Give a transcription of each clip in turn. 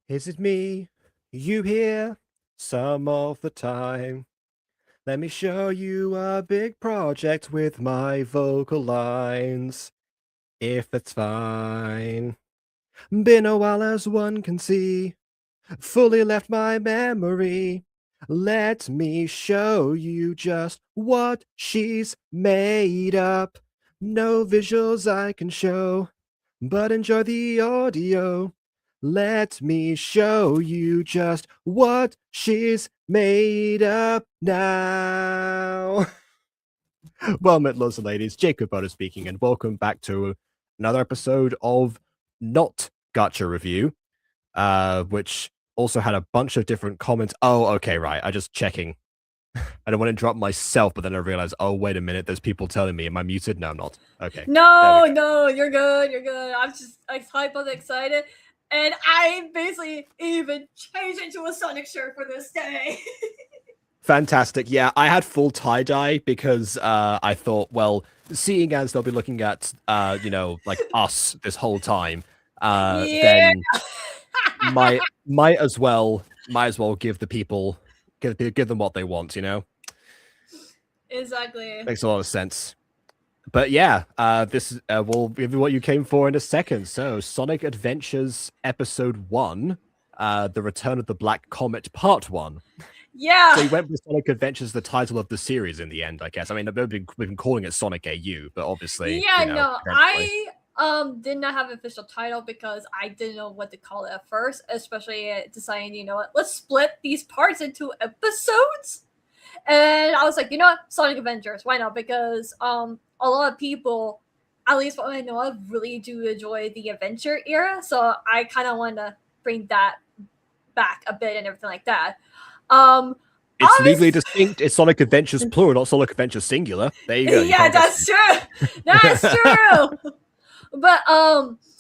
Is it me you hear some of the time? Let me show you a big project with my vocal lines, if that's fine. Been a while as one can see, fully left my memory. Let me show you just what she's made up. No visuals I can show, but enjoy the audio. Let me show you just what she's made up now. Well met, lots of ladies. Jacob Butter speaking, and welcome back to another episode of Not Gacha Review, which also had a bunch of different comments. Oh, okay, right. I just checking. I don't want to interrupt myself, but then I realized, oh, wait a minute. There's people telling me, am I muted? No, I'm not. Okay. No, you're good. You're good. I'm just hyper excited, and I basically even changed into a Sonic shirt for this day. Fantastic. Yeah, I had full tie-dye because I thought, well, seeing as they'll be looking at, like us this whole time, then might as well give the people give them what they want, Exactly. Makes a lot of sense. But yeah, this will give you what you came for in a second. So, Sonic Adventures Episode 1, The Return of the Black Comet Part 1. Yeah. So you went with Sonic Adventures, the title of the series in the end, I guess. I mean, we've been calling it Sonic AU, but obviously, yeah. No, I did not have an official title because I didn't know what to call it at first, especially deciding, let's split these parts into episodes. And I was like, Sonic Adventures, why not? Because a lot of people, at least what I know of, really do enjoy the adventure era. So I kind of want to bring that back a bit and everything like that. It's legally distinct. It's Sonic Adventures plural, not Sonic Adventures singular. There you go. Yeah, that's true. That's true. But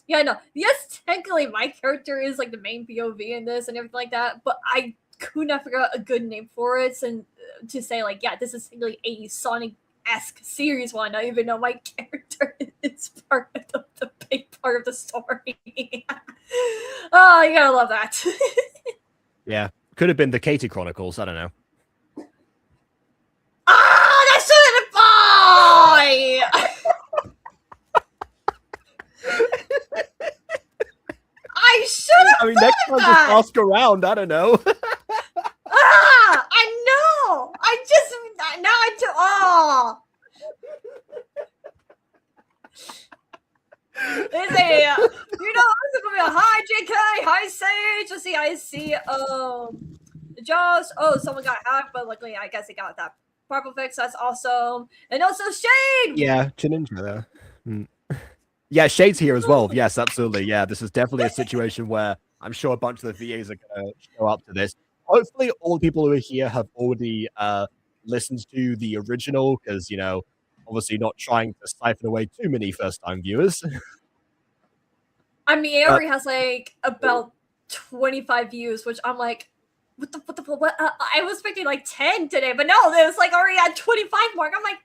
yeah, no. Yes, technically my character is like the main POV in this and everything like that. But I could not figure out a good name for it, and to say like, yeah, this is really a Sonic-esque series one. I even know my character is part of the big part of the story. Oh, you gotta love that. Yeah, could have been the Katie Chronicles. I don't know. Ah, that's a boy. I should have. I mean, next time just ask around. I don't know. I know. I just now I do. Oh. Is a this is gonna be a hi JK, hi Sage. Let's see, I see Joss. Oh, someone got hacked, but luckily I guess they got that purple fix. That's awesome. And also Shade. Yeah, Chininja there. Yeah, Shade's here as well. Yes, absolutely. Yeah, this is definitely a situation where I'm sure a bunch of the VAs are going to show up to this. Hopefully, all the people who are here have already listened to the original, because, obviously not trying to siphon away too many first-time viewers. I mean, it already has like about 25 views, which I'm like, what? I was expecting like 10 today, but no, it was like already at 25 mark. I'm like,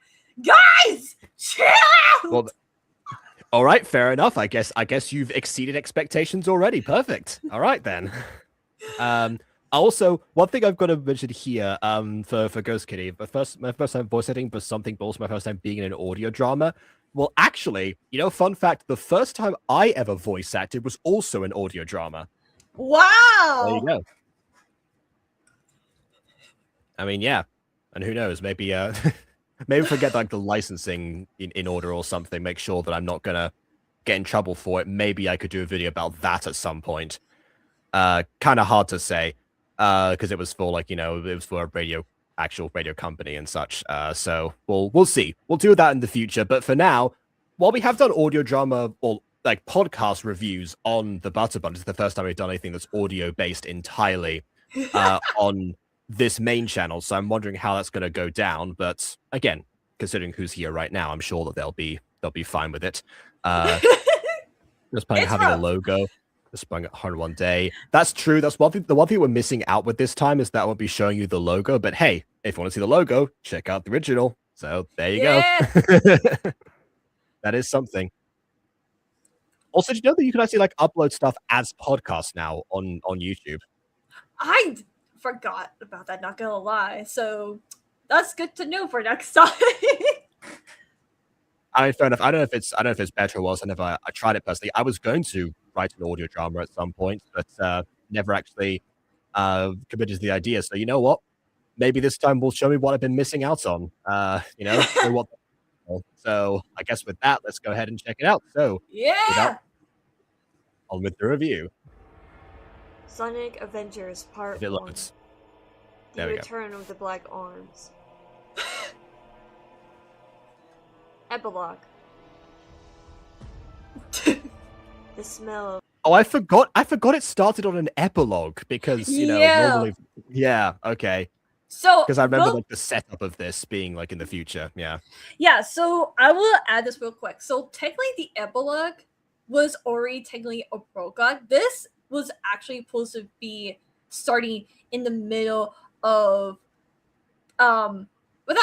guys, chill out. Well, all right, fair enough. I guess you've exceeded expectations already. Perfect. All right then. Also, one thing I've got to mention here, for Ghost Kitty, my first time voice acting, but something, but also my first time being in an audio drama. Well, actually, fun fact: the first time I ever voice acted was also an audio drama. Wow. There you go. I mean, yeah, and who knows? Maybe maybe forget like the licensing in order or something. Make sure that I'm not gonna get in trouble for it. Maybe I could do a video about that at some point. Kind of hard to say, because it was for like it was for a actual radio company and such. So we'll see. We'll do that in the future. But for now, while we have done audio drama or like podcast reviews on the Butter Bun, it's the first time we've done anything that's audio based entirely on this main channel. So I'm wondering how that's going to go down. But again, considering who's here right now, I'm sure that they'll be fine with it. Just playing having a logo. Sprung at 101 Day. That's true. That's one thing. The one thing we're missing out with this time is that we'll be showing you the logo. But hey, if you want to see the logo, check out the original. So there you go. That is something. Also, did you know that you can actually like upload stuff as podcasts now on YouTube? I forgot about that, not gonna lie. So that's good to know for next time. I mean, fair enough. I don't know if it's better or worse. I tried it personally. I was going to write an audio drama at some point, but never actually committed to the idea. So you know what? Maybe this time will show me what I've been missing out on. Show what. So I guess with that, let's go ahead and check it out. So without Yeah. on with the review. Sonic Avengers Part If it 1. loads. The There we go. Return of the Black Arms. Epilogue. The smell. Oh, I forgot it started on an epilogue because, Yeah. normally. Yeah, okay. So Because I remember like the setup of this being like in the future. Yeah. yeah, so I will add this real quick. So technically the epilogue was already technically a prologue. This was actually supposed to be starting in the middle of without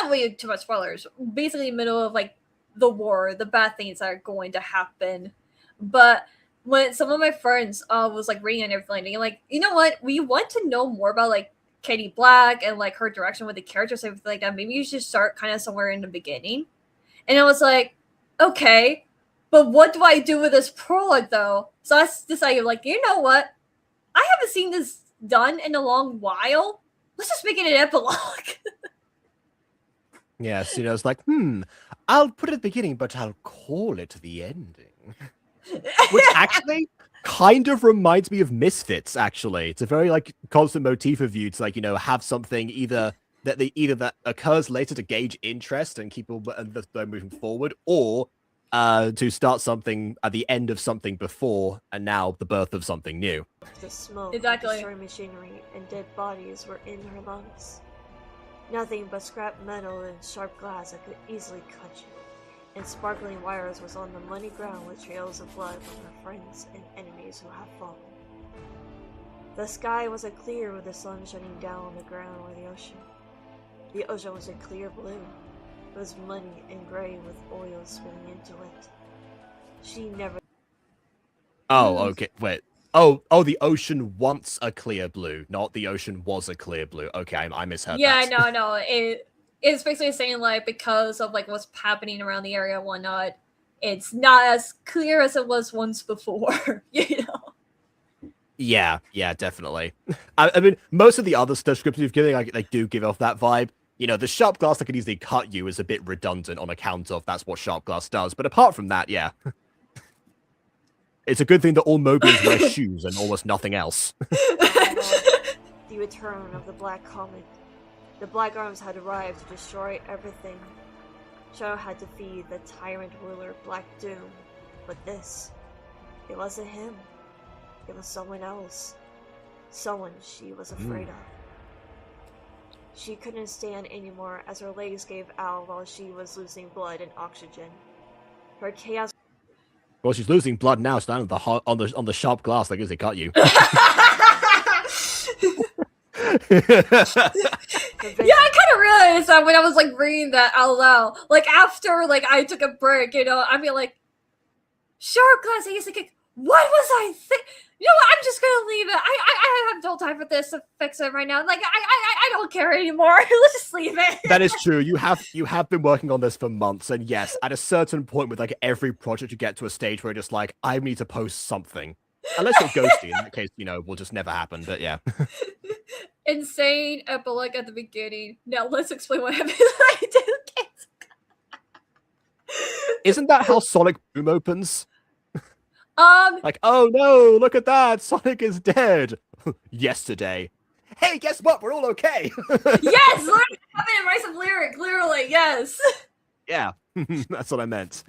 really too much spoilers, basically middle of like the war, the bad things that are going to happen. But when some of my friends was like reading and everything, like, you know what, we want to know more about like Katie Black and like her direction with the characters and everything like that. Maybe you should start kind of somewhere in the beginning. And I was like, okay, but what do I do with this prologue though? So I decided, like, you know what? I haven't seen this done in a long while. Let's just make it an epilogue. Yes, it's like, I'll put it at the beginning, but I'll call it the ending. Which actually kind of reminds me of Misfits, actually. It's a very like constant motif of you to like, have something either that occurs later to gauge interest and keep the flow moving forward, or to start something at the end of something before and now the birth of something new. The smoke Exactly. of destroyed machinery and dead bodies were in her lungs. Nothing but scrap metal and sharp glass that could easily cut you, and sparkling wires was on the muddy ground with trails of blood from her friends and enemies who have fallen. The sky wasn't clear with the sun shining down on the ground or the ocean. The ocean was a clear blue. It was muddy and gray with oil spilling into it. She never. Oh, okay. Wait. Oh, the ocean wants a clear blue, not the ocean was a clear blue. Okay, I misheard Yeah, that. no. It's basically saying like because of like what's happening around the area and whatnot, it's not as clear as it was once before. Yeah, definitely. I mean, most of the other descriptions you've given, like, they do give off that vibe. The sharp glass that could easily cut you is a bit redundant on account of that's what sharp glass does. But apart from that, yeah. It's a good thing that all mobiles wear shoes and almost nothing else. The return of the Black Comet. The Black Arms had arrived to destroy everything. Shadow had to feed the tyrant ruler Black Doom. But this, it wasn't him. It was someone else. Someone she was afraid of. She couldn't stand anymore as her legs gave out while she was losing blood and oxygen. Her chaos. Well, she's losing blood now, standing on the sharp glass that gives it cut you. Yeah, I kind of realized that when I was like reading that out loud. Like after like I took a break, I mean like sharp glass. I used to think, what was I think? You know what? I'm just gonna leave it. I have no time for this to fix it right now. Like I don't care anymore. Let's just leave it. That is true. You have been working on this for months, and yes, at a certain point with like every project, you get to a stage where you're just like, I need to post something. Unless you're ghosty, in that case, will just never happen. But yeah. Insane epilogue at the beginning. Now let's explain what happened. I did. Isn't that how Sonic Boom opens? Like, oh no, look at that, Sonic is dead. Yesterday. Hey, guess what? We're all okay. Yes, literally happened in Rise of Lyric, literally, yes. Yeah, that's what I meant.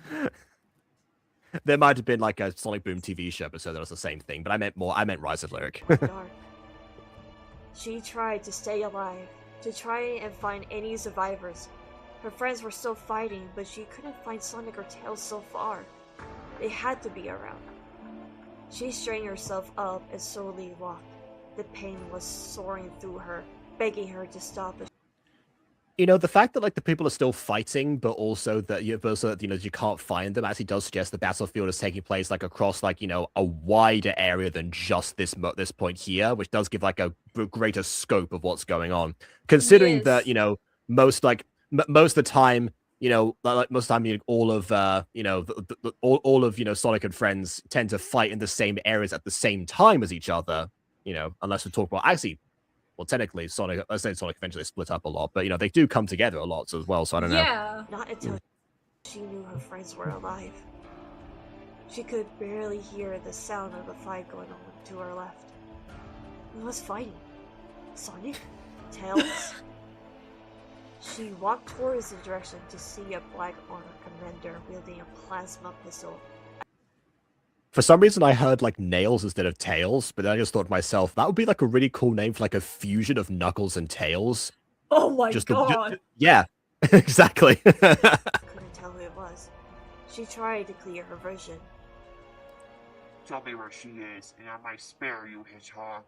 There might have been like a Sonic Boom TV show episode that was the same thing, but I meant Rise of Lyric. Dark. She tried to stay alive, to try and find any survivors. Her friends were still fighting, but she couldn't find Sonic or Tails so far. They had to be around. She strained herself up and slowly walked. The pain was soaring through her, begging her to stop. You know, the fact that like the people are still fighting, but also that you can't find them actually does suggest the battlefield is taking place like across like a wider area than just this point here, which does give like a greater scope of what's going on. Considering that Yes. most like most of the time like most of the time all of all of Sonic and friends tend to fight in the same areas at the same time as each other. Unless we talk about actually. Well, technically, Sonic eventually split up a lot, but they do come together a lot as well. So I don't know. Yeah. Not until she knew her friends were alive. She could barely hear the sound of the fight going on to her left. Who was fighting? Sonic? Tails? She walked towards the direction to see a black armored commander wielding a plasma pistol. For some reason, I heard like Nails instead of Tails, but then I just thought to myself that would be like a really cool name for like a fusion of Knuckles and Tails. Oh my god. Yeah, exactly. Couldn't tell who it was. She tried to clear her vision. Tell me where she is, and I might spare you, Hedgehog.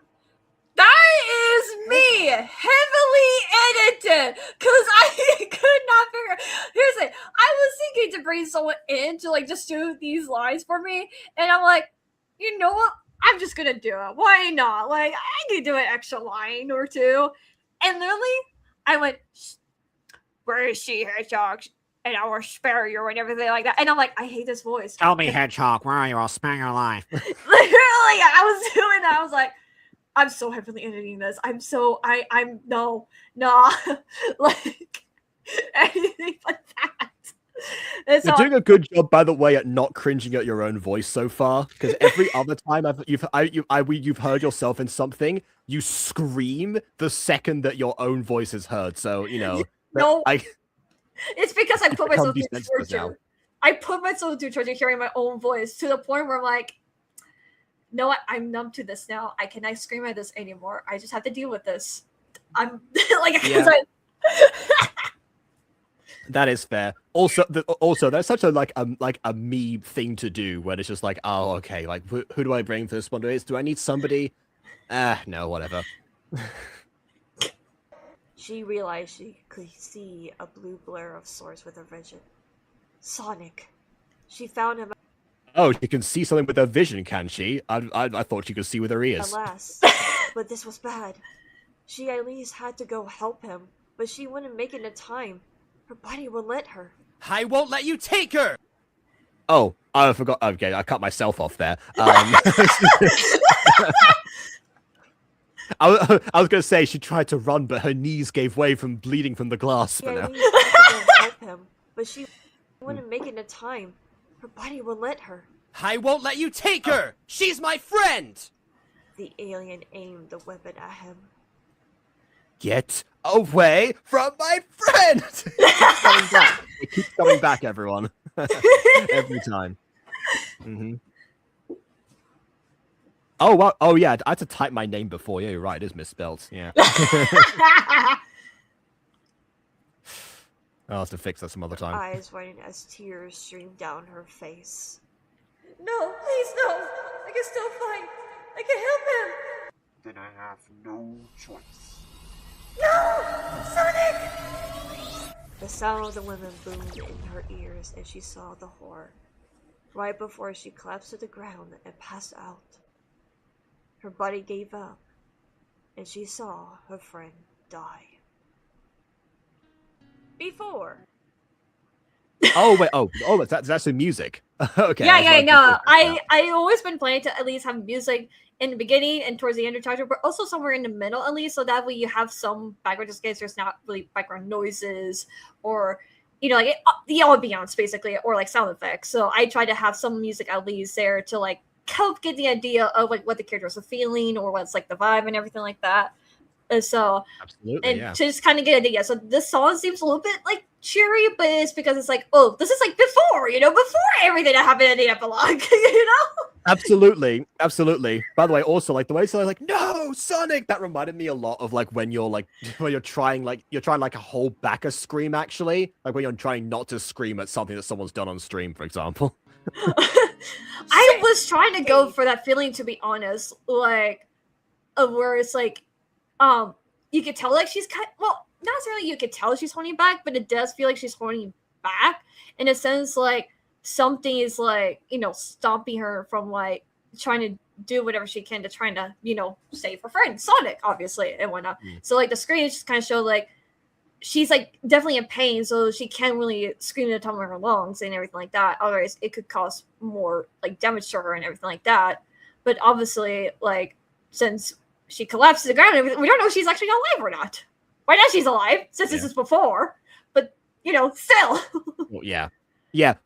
That is me, heavily edited, because I could not figure. Here's the thing: I was thinking to bring someone in to like just do these lines for me, and I'm like, you know what? I'm just gonna do it. Why not? Like I could do an extra line or two, and literally, I went, "Where is she, Hedgehog?" And I will spare you and everything like that. And I'm like, I hate this voice. Tell me, Hedgehog, where are you? I'll spare your life. Literally, I was doing that. I was like, I'm so heavily editing this. I'm no, like anything like that. And so, You're doing a good job, by the way, at not cringing at your own voice so far. Because every other time you've heard yourself in something, you scream the second that your own voice is heard. So no, it's because I put myself through desensitized now. torture. I put myself through torture hearing my own voice to the point where I'm like, no, what? I'm numb to this now. I cannot scream at this anymore. I just have to deal with this. I'm like, Yeah. That is fair. Also, that's such a like a me thing to do when it's just like, oh, okay, like who do I bring for this one? Do I need somebody? No, whatever. She realized she could see a blue blur of sorts with her vision. Sonic. She found him. Oh, she can see something with her vision, can she? I thought she could see with her ears. Alas, but this was bad. She at least had to go help him, but she wouldn't make it in time. Her body wouldn't let her. I won't let you take her! Oh, I forgot. Okay, I cut myself off there. I was going to say she tried to run, but her knees gave way from bleeding from the glass. She But at no. least had to go help him, but she wouldn't make it in time. Her body wouldn't let her. I won't let you take her! She's my friend! The alien aimed the weapon at him. Get away from my friend! It keeps coming back, everyone. Every time. Mm-hmm. Oh, wow. Oh, yeah. I had to type my name before. Yeah, you're right. It is misspelled. Yeah. I'll have to fix that some other time. Eyes widened as tears streamed down her face. No, please no. I can still fight. I can help him. Then I have no choice. No, Sonic. The sound of the women boomed in her ears, and she saw the horror. Right before she collapsed to the ground and passed out. Her body gave up, and she saw her friend die. Before. Oh, wait. Oh, that's the music. Okay. Yeah, I was yeah, like, no. yeah. I always been planning to at least have music in the beginning and towards the end of chapter, but also somewhere in the middle at least, so that way you have some background just in case there's not really background noises or like the ambiance basically, or like sound effects. So I try to have some music at least there to like help get the idea of like what the characters are feeling or what's like the vibe and everything like that. So Absolutely, and yeah. to just kind of get an idea. So this song seems a little bit like cheery, but it's because it's like, oh, this is like before everything that happened in the epilogue, Absolutely. By the way, also like the way Sonic's like, no, Sonic, that reminded me a lot of like when you're trying to hold back a scream, actually. Like when you're trying not to scream at something that someone's done on stream, for example. I was trying to go for that feeling, to be honest, like of where it's like, you could tell like she's kind. Well, not necessarily you could tell she's holding back, but it does feel like she's holding back in a sense, like something is like, you know, stopping her from like trying to do whatever she can to trying to, you know, save her friend Sonic, obviously, and whatnot. So like the screen just kind of showed like she's like definitely in pain, so she can't really scream at the top of her lungs and everything like that. Otherwise, it could cause more like damage to her and everything like that. But obviously, like since she collapsed to the ground, we don't know if she's actually alive or not. Right now, she's alive since this is before, but you know, still. Well, yeah.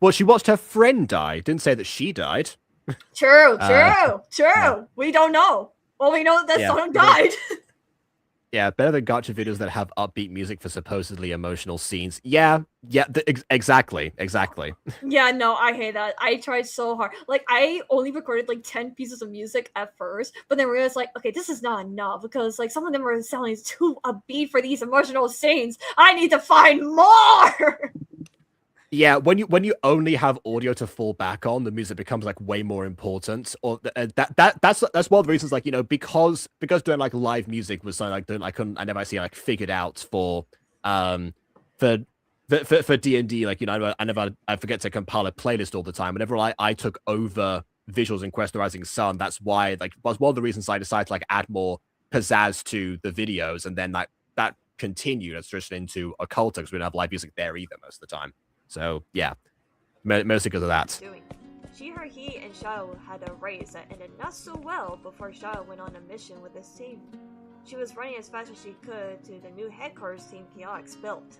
Well, she watched her friend die. Didn't say that she died. True. We don't know. Well, we know that Sonic died. Yeah, better than gacha videos that have upbeat music for supposedly emotional scenes. Yeah, exactly. Yeah, no, I hate that. I tried so hard. Like, I only recorded like 10 pieces of music at first, but then realized like, okay, this is not enough because like some of them are sounding too upbeat for these emotional scenes. I need to find more. Yeah, when you only have audio to fall back on, the music becomes like way more important. Or that's one of the reasons, like, you know, because doing like live music was something like I never actually like figured out for D&D. Like, you know, I forget to compile a playlist all the time. Whenever I took over visuals in Quest of Rising Sun, that's why like was one of the reasons I decided to like add more pizzazz to the videos, and then like that continued as transitioned into Occulta because we don't have live music there either most of the time. So, yeah, mostly because of that. She heard he and Shadow had a race that ended not so well before Shadow went on a mission with his team. She was running as fast as she could to the new headquarters Team Chaotix built.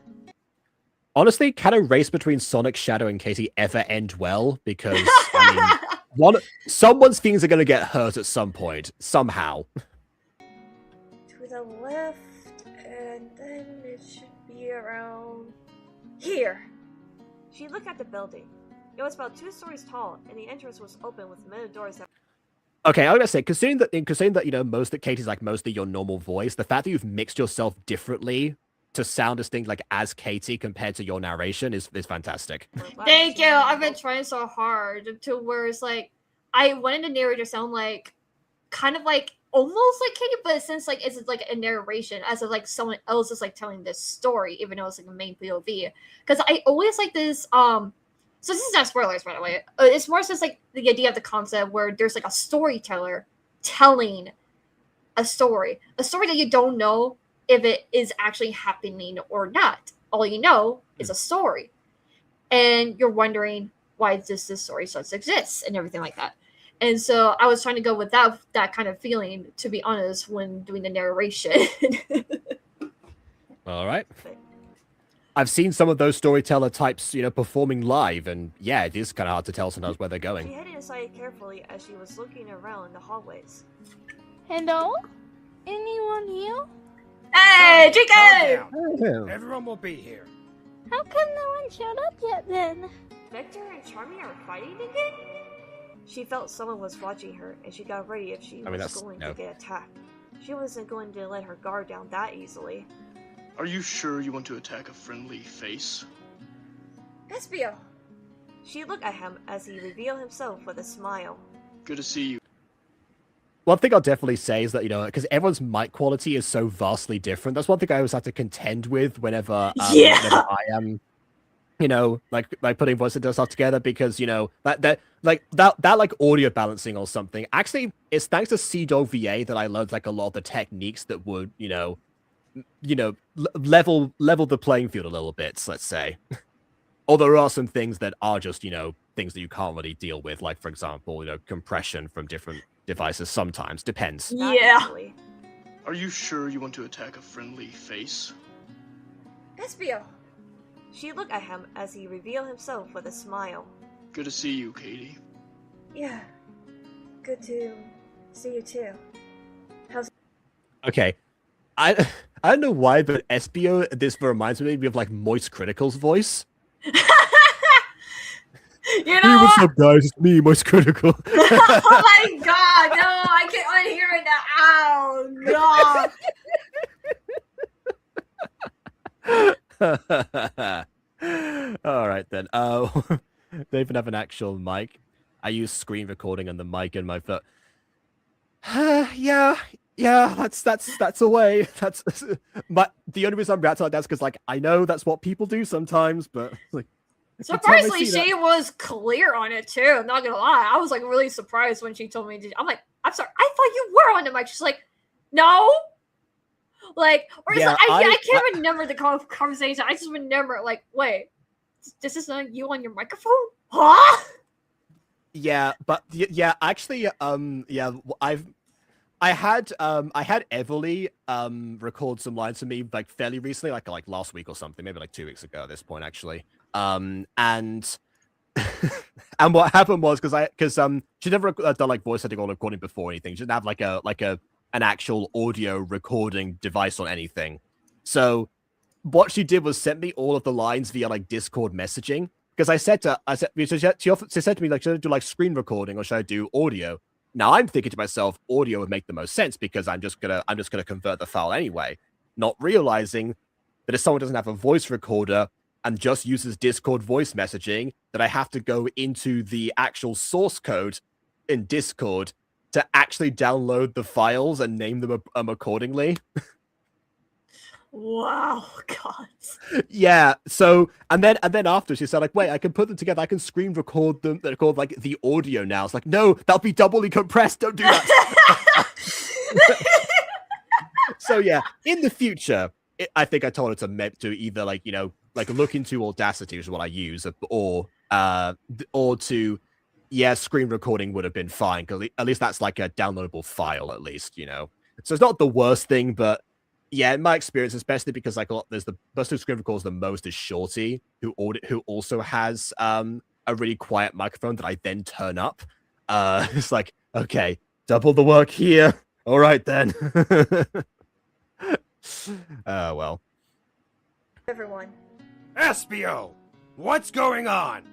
Honestly, can a race between Sonic, Shadow, and Katie ever end well? Because, I mean, someone's things are going to get hurt at some point, somehow. To the left, and then it should be around here. She looked at the building. It was about 2 stories tall, and the entrance was open with many doors that... Okay, I was gonna say, considering that you know most that Katie's like mostly your normal voice, the fact that you've mixed yourself differently to sound distinct like as Katie compared to your narration is fantastic. Thank you. I've been trying so hard to where it's like I wanted the narrator to sound like kind of like almost like Katie, but since like it's like a narration as if like someone else is like telling this story, even though it's like a main POV. Because I always like this. So this is not spoilers, by the way. It's more just like the idea of the concept where there's like a storyteller telling a story that you don't know if it is actually happening or not. All you know is a story, and you're wondering why does this story such exist and everything like that. And so I was trying to go with that kind of feeling, to be honest, when doing the narration. All right. I've seen some of those storyteller types, you know, performing live, and yeah, it is kind of hard to tell sometimes where they're going. She headed inside carefully as she was looking around in the hallways. Hello? Anyone here? Hey, Chico! Everyone will be here. How come no one showed up yet then? Vector and Charmy are fighting again? She felt someone was watching her, and she got ready if she was going to get attacked. She wasn't going to let her guard down that easily. Are you sure you want to attack a friendly face? Espio! She looked at him as he revealed himself with a smile. Good to see you. One thing I'll definitely say is that, you know, because everyone's mic quality is so vastly different, that's one thing I always have to contend with whenever I am, you know, like putting voice and stuff together, because, you know, that like audio balancing or something. Actually, it's thanks to CDog VA that I learned like a lot of the techniques that would, you know, level the playing field a little bit, let's say. Although there are some things that are just, you know, things that you can't really deal with, like, for example, you know, compression from different devices sometimes. Depends. Yeah. Are you sure you want to attack a friendly face? Espio! She looked at him as he revealed himself with a smile. Good to see you, Katie. Yeah. Good to see you too. Okay. I don't know why, but Espio, this reminds me of like Moist Critical's voice. You know hey, what's up, guys? It's me, Moist Critical. Oh my god, no, I can't unhear it now. Oh god. All right then. They even have an actual mic. I use screen recording on the mic in my phone. Yeah, Yeah, that's a way. That's the only reason I'm reacting like that's because like I know that's what people do sometimes, but like every time I Surprisingly, see that- she was clear on it too. I'm not gonna lie. I was like really surprised when she told me. I'm like, I'm sorry. I thought you were on the mic. She's like, no. Like, or it's Yeah, like, I I- can't remember the conversation. I just remember like, wait, this is not you on your microphone, huh? Yeah, but yeah, actually, yeah, I had Everly record some lines for me like fairly recently, like last week or something, maybe like 2 weeks ago at this point actually. And and what happened was because she never done like voice editing or recording before or anything. She didn't have like an actual audio recording device on anything. So what she did was send me all of the lines via like Discord messaging. Because I said she said to me like, should I do like screen recording or should I do audio? Now I'm thinking to myself, audio would make the most sense because I'm just gonna convert the file anyway, not realizing that if someone doesn't have a voice recorder and just uses Discord voice messaging, that I have to go into the actual source code in Discord to actually download the files and name them accordingly. Wow, God. Yeah. So and then after she said like, wait, I can put them together. I can screen record them. They're called like the audio now. It's like, no, that'll be doubly compressed. Don't do that. So yeah, in the future, I think I told her to either like like look into Audacity, which is what I use, or to screen recording would have been fine because at least that's like a downloadable file at least. So it's not the worst thing, but yeah, in my experience, especially because like there's the person who screen records the most is Shorty, who also has a really quiet microphone that I then turn up. It's like, okay, double the work here. All right then. Oh well. Everyone. Espio, what's going on?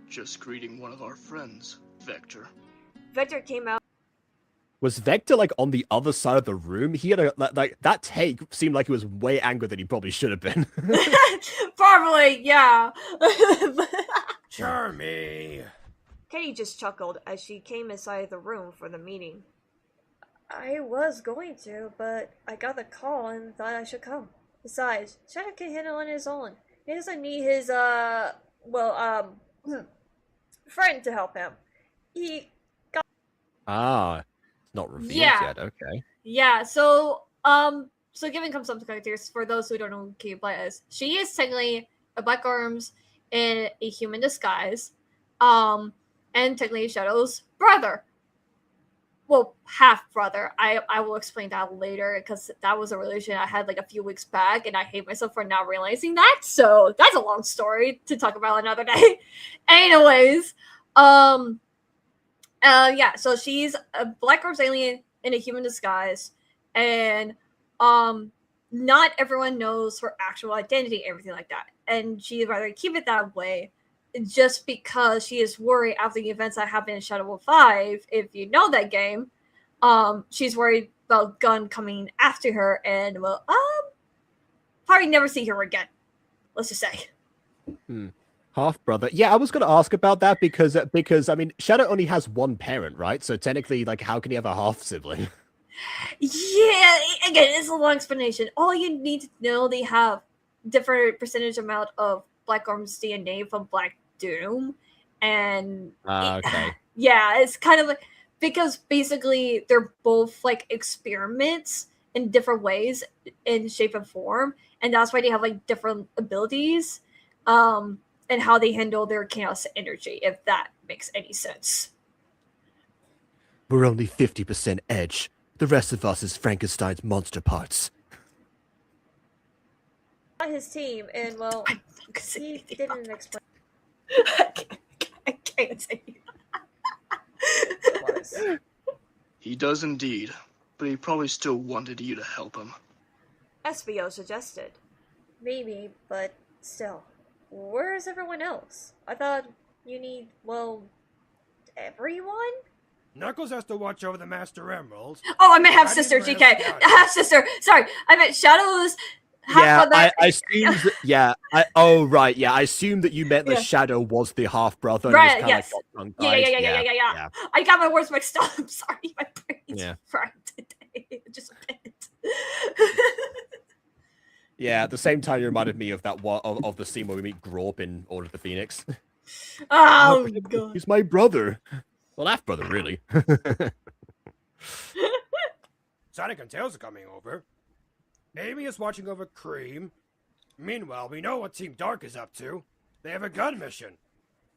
Just greeting one of our friends, Vector. Vector came out. Was Vector like on the other side of the room? He had like that take seemed like he was way angry than he probably should have been. Probably, yeah. Charmy. Katie just chuckled as she came inside the room for the meeting. I was going to, but I got the call and thought I should come. Besides, Shadow can handle it on his own. He doesn't need his, friend to help him. He got... Ah, it's not revealed Yeah. yet. Okay. Yeah, so giving some characters for those who don't know who Keyblade is, she is technically a Black Arms in a human disguise, and technically Shadow's brother. Well, half brother. I will explain that later because that was a relation I had like a few weeks back, and I hate myself for not realizing that. So that's a long story to talk about another day. Anyways, yeah. So she's a Black Ops alien in a human disguise, and not everyone knows her actual identity, everything like that, and she'd rather keep it that way. Just because she is worried after the events that happened in Shadow Wolf 5, if you know that game, she's worried about Gun coming after her and probably never see her again. Let's just say. Half brother. Yeah, I was going to ask about that because I mean, Shadow only has one parent, right? So technically, like, how can he have a half sibling? Yeah, again, it's a long explanation. All you need to know, they have different percentage amount of Black Arms DNA from Black Doom, and Okay. yeah, it's kind of like because basically they're both like experiments in different ways in shape and form, and that's why they have like different abilities, and how they handle their chaos energy, if that makes any sense. We're only 50% edge. The rest of us is Frankenstein's monster parts. his team, and well, I'm not gonna say he anything about didn't explain. I can't say He does indeed, but he probably still wanted you to help him. SBO suggested. Maybe, but still. Where's everyone else? I thought you need, well, everyone? Knuckles has to watch over the Master Emeralds. Oh, I meant half I sister, didn't GK. bring up Half sister. Sorry, I meant Shadow's half Yeah, brother. I assumed that, yeah, I assumed that you meant that Yeah. Shadow was the half brother. Right, And yes. just kind of got Yeah. tongue-tied. I got my words mixed up. I'm sorry, my brain's Yeah. fried today. Just a bit. Yeah, at the same time, you reminded me of that of the scene where we meet Grawp in Order of the Phoenix. Oh god. He's my brother. Well, half brother, really. Sonic and Tails are coming over. Amy is watching over Cream. Meanwhile, we know what Team Dark is up to. They have a gun mission.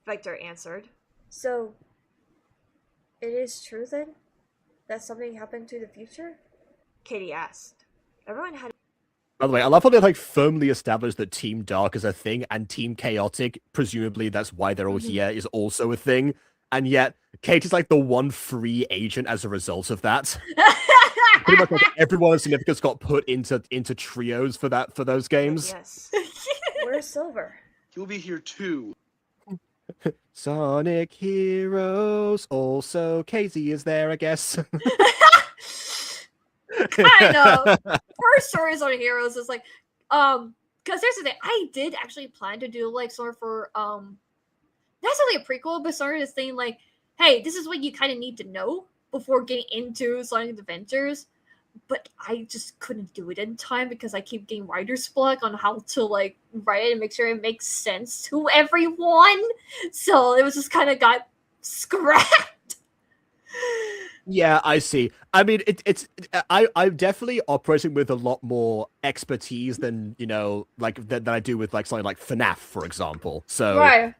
Vector answered. So, it is true then? That something happened to the future? Katie asked. Everyone had. By the way, I love how they like firmly established that Team Dark is a thing, and Team Chaotic, presumably that's why they're all here, is also a thing. And yet, Kate is like the one free agent as a result of that. Pretty much like everyone of significance got put into trios for those games. Yes. Where's Silver? He'll be here too. Sonic Heroes. Also, Casey is there, I guess. Kind of. First stories on Heroes is like, because there's the thing, I did actually plan to do like sort of for not necessarily a prequel, but sort of this thing like, hey, this is what you kind of need to know before getting into Sonic Adventures. But I just couldn't do it in time because I keep getting writer's block on how to like write it and make sure it makes sense to everyone. So it was just kind of got scrapped. Yeah, I see. I mean, I'm definitely operating with a lot more expertise than than I do with like something like FNAF, for example. So Right.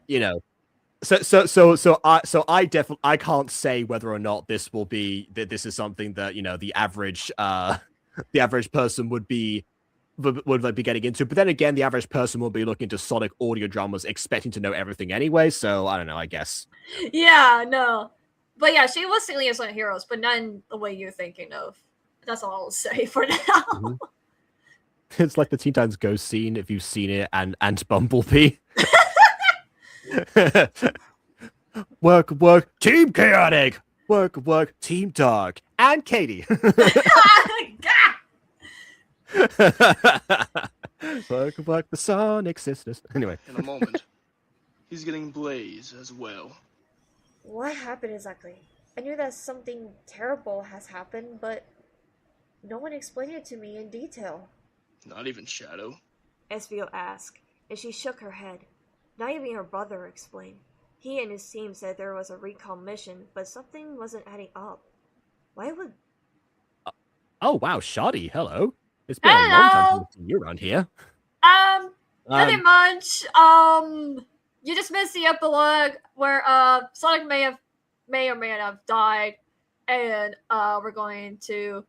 So I definitely I can't say whether or not this is something that the average person would be getting into. But then again, the average person will be looking to Sonic audio dramas expecting to know everything anyway. So I don't know. I guess. Yeah, no. But yeah, she was singing Sonic Heroes, but not in the way you're thinking of. That's all I'll say for now. Mm-hmm. It's like the Teen Titans Go scene, if you've seen it, and Bumblebee. work, Team Chaotic. Work, Team Dark, and Katie. work, the Sonic Sisters. Anyway. In a moment, he's getting Blaze as well. What happened exactly? I knew that something terrible has happened, but no one explained it to me in detail. Not even Shadow. Espio asked, and she shook her head. Not even her brother explained. He and his team said there was a recon mission, but something wasn't adding up. Why would... Oh, wow, Shoddy, hello. It's been a long time since I've seen you around here. Nothing much. You just missed the epilogue where Sonic may or may not have died, and we're going to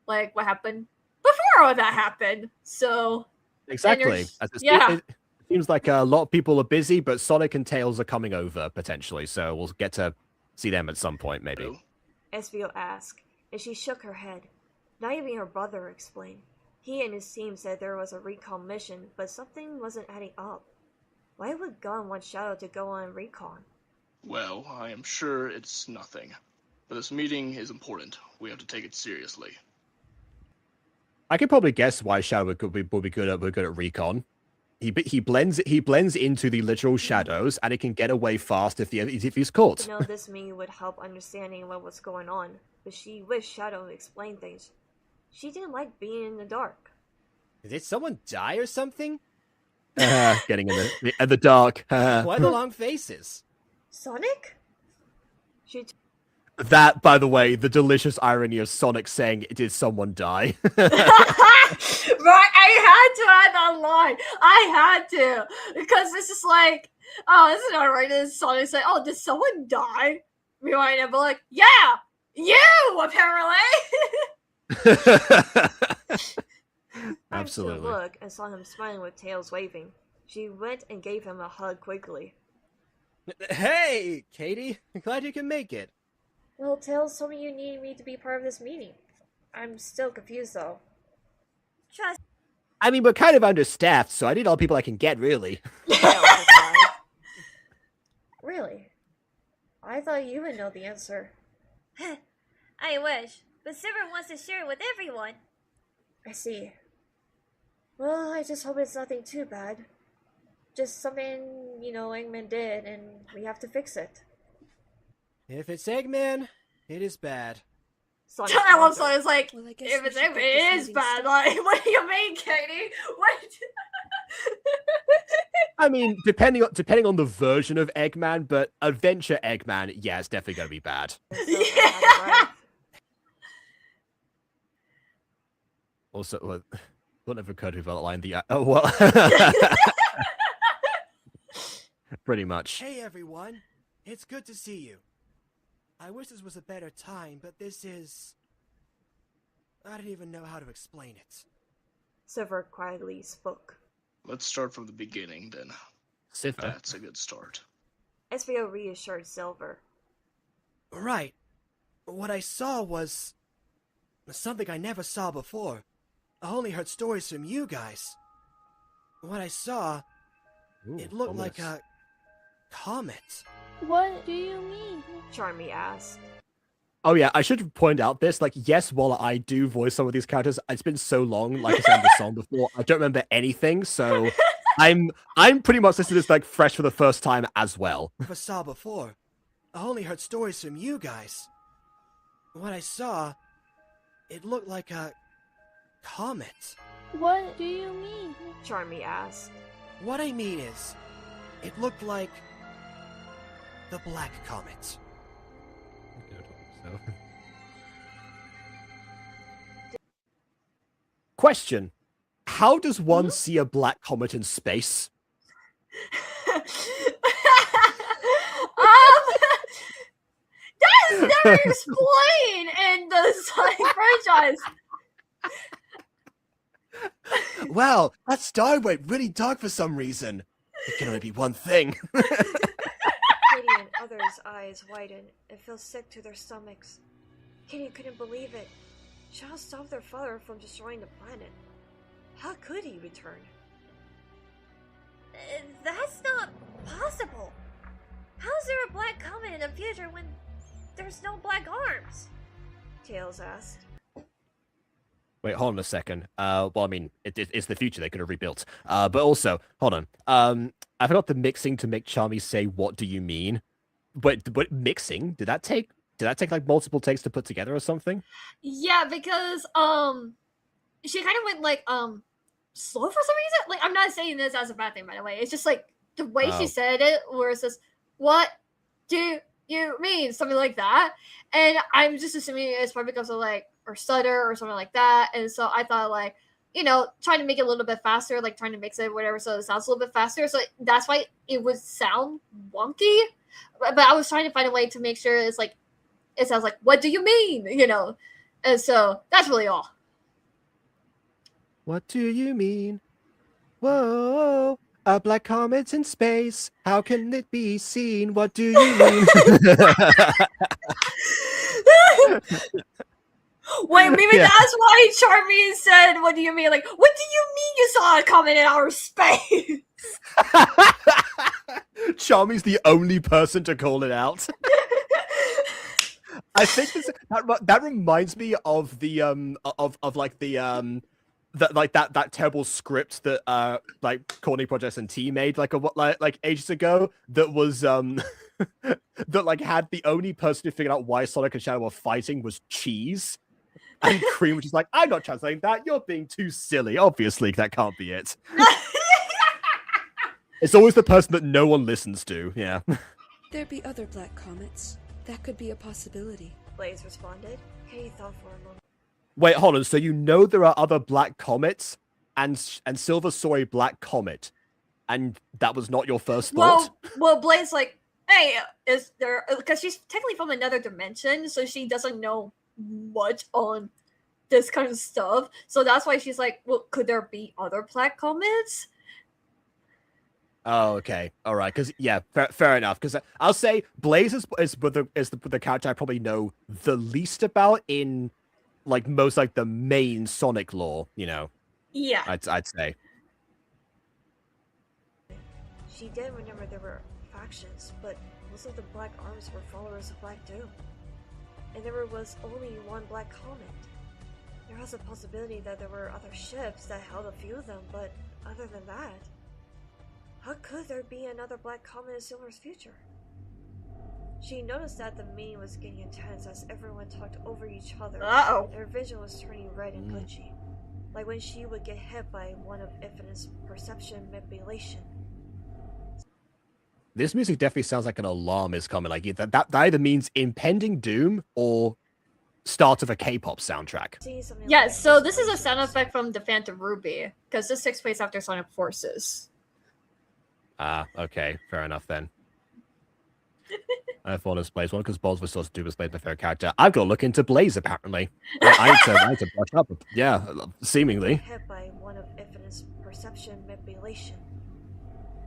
like what happened before all that happened. So exactly. It seems like a lot of people are busy, but Sonic and Tails are coming over potentially, so we'll get to see them at some point, maybe. Espio asked, and she shook her head. Not even her brother explained. He and his team said there was a recon mission, but something wasn't adding up. Why would Gon want Shadow to go on recon? Well, I am sure it's nothing. But this meeting is important. We have to take it seriously. I can probably guess why Shadow would be good at recon. He blends into the literal shadows, and he can get away fast if he's caught. I know this meeting would help understanding what was going on, but she wished Shadow explained things. She didn't like being in the dark. Did someone die or something? Getting in the dark. Why the long faces? Sonic? That, by the way, the delicious irony of Sonic saying, "Did someone die?" Right, I had to add that line. I had to, because this is like, oh, this is not right. This is Sonic saying, "Oh, did someone die?" Rewind and be like, "Yeah, you apparently." Absolutely. She looked and saw him smiling with tails waving. She went and gave him a hug quickly. Hey, Katie. Glad you can make it. Well, Tails told me you needed me to be part of this meeting. I'm still confused, though. Trust. I mean, we're kind of understaffed, so I need all the people I can get, really. Really? I thought you would know the answer. I wish, but Silver wants to share it with everyone. I see. Well, I just hope it's nothing too bad. Just something, Eggman did, and we have to fix it. If it's Eggman, it is bad. Sonic I love answered. Sonic's like, Well, I guess if we it should get this is meeting bad, started. like, what do you mean, Katie? What? I mean, depending on the version of Eggman, but Adventure Eggman, yeah, it's definitely gonna be bad. And Silver had it right. Also, what never occurred to me about that line? Well, pretty much. Hey everyone, it's good to see you. I wish this was a better time, but this is... I don't even know how to explain it. Silver quietly spoke. Let's start from the beginning then. Siffer. That's a good start. SVO reassured Silver. Right. What I saw was... something I never saw before. I only heard stories from you guys. What I saw, Ooh, it looked like ominous. a... comet. What do you mean? Charmy asked. Oh yeah, I should point out this. Like, yes, while I do voice some of these characters, it's been so long. Like I said in the song before, I don't remember anything. So I'm pretty much listening to this like fresh for the first time as well. Never saw before. I only heard stories from you guys. What I saw, it looked like a... comet. What do you mean? Charmy asked. What I mean is, it looked like... the Black Comet. Question: how does one see a black comet in space? That is never explained in the Sonic franchise. Wow, that star went really dark for some reason. It can only be one thing. Katie and others' eyes widened and felt sick to their stomachs. Katie couldn't believe it. Shaw stopped their father from destroying the planet. How could he return? That's not possible. How's there a black comet in the future when there's no black arms? Tails asked. Wait, hold on a second. Well, I mean, it's the future. They could have rebuilt. But also, hold on. I forgot the mixing to make Charmy say, "What do you mean?" But mixing, did that take like multiple takes to put together or something? Yeah, because she kind of went like slow for some reason. Like, I'm not saying this as a bad thing, by the way. It's just like the way she said it, where it says, "What do you mean?" Something like that. And I'm just assuming it's probably because of like or stutter or something like that. And so I thought like, trying to make it a little bit faster, like trying to mix it, whatever, so it sounds a little bit faster. So that's why it would sound wonky. But I was trying to find a way to make sure it's like it sounds like, "What do you mean?" And so that's really all. What do you mean? Whoa, a black comet's in space. How can it be seen? What do you mean? Wait, maybe that's why Charmy said, "What do you mean?" Like, what do you mean you saw a comet in outer space? Charmy's the only person to call it out. I think that reminds me of the that terrible script that like Corny Projects and T made like ages ago that was that like had the only person who figured out why Sonic and Shadow were fighting was Cheese. And Cream was just like, "I'm not translating that. You're being too silly. Obviously, that can't be it." It's always the person that no one listens to. Yeah. There be other black comets. That could be a possibility. Blaze responded. Katie thought for a moment. Wait, hold on. So there are other black comets, and Silver saw a black comet, and that was not your first thought? Well, Blaze like, "Hey, is there?" Because she's technically from another dimension, so she doesn't know much on this kind of stuff. So that's why she's like, "Well, could there be other black comets?" Oh, okay, all right. Because yeah, fair enough. Because I'll say Blaze is the character I probably know the least about in like most like the main Sonic lore. Yeah. I'd say. She did remember there were factions, but most of the Black Arms were followers of Black Doom. And there was only one Black Comet. There was a possibility that there were other ships that held a few of them, but other than that, how could there be another Black Comet in Silver's future? She noticed that the meeting was getting intense as everyone talked over each other, Uh-oh. and her vision was turning red and glitchy, like when she would get hit by one of Infinite's perception manipulation. This music definitely sounds like an alarm is coming. Like that either means impending doom or start of a K-pop soundtrack. Seeing something Yeah, like so this is a Inspirations. sound effect from the Phantom Ruby, because this takes place after Sonic Forces. Ah, okay, fair enough then. I thought it was Blaze one because Balls was supposed to do was Blaze my favorite character. I've got to look into Blaze apparently. I need to brush up. Yeah, seemingly. Hit by one of Infinite's perception manipulation.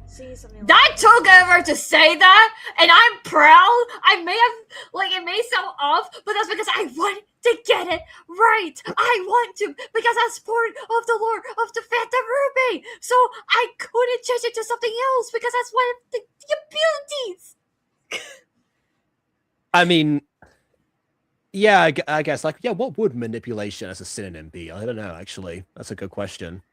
Seeing something That like took ever to say that, and I'm proud. I may have, like, it may sound off, but that's because I want to get it right. I want to, because that's part of the lore of the Phantom Ruby. So I couldn't change it to something else because that's one of the abilities. I mean, yeah, I guess, like, yeah, what would manipulation as a synonym be? I don't know, actually. That's a good question.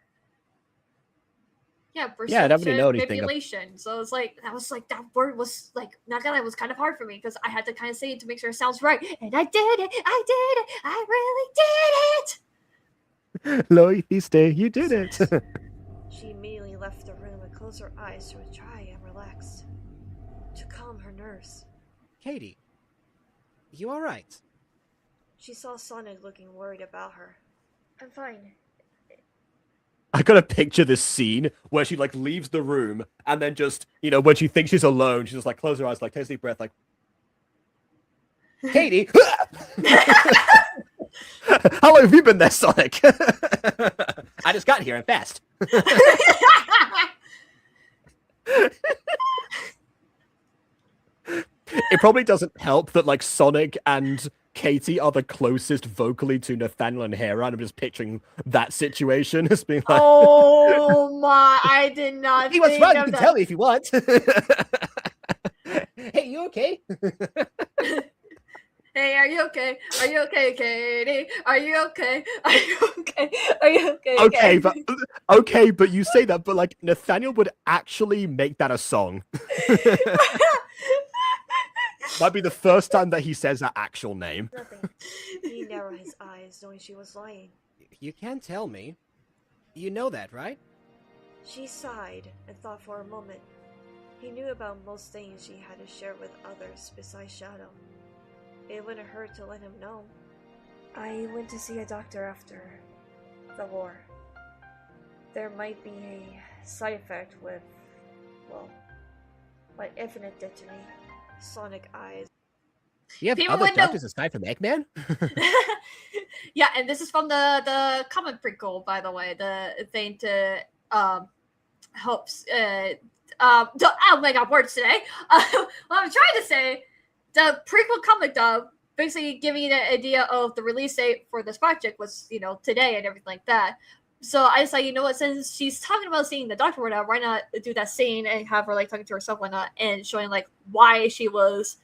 Yeah, Yeah, I don't really know anything. manipulation. So it's like, that word was like, not gonna lie, it was kind of hard for me because I had to kind of say it to make sure it sounds right. And I did it. I really did it. Loithiste, you did it. She immediately left the room and closed her eyes to try and relax, to calm her nerves. Katie, you alright? She saw Sonic looking worried about her. I'm fine. I gotta picture this scene where she like leaves the room and then just, you know, when she thinks she's alone, she just like closes her eyes, like takes a deep breath, like, Katie, how long have you been there, Sonic? I just got here and fast. It probably doesn't help that like Sonic and Katie are the closest vocally to Nathaniel and Hera, and I'm just picturing that situation as being like, Oh my! I did not. "Hey, what's think wrong? You of can that. tell me if you want." Hey, you okay? Hey, are you okay? Are you okay, Katie? Are you okay? Are you okay? Are you okay? Okay, but you say that, but like Nathaniel would actually make that a song. Might be the first time that he says that actual name. Nothing. He narrowed his eyes, knowing she was lying. You can't tell me. You know that, right? She sighed and thought for a moment. He knew about most things she had to share with others besides Shadow. It wouldn't hurt to let him know. I went to see a doctor after the war. There might be a side effect with, well, what Infinite did to me. Sonic eyes. You have People other would know- doctors aside from Eggman? Yeah, and this is from the Comet prequel, by the way. The thing to helps. Oh my god, words today. What I'm trying to say, the prequel comic dub basically giving you the idea of the release date for this project was, you know, today and everything like that. So I decided, you know what, since she's talking about seeing the doctor or whatnot, why not do that scene and have her like talking to herself and whatnot and showing like why she was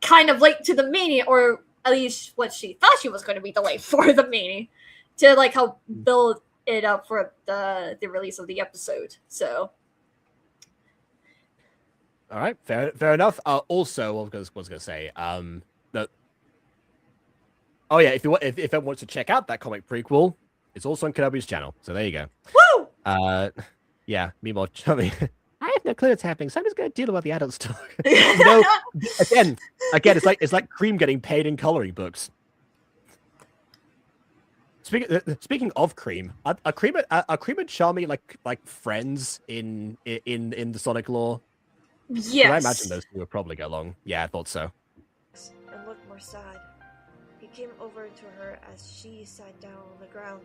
kind of late to the meeting, or at least what she thought she was going to be delayed for the meeting, to like help build it up for the release of the episode. So All right, fair enough. Also, I was gonna say, that. Oh yeah, if anyone wants to check out that comic prequel, it's also on Kenobi's channel. So there you go. woo! Yeah. Meanwhile, I mean, I have no clue what's happening, so I'm just gonna deal with the adults talk. You know, again, it's like Cream getting paid in coloring books. Speaking of Cream, are Cream and Charmy like friends in the Sonic lore? Yes. I imagine those two would probably get along. Yeah, I thought so. And looked more sad. He came over to her as she sat down on the ground.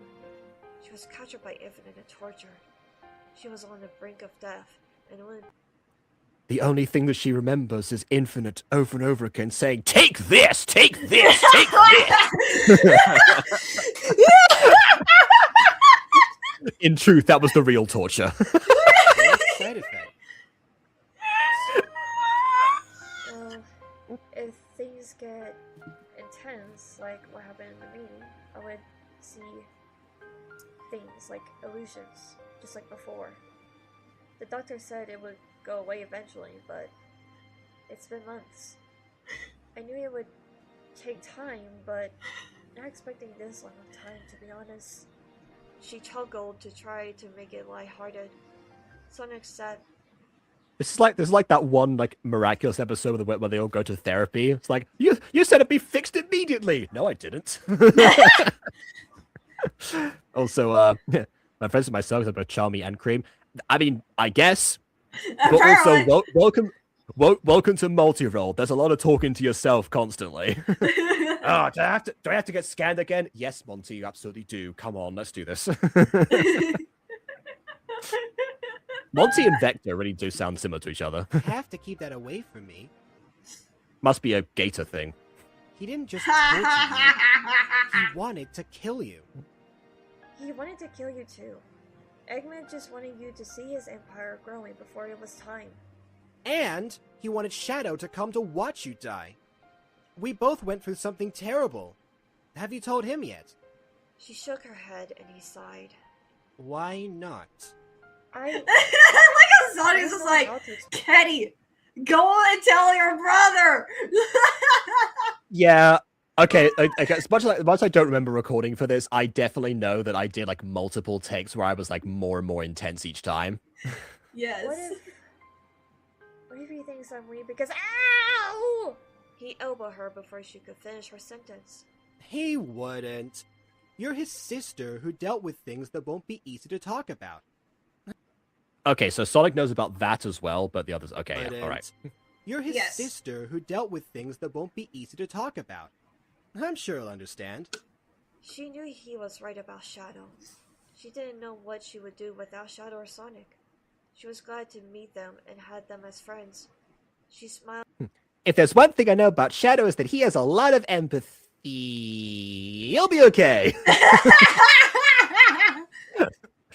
She was captured by Infinite and tortured. She was on the brink of death, and when The only thing that she remembers is Infinite over and over again saying, "Take this, take this, take this." In truth, that was the real torture. Side effect. if things get intense, like what happened in the meeting, I would see things like illusions, just like before. The doctor said it would go away eventually, but it's been months. I knew it would take time, but not expecting this long of time, to be honest. She chuckled to try to make it lighthearted. Sonic said, This is like that one like miraculous episode where they all go to therapy. It's like you said it'd be fixed immediately. No, I didn't. Also, my friends and myself have both Charmy and Cream. I mean, I guess, but also welcome to multi-role. There's a lot of talking to yourself constantly. Oh, do I have to get scanned again? Yes, Monty, you absolutely do. Come on, let's do this. Monty and Vector really do sound similar to each other. You have to keep that away from me. Must be a Gator thing. He didn't just torture you. He wanted to kill you. he wanted to kill you too. Eggman just wanted you to see his empire growing before it was time. And he wanted Shadow to come to watch you die. We both went through something terrible. Have you told him yet? She shook her head and he sighed. Why not? I Like how Sonic's just like, Kenny, go on and tell your brother. Yeah. Okay. As much as I don't remember recording for this, I definitely know that I did like multiple takes where I was like more and more intense each time. Yes. What if he thinks I'm weak because ow? He elbowed her before she could finish her sentence. He wouldn't. You're his sister who dealt with things that won't be easy to talk about. Okay, so Sonic knows about that as well, but the others. Okay, yeah, all right. You're his Yes. sister who dealt with things that won't be easy to talk about. I'm sure he'll understand. She knew he was right about Shadow. She didn't know what she would do without Shadow or Sonic. She was glad to meet them and had them as friends. She smiled. If there's one thing I know about Shadow is that he has a lot of empathy. He'll be okay.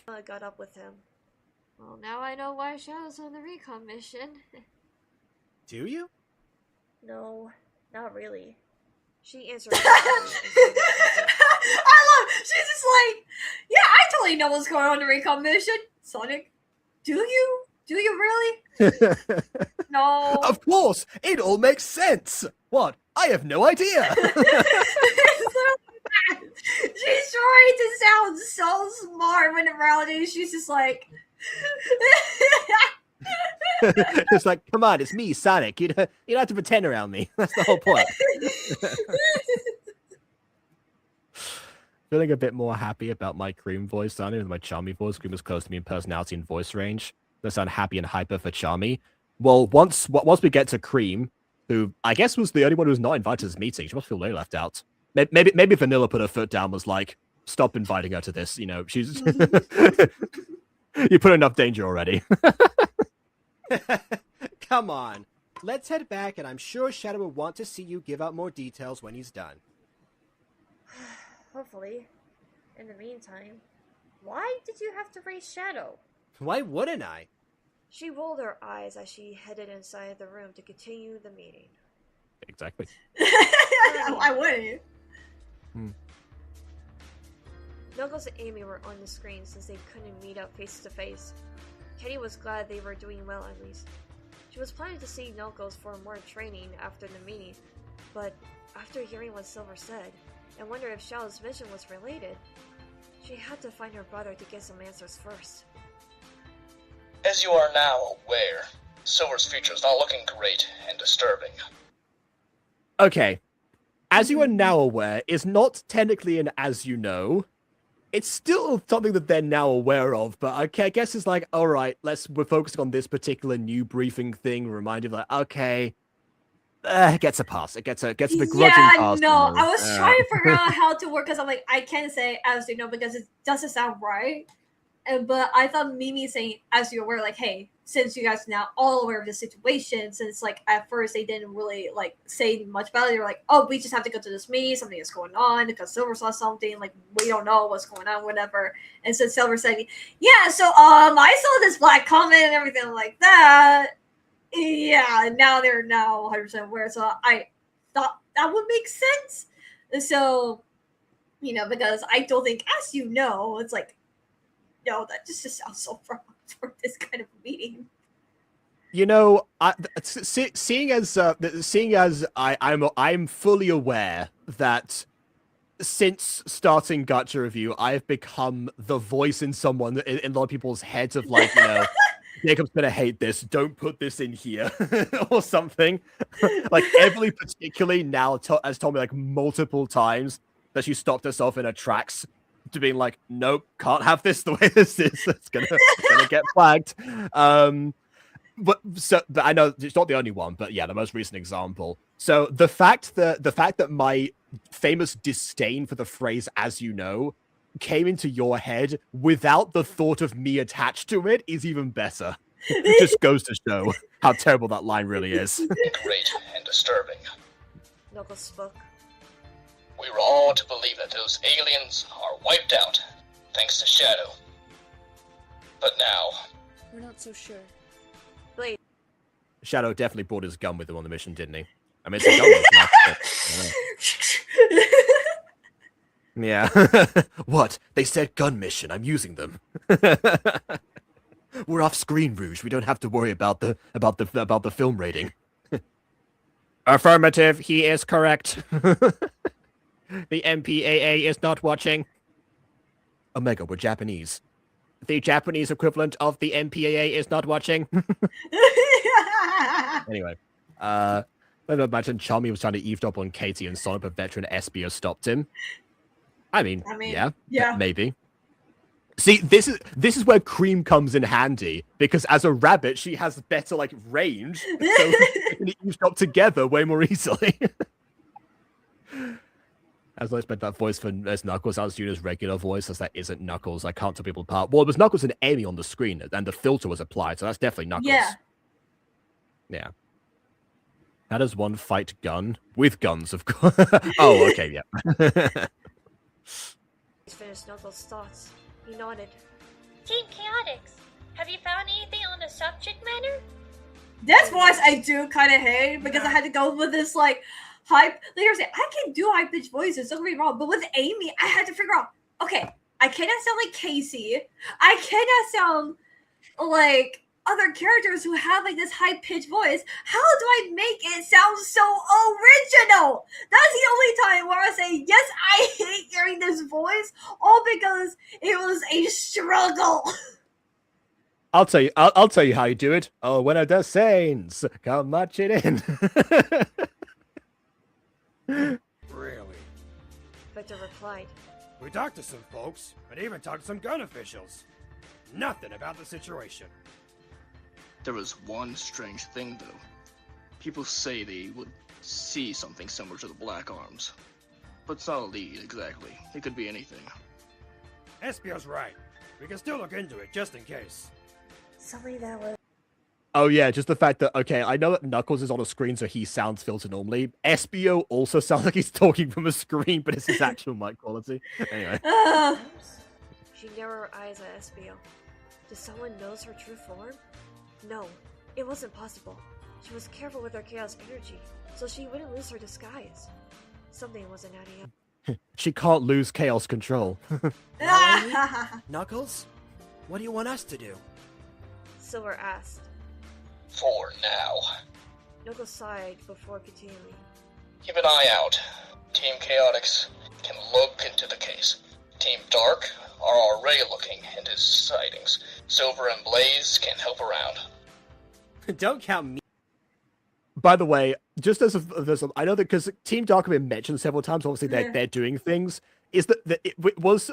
I got up with him. Well, now I know why Shadow's on the recon mission. Do you? No, not really. She answered. I love. She's just like, yeah, I totally know what's going on in the recon mission. Sonic, do you? Do you really? No. Of course, it all makes sense. What? I have no idea. She's trying to sound so smart when in reality she's just like. It's like, come on, it's me, Sonic. You don't have to pretend around me. That's the whole point. Feeling a bit more happy about my Cream voice sounding than my Charmy voice. Cream is close to me in personality and voice range. They sound happy and hyper for Charmy. Well, once we get to Cream, who I guess was the only one who was not invited to this meeting, she must feel really left out. Maybe Vanilla put her foot down, was like, stop inviting her to this. You know, she's you put enough danger already. Come on. Let's head back, and I'm sure Shadow will want to see you give out more details when he's done. Hopefully. In the meantime, why did you have to raise Shadow? Why wouldn't I? She rolled her eyes as she headed inside the room to continue the meeting. Exactly. Why wouldn't you? Knuckles and Amy were on the screen since they couldn't meet up face to face. Kenny was glad they were doing well at least. She was planning to see Knuckles for more training after the meeting, but after hearing what Silver said, and wondered if Shadow's mission was related, she had to find her brother to get some answers first. As you are now aware, Silver's future is not looking great and disturbing. Okay. As you are now aware, is not technically an as you know. It's still something that they're now aware of, but okay, I guess it's like, all right, we're focusing on this particular new briefing thing. Reminding like, okay, it gets a pass. It gets a begrudging pass. No, I was trying to figure out how to work because I'm like, I can't say as you know because it doesn't sound right. But I thought Mimi saying as you're aware, like, hey, since you guys are now all aware of the situation, since like at first they didn't really like say much about it, they were like, oh, we just have to go to this meeting, something is going on because Silver saw something, like we don't know what's going on, whatever. And so Silver said, yeah, so I saw this black comet and everything like that. Yeah, now they're now 100% aware. So I thought that would make sense. And so, you know, because I don't think, as you know, it's like, no, that just sounds so wrong for this kind of meeting. You know, seeing as I'm fully aware that since starting Gacha Review, I've become the voice in a lot of people's heads of like, Jacob's gonna hate this. Don't put this in here or something. Like Emily particularly now has told me like multiple times that she stopped herself in her tracks to being like, nope, can't have this the way this is. It's gonna get flagged. But I know it's not the only one, but yeah, the most recent example. So the fact that my famous disdain for the phrase "as you know" came into your head without the thought of me attached to it is even better. It just goes to show how terrible that line really is. Great and disturbing. Knuckles spoke. We were all to believe that those aliens are wiped out, thanks to Shadow. But now... We're not so sure. Blade. Shadow definitely brought his gun with him on the mission, didn't he? I mean, it's a gun mission. Yeah. What? They said gun mission. I'm using them. We're off screen, Rouge. We don't have to worry about the film rating. Affirmative. He is correct. The MPAA is not watching. Omega, we're Japanese. The Japanese equivalent of the MPAA is not watching. Anyway, I imagine Chami was trying to eavesdrop on Katie and Sonic, but veteran SBO stopped him. I mean, yeah, maybe. See, this is where Cream comes in handy, because as a rabbit, she has better like range, so they can eavesdrop together way more easily. As I spent that voice as Knuckles, I was doing his regular voice, as that isn't Knuckles. I can't tell people apart. Well, it was Knuckles and Amy on the screen, and the filter was applied, so that's definitely Knuckles. Yeah. How does one fight gun? With guns, of course. Oh, okay, yeah. He's finished Knuckles' thoughts. He nodded. Team Chaotix, have you found anything on the subject matter? This voice I do kind of hate because I had to go with this like hype. Like I said, I can do high pitched voices. Don't get me wrong, but with Amy, I had to figure out. Okay, I cannot sound like Casey. I cannot sound like other characters who have like this high pitched voice. How do I make it sound so original? That's the only time where I say yes. I hate hearing this voice, all because it was a struggle. I'll tell you how you do it. Oh, when it does Saints, come marching in. Really? Victor replied. We talked to some folks, and even talked to some gun officials. Nothing about the situation. There was one strange thing, though. People say they would see something similar to the Black Arms. But it's not a lead, exactly. It could be anything. Espio's right. We can still look into it, just in case. Something that was... Oh yeah, just the fact that, okay, I know that Knuckles is on a screen, so he sounds filtered normally. Espio also sounds like he's talking from a screen, but it's his actual mic quality. Anyway. She narrowed her eyes at Espio. Did someone notice her true form? No, it wasn't possible. She was careful with her chaos energy, so she wouldn't lose her disguise. Something wasn't adding up. She can't lose chaos control. Knuckles? What do you want us to do? Silver asked. For now. Knuckles sighed before continuing. Keep an eye out. Team Chaotix can look into the case. Team Dark are already looking into sightings. Silver and Blaze can help around. Don't count me. By the way, just as I know that because Team Dark have been mentioned several times, obviously they're doing things, is that it was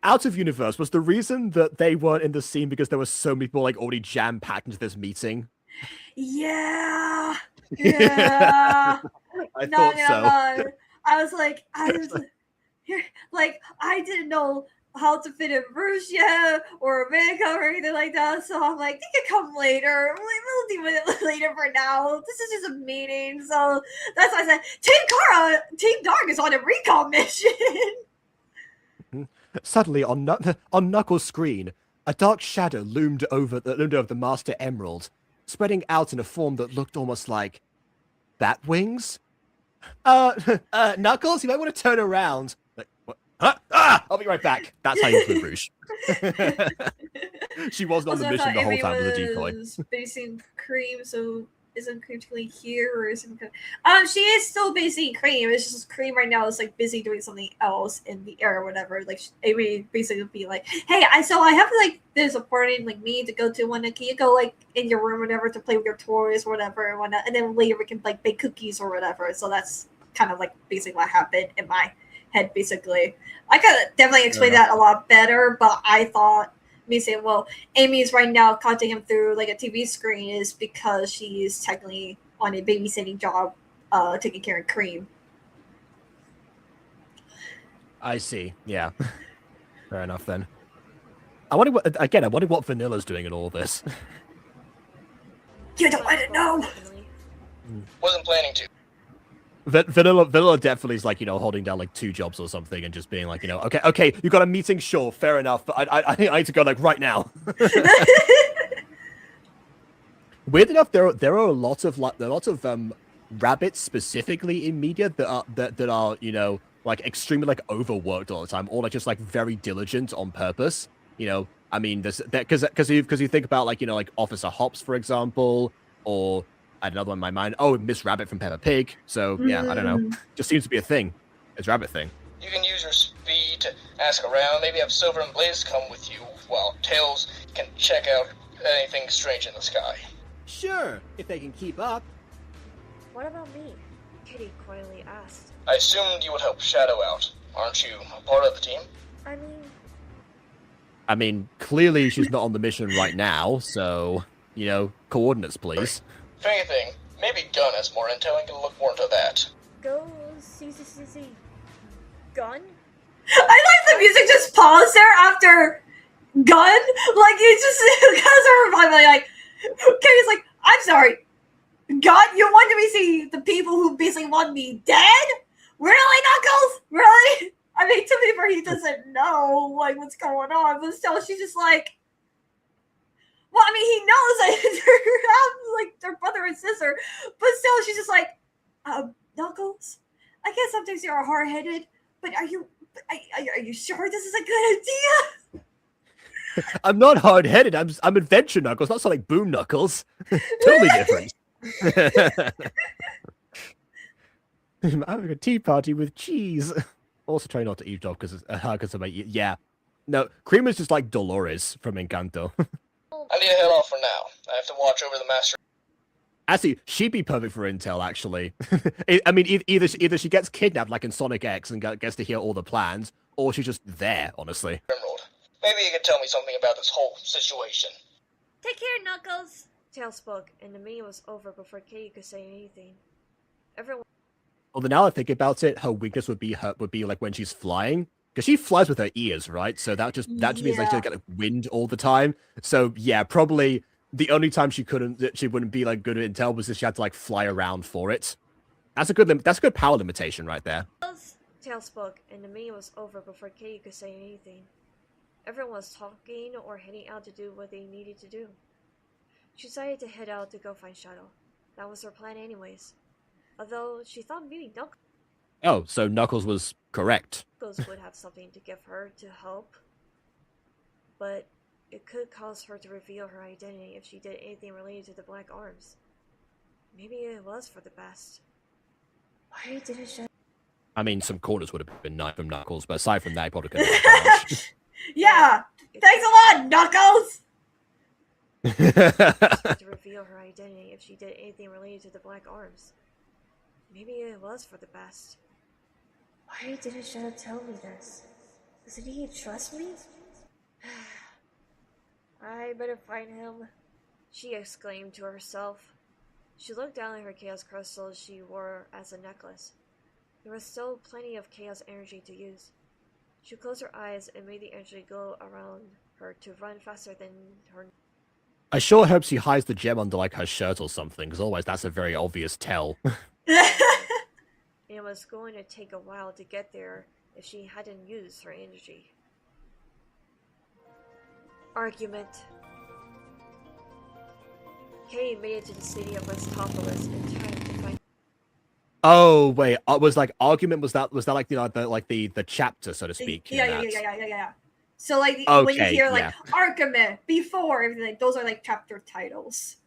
out of universe, was the reason that they weren't in the scene because there were so many people like already jam-packed into this meeting? Yeah. I thought so. I was like, I didn't know how to fit in Rouge yet or makeup or anything like that. So I'm like, they can come later. We'll do it later for now. This is just a meeting. So that's why I said, Team Dark is on a recon mission. Suddenly, on Knuckles' screen, a dark shadow loomed over the Master Emerald, spreading out in a form that looked almost like bat wings. Knuckles, you might want to turn around. Like, what? I'll be right back. That's how you play Rouge. She wasn't on the Also, I mission thought the whole Amy time with a decoy. was basing Cream, so isn't Cream technically here or isn't? She is still basing Cream. It's just Cream right now is like busy doing something else in the air or whatever. Like Amy basically would be like, "Hey, I have like this appointment like me to go to one. Can you go like in your room or whatever to play with your toys or whatever and whatnot? And then later we can like bake cookies or whatever." So that's kind of like basically what happened in my head. Basically, I could definitely explain that a lot better, but I thought me saying, well, Amy's right now contacting him through like a TV screen is because she's technically on a babysitting job, taking care of Cream. I see. Yeah. Fair enough then. I wonder what Vanilla's doing in all this. You don't want to know. Wasn't planning to. Vanilla definitely is like, holding down like 2 jobs or something and just being like, okay, you got a meeting, sure, fair enough, but I need to go like right now. Weird enough, there are a lot of rabbits specifically in media that are like extremely like overworked all the time, or like just like very diligent on purpose. I mean, because you think about like Officer Hops, for example, or I had another one in my mind. Oh, Miss Rabbit from Peppa Pig. So yeah, I don't know. Just seems to be a thing. It's Rabbit thing. You can use your speed to ask around, maybe have Silver and Blaze come with you, while Tails can check out anything strange in the sky. Sure, if they can keep up. What about me? Kitty quietly asked. I assumed you would help Shadow out. Aren't you a part of the team? I mean, clearly she's not on the mission right now, so, coordinates, please. If anything, maybe Gun has more intel and can look more into that. go see. Gun? I like the music just paused there after Gun. Like, you just, guys are probably like, Katie's like, I'm sorry. Gun, you wanted me to see the people who basically want me dead? Really, Knuckles? Really? I mean, to be fair, he doesn't know, like, what's going on, but still, she's just like, well, I mean, he knows that they're like their brother and sister, but still, she's just like, Knuckles, I guess sometimes you're hard-headed, but are you sure this is a good idea? I'm not hard-headed. I'm Adventure Knuckles, not like Boom Knuckles. Totally different. I'm having a tea party with cheese. Also try not to eavesdrop because yeah. No, Cream is just like Dolores from Encanto. I need to head off for now. I have to watch over the Master. Actually, she'd be perfect for intel, actually. I mean, either she gets kidnapped like in Sonic X and gets to hear all the plans, or she's just there, honestly. Emerald. Maybe you could tell me something about this whole situation. Take care, Knuckles. Tails spoke, and the meeting was over before Kitty could say anything. Everyone. Although now I think about it, her weakness would be like when she's flying, because she flies with her ears, right? So that just means like she'll get like wind all the time. So yeah, probably the only time she wouldn't be like good at intel was if she had to like fly around for it. That's a good power limitation right there. Tails spoke, and the meeting was over before Kitty could say anything. Everyone was talking or heading out to do what they needed to do. She decided to head out to go find Shadow. That was her plan anyways. Although she thought maybe Knuckles Oh, so Knuckles was correct. would have something to give her to help. But it could cause her to reveal her identity if she did anything related to the Black Arms. Maybe it was for the best. Why didn't Shadow... I mean, some corners would have been nice from Knuckles, but aside from that, he probably couldn't have done much. Yeah, thanks a lot, Knuckles! to reveal her identity if she did anything related to the Black Arms. Maybe it was for the best. Why didn't Shadow tell me this? Doesn't he trust me? I better find him, she exclaimed to herself. She looked down at her chaos crystals she wore as a necklace. There was still plenty of chaos energy to use. She closed her eyes and made the energy go around her to run faster than her. I sure hope she hides the gem under like her shirt or something, because otherwise that's a very obvious tell. It was going to take a while to get there if she hadn't used her energy. Argument. Katie made it to the city of Westopolis in time to find. Oh wait, was like argument was that like the chapter, so to speak? Yeah. So like when you hear like Archimate, before everything, like those are like chapter titles.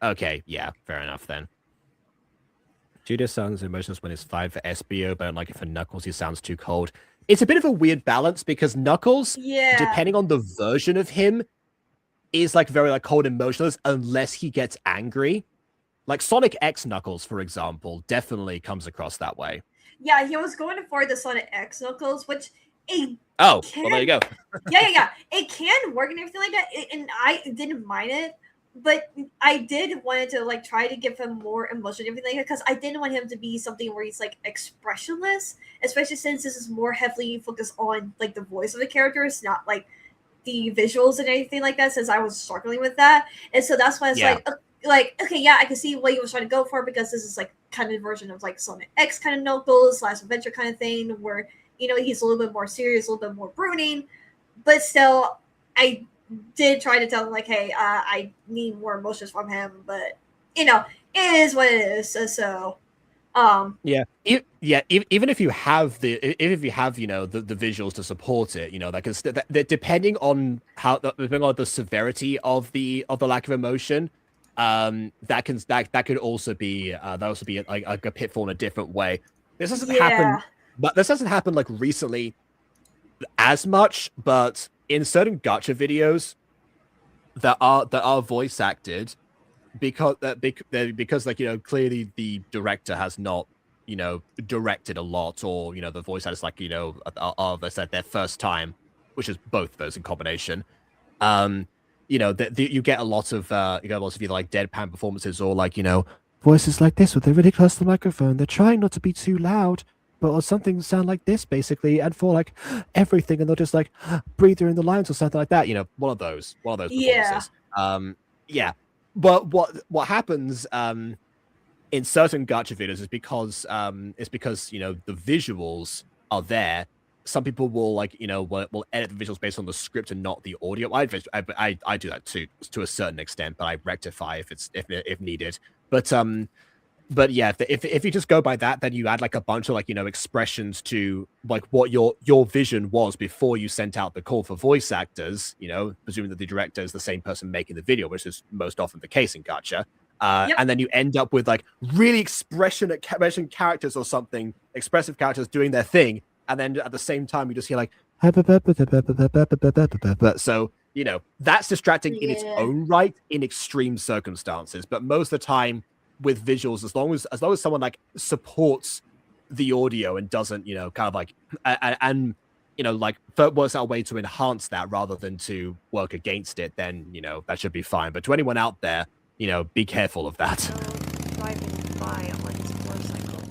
Okay, yeah, fair enough then. Judas sounds emotions when it's fine for SBO, but like for Knuckles, he sounds too cold. It's a bit of a weird balance because Knuckles, depending on the version of him, is like very like cold and emotionless unless he gets angry. Like Sonic X Knuckles, for example, definitely comes across that way. Yeah, he was going for the Sonic X Knuckles, which well, there you go. yeah. It can work and everything like that, and I didn't mind it, but I did wanted to like try to give him more emotion and everything like that because I didn't want him to be something where he's like expressionless, especially since this is more heavily focused on like the voice of the characters, not like the visuals and anything like that. Since I was struggling with that, and so that's why it's like okay, yeah, I can see what he was trying to go for because this is like kind of the version of like Sonic X kind of Knuckles / Adventure kind of thing where he's a little bit more serious, a little bit more brooding, but still I did try to tell him like, hey, I need more emotions from him, but it is what it is. So even if you have the visuals to support it, that depending on the severity of the lack of emotion, that could also be like a pitfall in a different way. This doesn't happen, but this doesn't happen like recently as much, but in certain gacha videos that are voice acted because like clearly the director has not directed a lot, or the voice actors like they said their first time, which is both of those in combination. You get a lot of either like deadpan performances or like voices like this where they're really close to the microphone, they're trying not to be too loud, but or something sound like this basically, and for like everything, and they'll just like breathe during the lines or something like that. One of those performances. But what happens in certain gacha videos is because the visuals are there. Some people will will edit the visuals based on the script and not the audio. I do that too to a certain extent, but I rectify if needed. But yeah, if you just go by that, then you add like a bunch of expressions to like what your vision was before you sent out the call for voice actors. Presuming that the director is the same person making the video, which is most often the case in gacha. And then you end up with like really expressive characters or something, expressive characters doing their thing, and then at the same time you just hear like so that's distracting in its own right in extreme circumstances, but most of the time with visuals, as long as someone like supports the audio and doesn't kind of like and like works out a way to enhance that rather than to work against it, then that should be fine. But to anyone out there, be careful of that. Driving by on his motorcycle.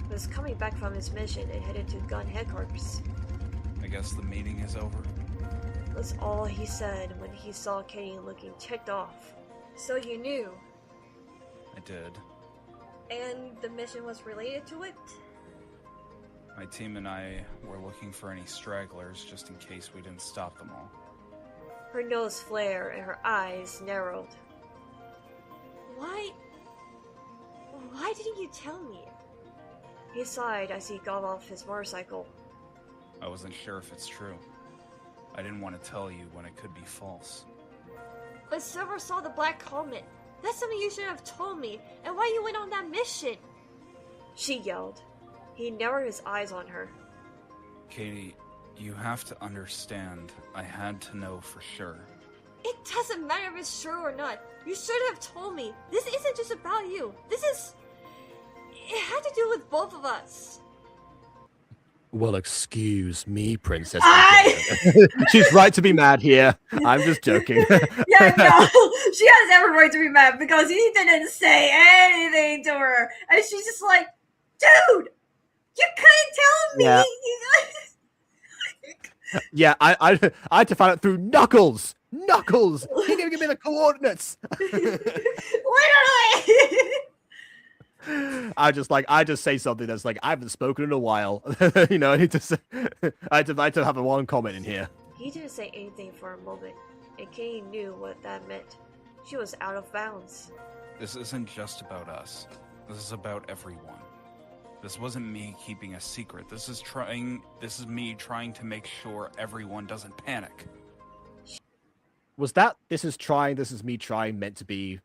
He was coming back from his mission and headed to gun headquarters. I guess the meeting is over. Was all he said when he saw Katie looking ticked off. So you knew? I did. And the mission was related to it? My team and I were looking for any stragglers just in case we didn't stop them all. Her nose flared and her eyes narrowed. Why didn't you tell me? He sighed as he got off his motorcycle. I wasn't sure if it's true. I didn't want to tell you when it could be false. But Silver saw the Black Comet. That's something you should have told me. And why you went on that mission? She yelled. He narrowed his eyes on her. Katie, you have to understand, I had to know for sure. It doesn't matter if it's true or not. You should have told me. This isn't just about you. It had to do with both of us. Well, excuse me, Princess. She's right to be mad here. I'm just joking. Yeah, no, she has every right to be mad because he didn't say anything to her, and she's just like, "Dude, you couldn't tell me." Yeah, I had to find out through Knuckles. Knuckles, he didn't give me the coordinates. Literally. I just say something that's like, I haven't spoken in a while. I need to say, I had to have a one comment in here. He didn't say anything for a moment, and Katie knew what that meant. She was out of bounds. This isn't just about us. This is about everyone. This wasn't me keeping a secret. This is me trying to make sure everyone doesn't panic. Was that this is me trying meant to be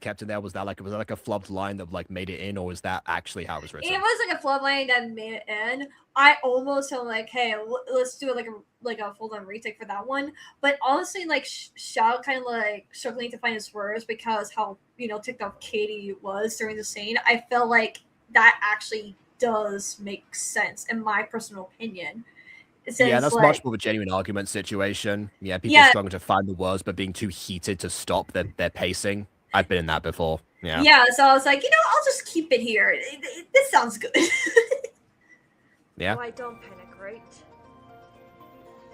kept in there? Was that like a flubbed line that like made it in, or was that actually how it was written? It was like a floodline that made it in. I almost felt like, hey, let's do like a full on retake for that one. But honestly, like Xiao kind of like struggling to find his words because how ticked off Katie was during the scene. I felt like that actually does make sense in my personal opinion. Yeah, that's like, much more of a genuine argument situation. Yeah, people struggling to find the words but being too heated to stop their pacing. I've been in that before. Yeah. Yeah, so I was like, I'll just keep it here. This sounds good. Yeah. Why don't panic, right?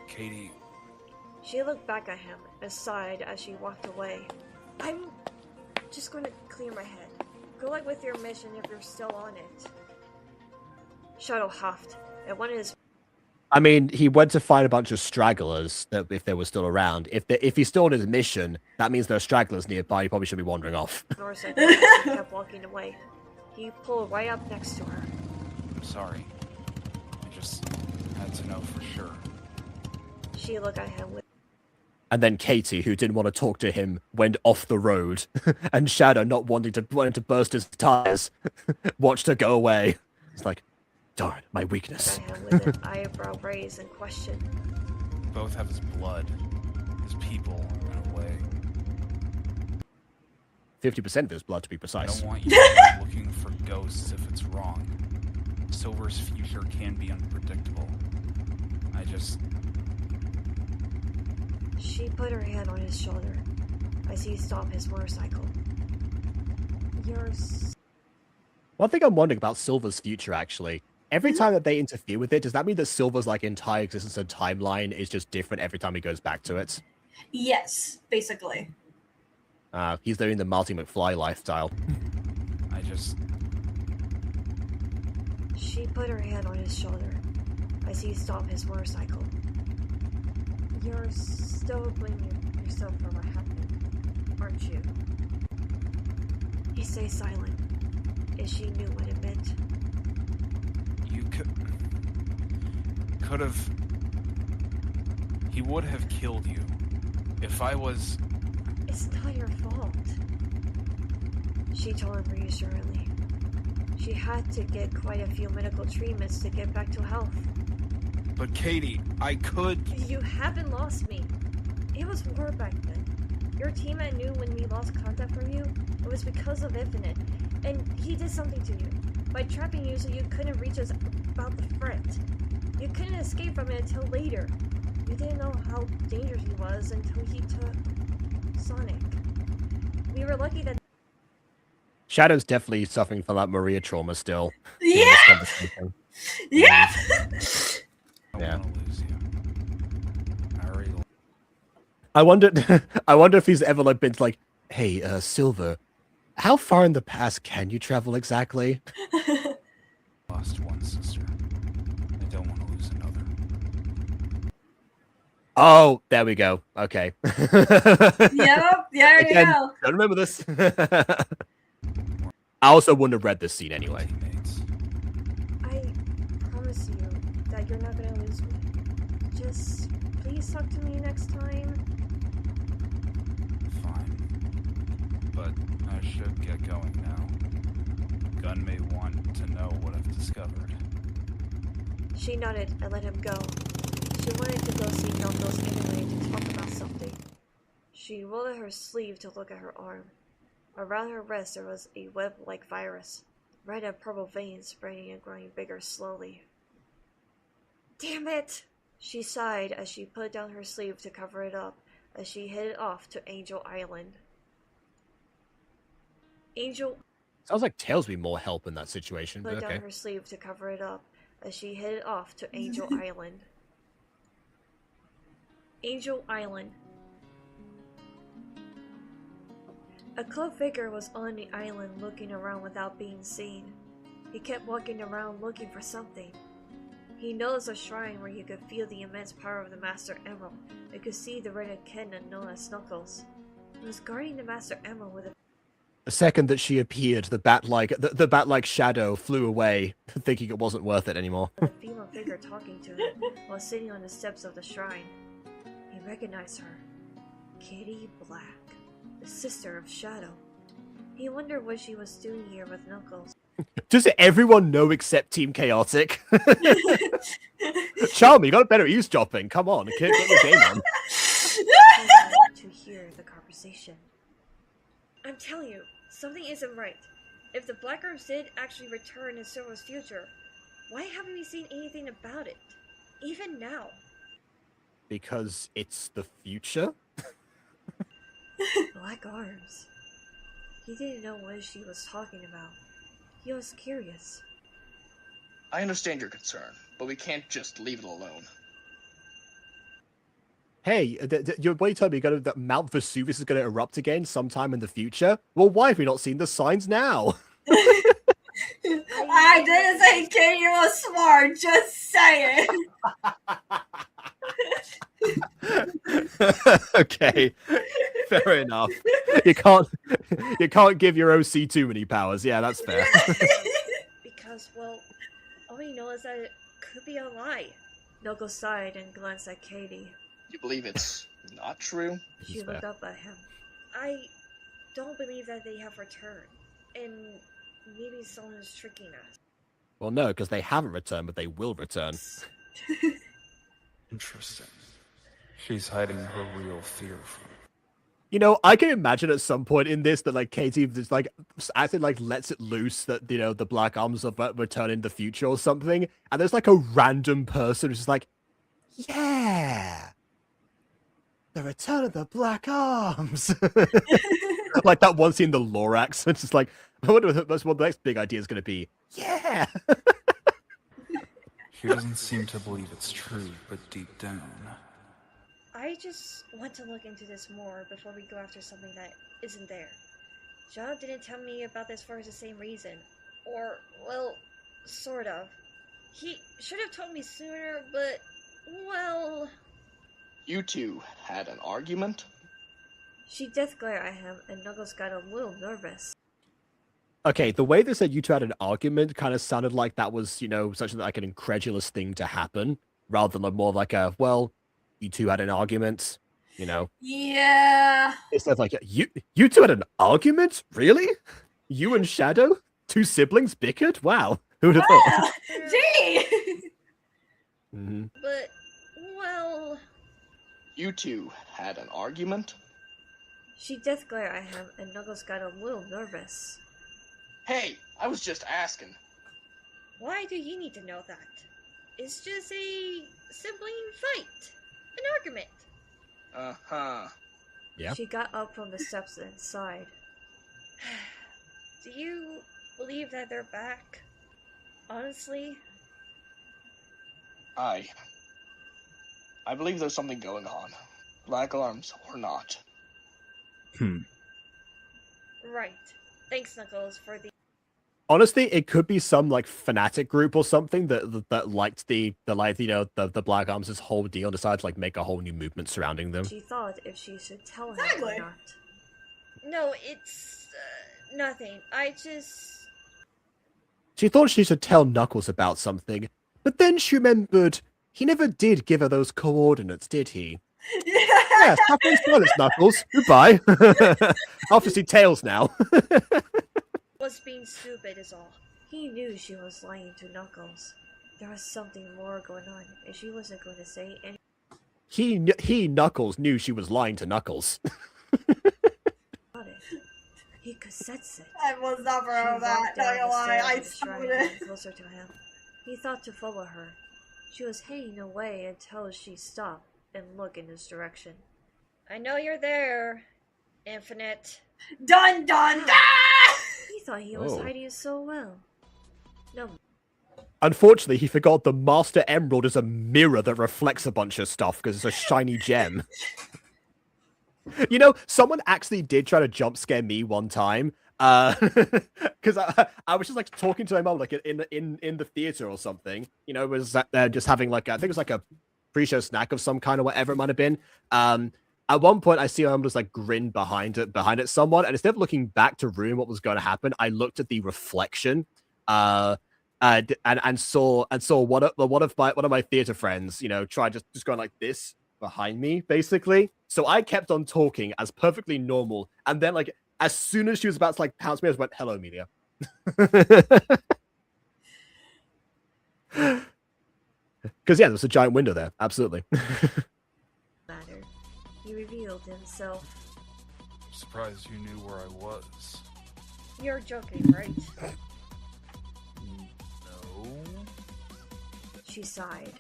Katie. She looked back at him and sighed as she walked away. I'm just going to clear my head. Good luck with your mission if you're still on it. Shadow huffed, and one of his... I mean, he went to find a bunch of stragglers that if they were still around. If he's still on his mission, that means there are stragglers nearby. He probably should be wandering off. Norse kept walking away. He pulled right up next to her. I'm sorry. I just had to know for sure. She looked at him with... And then Katie, who didn't want to talk to him, went off the road. And Shadow, not wanting to burst his tires, watched her go away. It's like, darn, my weakness. At him with an eyebrow raised and questioned. Both have his blood, his people, in a way. 50% of his blood, to be I precise. don't want you to be looking for ghosts if it's wrong. Silver's future can be unpredictable. I just... She put her hand on his shoulder as he stopped his motorcycle. You're... One thing I'm wondering about Silver's future, actually. Every time that they interfere with it, does that mean that Silver's like entire existence and timeline is just different every time he goes back to it? Yes, basically. He's living the Marty McFly lifestyle. I just... She put her hand on his shoulder as he stopped his motorcycle. You're still blaming yourself for what happened, aren't you? He stayed silent, as she knew what it meant. You could have... He would have killed you. If I was... It's not your fault. She told him reassuringly. She had to get quite a few medical treatments to get back to health. But Katie, I could... You haven't lost me. It was war back then. Your teammate knew when we lost contact from you, it was because of Infinite, and he did something to you. By trapping you so you couldn't reach us about the threat. You couldn't escape from it until later. You didn't know how dangerous he was until he took Sonic. We were lucky that... Shadow's definitely suffering from that Maria trauma still. Yeah! Yeah! I want to lose you. I already... I wonder if he's ever like been like, hey, Silver, how far in the past can you travel exactly? Lost one sister. I don't want to lose another. Oh, there we go. Okay. Yep, yeah, there you go. Don't remember this. I also wouldn't have read this scene anyway. Teammates. I promise you that you're not gonna lose me. Just please talk to me next time. Fine. But I should get going now. Gun may want to know what I've discovered. She nodded and let him go. She wanted to go see Knuckles anyway to talk about something. She rolled up her sleeve to look at her arm. Around her wrist there was a web-like virus. Red and purple veins spreading and growing bigger slowly. Damn it! She sighed as she put down her sleeve to cover it up as she headed off to Angel Island. Angel Sounds like Tails would be more help in that situation, put but okay. down her sleeve to cover it up as she headed off to Angel Island. Angel Island. A cloaked figure was on the island looking around without being seen. He kept walking around looking for something. He noticed a shrine where he could feel the immense power of the Master Emerald and could see the red echidna known as Knuckles. He was guarding the Master Emerald with a... The second that she appeared, the bat-like shadow flew away, thinking it wasn't worth it anymore. A female figure talking to him while sitting on the steps of the shrine. He recognized her. Katie Black, the sister of Shadow. He wondered what she was doing here with Knuckles. Does everyone know except Team Chaotic? Charmy, you got a better eavesdropping. Come on, get the game on. To hear the conversation. I'm telling you, something isn't right. If the Black Arms did actually return in Silver's future, why haven't we seen anything about it? Even now. Because it's the future? Black Arms. He didn't know what she was talking about. He was curious. I understand your concern, but we can't just leave it alone. Hey, your boy told me that Mount Vesuvius is going to erupt again sometime in the future. Well, why have we not seen the signs now? I didn't say Katie was smart, just saying. Okay, fair enough. You can't give your OC too many powers. Yeah, that's fair. Because, well, all we know is that it could be a lie. Knuckles sighed and glanced at Katie. You believe it's not true? She looked up at him. I don't believe that they have returned. And maybe someone is tricking us. Well, no, because they haven't returned, but they will return. Interesting. She's hiding her real fear from me. You know, I can imagine at some point in this that like Katie just like actually like lets it loose that the Black Arms will return in the future or something, and there's like a random person who's just like, yeah, the return of the Black Arms. Like that one scene in the Lorax. It's just like, I wonder what the next big idea is going to be. Yeah. She doesn't seem to believe it's true, but deep down. I just want to look into this more before we go after something that isn't there. John didn't tell me about this for the same reason. Or, well, sort of. He should have told me sooner, but, well... You two had an argument? She death glared at him, and Knuckles got a little nervous. Okay, the way they said you two had an argument kind of sounded like that was, such like an incredulous thing to happen, rather than more like a, well, you two had an argument, Yeah. Instead of like, you two had an argument? Really? You and Shadow? Two siblings bickered? Wow. Who would have thought? Gee! Mm-hmm. But, well... You two had an argument? She death glared at him, and Knuckles got a little nervous. Hey, I was just asking. Why do you need to know that? It's just a sibling fight. An argument. Uh-huh. Yeah. She got up from the steps and sighed. Do you believe that they're back? Honestly? I believe there's something going on. Black Arms or not. Right. Thanks, Knuckles, for the... Honestly, it could be some like fanatic group or something that liked the Black Arms' whole deal and decided to like make a whole new movement surrounding them. She thought if she should tell him Exactly. or not. No, it's... nothing. I just... She thought she should tell Knuckles about something, but then she remembered he never did give her those coordinates, did he? Yes, have fun silence, Knuckles. Goodbye. I'll have to see Tails now. was being stupid is all. He knew she was lying to Knuckles. There was something more going on, and she wasn't going to say anything. He, Knuckles, knew she was lying to Knuckles. About it. He could sense it. I was not She proud of that, walked not down gonna the lie. stairs I of the shrine summoned and it. closer to him. He thought to follow her. She was heading away until she stopped and looked in his direction. I know you're there, Infinite. Dun dun dun! He thought he was Oh. hiding so well. No. Unfortunately, he forgot the Master Emerald is a mirror that reflects a bunch of stuff because it's a shiny gem. Someone actually did try to jump scare me one time. Because I was just like talking to my mom like in the theater or something. Was just having like I think it was like a pre-show snack of some kind or whatever it might have been. At one point, I see I'm just like grin behind it someone, and instead of looking back to ruin what was going to happen, I looked at the reflection, and saw one of my theater friends, try just going like this behind me, basically. So I kept on talking as perfectly normal, and then like as soon as she was about to like pounce me, I just went, "Hello, Amelia." Because yeah, there's a giant window there. Absolutely. Matter. He revealed himself. Surprised you knew where I was. You're joking, right? No. She sighed.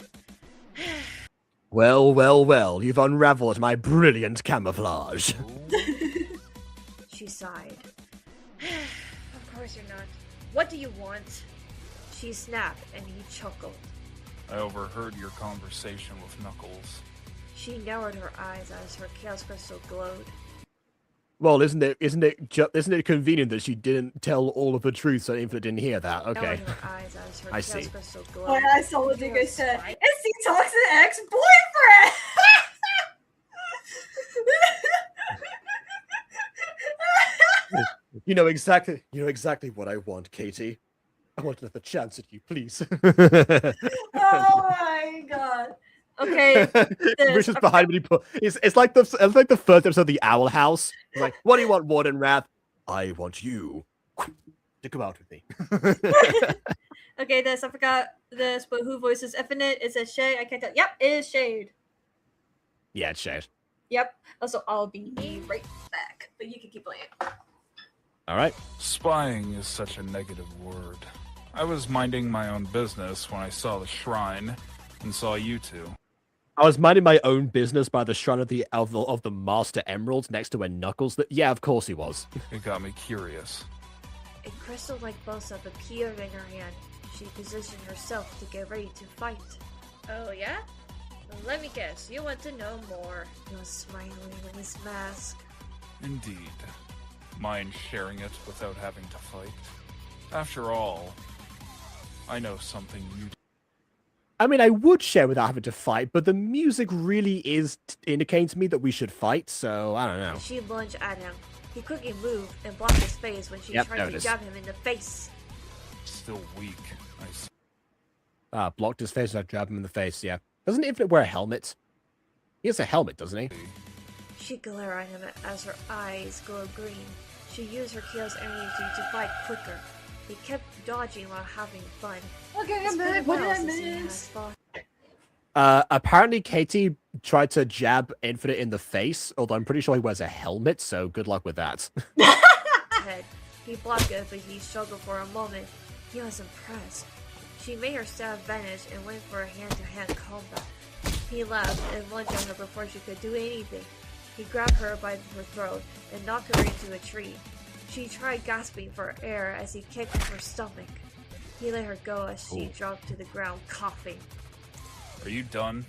Well, well, well, you've unraveled my brilliant camouflage. She sighed. Of course you're not. What do you want? She snapped, and he chuckled. I overheard your conversation with Knuckles. She narrowed her eyes as her chaos crystal glowed. Well, isn't it convenient that she didn't tell all of the truth so Infinite didn't hear that? Okay. Narrowed her eyes as her I chaos see. crystal glowed. Oh, I saw what you guys said. Right. It's the toxic ex-boyfriend! You know exactly what I want, Katie. I want another chance at you, please. Oh my god. Okay. Rich is behind me. It's like the first episode of the Owl House. He's like, what do you want, Warden Wrath? I want you to come out with me. Okay, I forgot this, but who voices Infinite? Is it Shay? I can't tell. Yep, it is Shade. Yeah, it's Shade. Yep. Also, I'll be right back. But you can keep playing. All right. Spying is such a negative word. I was minding my own business when I saw the shrine and saw you two. I was minding my own business by the shrine of the Master Emerald next to where Knuckles. Yeah, of course he was. It got me curious. A crystal-like buzz-up appeared in her hand. She positioned herself to get ready to fight. Oh, yeah? Let me guess. You want to know more. He was smiling in his mask. Indeed. Mind sharing it without having to fight? After all, I know something you do. I mean, I would share without having to fight, but the music really indicates to me that we should fight, so I don't know. She lunged at him. He quickly moved and blocked his face when she tried to jab him in the face. Still weak, I see. Blocked his face and I jabbed him in the face, yeah. Doesn't Infinite wear a helmet? He has a helmet, doesn't he? She glared at him as her eyes glowed green. She used her chaos energy to fight quicker. He kept dodging while having fun. Okay, It's I'm been a back. What did while I since he miss? has fought. Apparently Katie tried to jab Infinite in the face, although I'm pretty sure he wears a helmet, so good luck with that. Head. He blocked it, but he struggled for a moment. He was impressed. She made her stab vanish and went for a hand-to-hand combat. He laughed and lunged at her before she could do anything. He grabbed her by her throat and knocked her into a tree. She tried gasping for air as he kicked her stomach. He let her go as she dropped to the ground, coughing. Are you done?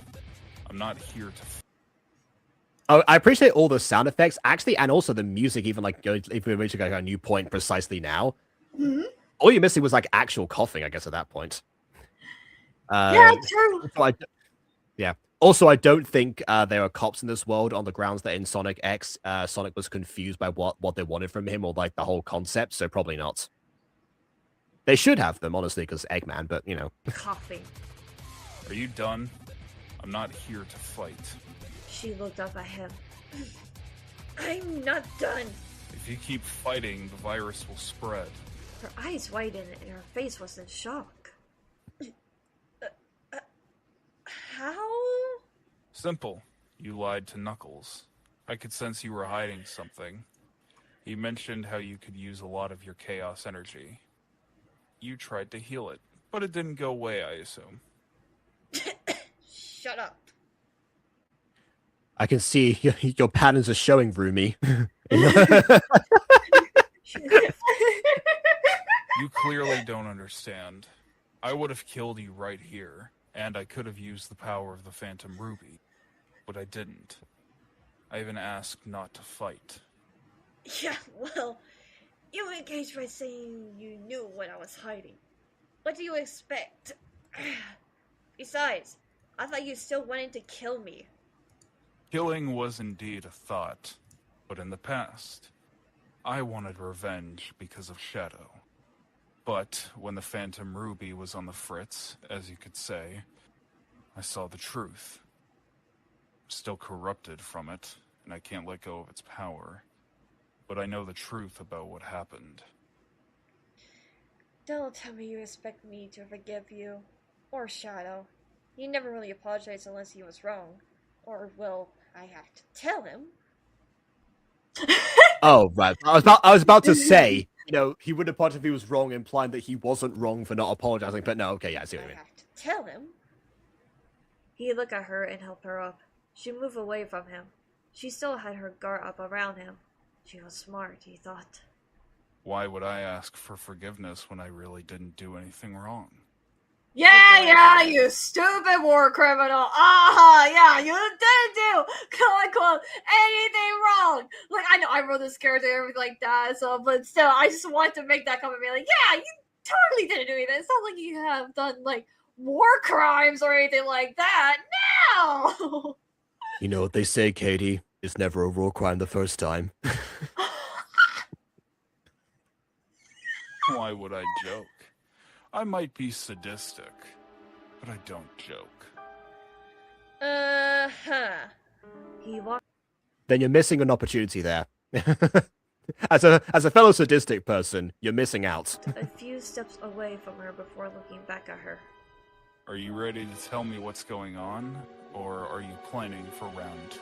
I'm not here to... Oh, I appreciate all the sound effects, actually, and also the music, even like if we reach like a new point precisely now. Mm-hmm. All you're missing was like actual coughing, I guess, at that point. Yeah, true. So yeah. Also, I don't think there are cops in this world on the grounds that in Sonic X, Sonic was confused by what they wanted from him or like the whole concept, so probably not. They should have them, honestly, because Eggman, but you know. Coughing. Are you done? I'm not here to fight. She looked up at him. I'm not done. If you keep fighting, the virus will spread. Her eyes widened and her face was in shock. How? Simple. You lied to Knuckles. I could sense you were hiding something. He mentioned how you could use a lot of your chaos energy. You tried to heal it, but it didn't go away, I assume. Shut up. I can see your patterns are showing, Rumi. You clearly don't understand. I would have killed you right here, and I could have used the power of the Phantom Ruby, but I didn't. I even asked not to fight. Yeah, well, you engaged by saying you knew what I was hiding. What do you expect? Besides, I thought you still wanted to kill me. Killing was indeed a thought, but in the past, I wanted revenge because of Shadow. But when the Phantom Ruby was on the fritz, as you could say, I saw the truth. I'm still corrupted from it, and I can't let go of its power. But I know the truth about what happened. Don't tell me you expect me to forgive you. Or Shadow. He never really apologized unless he was wrong. Or, well, I have to tell him. Oh, right. I was about to say, he would apologize if he was wrong, implying that he wasn't wrong for not apologizing. But no, okay, yeah, I see what you mean. I have to tell him. He looked at her and helped her up. She moved away from him. She still had her guard up around him. She was smart, he thought. Why would I ask for forgiveness when I really didn't do anything wrong? Yeah, you stupid war criminal. Yeah, you didn't do, quote unquote, anything wrong. Like, I know I wrote this character and everything like that, so, but still, I just want to make that comment and be like, yeah, you totally didn't do anything. It's not like you have done, like, war crimes or anything like that. No! You know what they say, Katie? It's never a war crime the first time. Why would I joke? I might be sadistic, but I don't joke. He walked. Then you're missing an opportunity there. As a fellow sadistic person, you're missing out. A few steps away from her before looking back at her. Are you ready to tell me what's going on, or are you planning for round 2?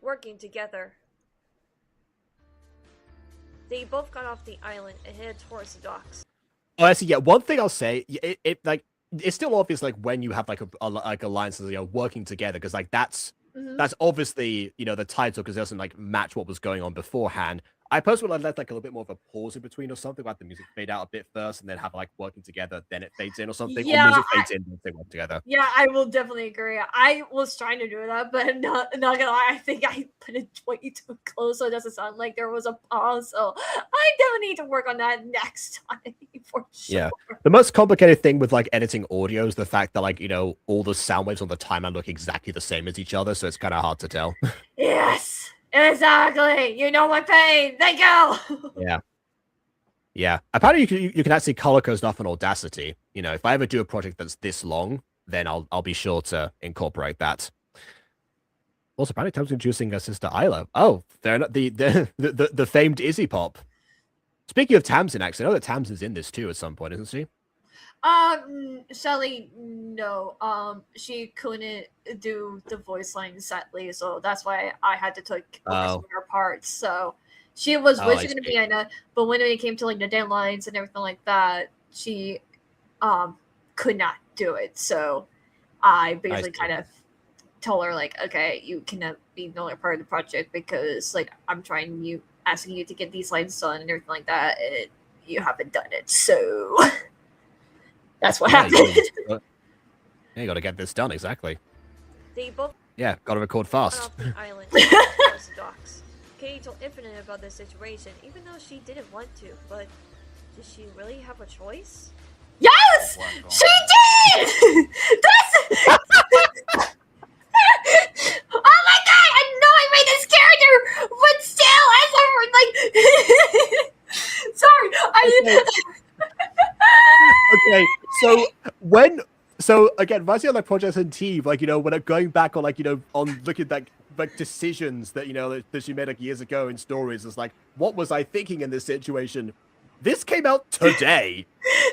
Working together. They both got off the island and headed towards the docks. Oh, actually, yeah. One thing I'll say, it's still obvious, like when you have like alliances, working together, because like that's obviously the title, because it doesn't like match what was going on beforehand. I personally would let like a little bit more of a pause in between or something, like the music fade out a bit first, and then have like working together, then it fades in or something. Yeah, or music fades in, then they work together. Yeah, I will definitely agree. I was trying to do that, but not gonna lie, I think I put it way too close, so it doesn't sound like there was a pause. So I definitely need to work on that next time for sure. Yeah, the most complicated thing with like editing audio is the fact that like all the sound waves on the timeline look exactly the same as each other, so it's kind of hard to tell. Yes, exactly. You know my pain. Thank you. Yeah. Apparently, you can actually color code stuff on Audacity. If I ever do a project that's this long, then I'll be sure to incorporate that. Also, apparently, Tam's introducing Sister Isla. Oh, they're not the famed Izzy Pop. Speaking of Tamsin, actually, I know that Tamsin's in this too at some point, isn't she? Shelly, no. She couldn't do the voice line sadly, so that's why I had to take over some of her parts. So she was wishing to be in it, but when it came to like the deadlines and everything like that, she could not do it. So I basically kind of told her like, okay, you cannot be no longer part of the project because like I'm asking you to get these lines done and everything like that, and you haven't done it. So that's what happened. You got to get this done, exactly. They both got to record fast. off the island towards the docks. Katie told Infinite about the situation, even though she didn't want to, but did she really have a choice? Yes! She did! That's... Oh my god! I know I made this character, but still, as I'm like... Okay, so again, Rising on like projects and team, like when going back on like on looking at like decisions that that she made like years ago in stories, it's like, what was I thinking in this situation? This came out today,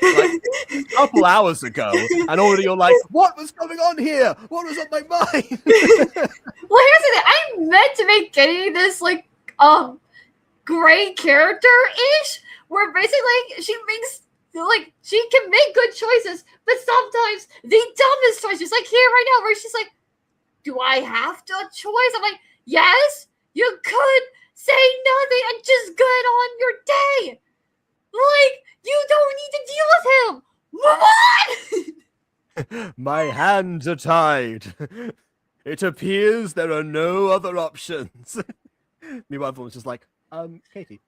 like a couple hours ago, and already you're like, what was going on here? What was on my mind? Well, here's the thing. I meant to make Kitty this like great character-ish, where basically she makes like she can make good choices, but sometimes the dumbest choices, like here right now, where she's like, do I have to choice? I'm like, yes, you could say nothing and just get on your day. Like, you don't need to deal with him. What? My hands are tied. It appears there are no other options. Meanwhile, everyone's just like, Katie,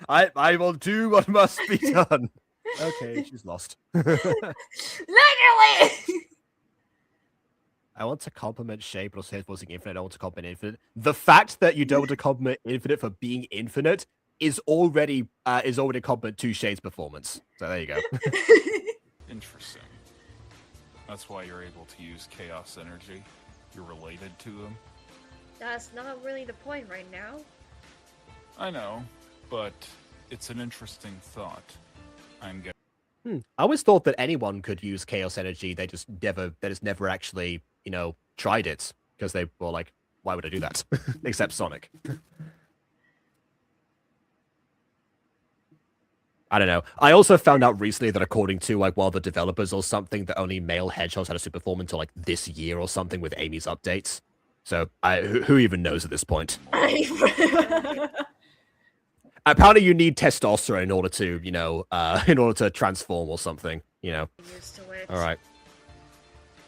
I will do what must be done. Okay, she's lost. Literally. I want to compliment Shay, but also forcing Infinite. I don't want to compliment Infinite. The fact that you don't want to compliment Infinite for being Infinite is already a compliment to Shay's performance. So there you go. Interesting. That's why you're able to use chaos energy. You're related to them. That's not really the point right now. I know, but it's an interesting thought. I'm getting. I always thought that anyone could use chaos energy. They just never actually, tried it because they were like, why would I do that? Except Sonic. I don't know. I also found out recently that according to one of the developers or something, that only male hedgehogs had a super form until like this year or something with Amy's updates. So who even knows at this point? Apparently, you need testosterone in order to, in order to transform or something. Used to it. All right.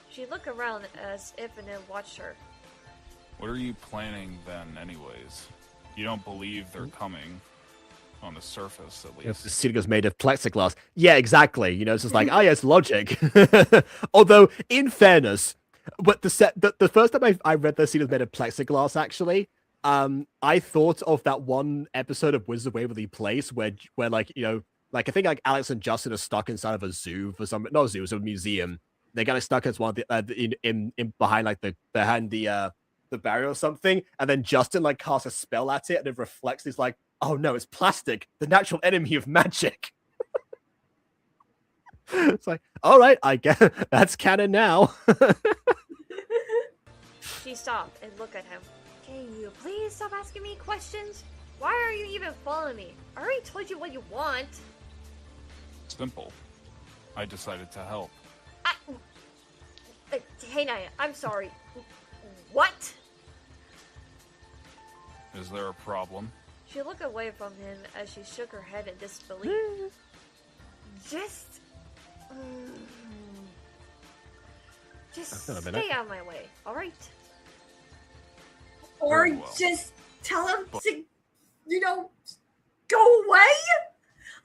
She looked around as if and then watched her. What are you planning then, anyways? You don't believe they're coming. On the surface, at least. The ceiling is made of plexiglass. Yeah, exactly. It's just like, oh, yes, logic. Although, in fairness, but the first time I read the ceiling is made of plexiglass, actually, I thought of that one episode of Wizards of Waverly Place where I think like Alex and Justin are stuck inside of a zoo for some, not a zoo, it's a museum. They got stuck as one of the in behind like behind the barrier or something, and then Justin like casts a spell at it, and it reflects. He's like, oh no, it's plastic, the natural enemy of magic. It's like, all right, I guess that's canon now. She stopped and looked at him. Can you please stop asking me questions? Why are you even following me? I already told you what you want. Simple. I decided to help. Hey, Naya, I'm sorry. What? Is there a problem? She looked away from him as she shook her head in disbelief. Just stay out of my way, alright? Or Very well. just tell him to, go away?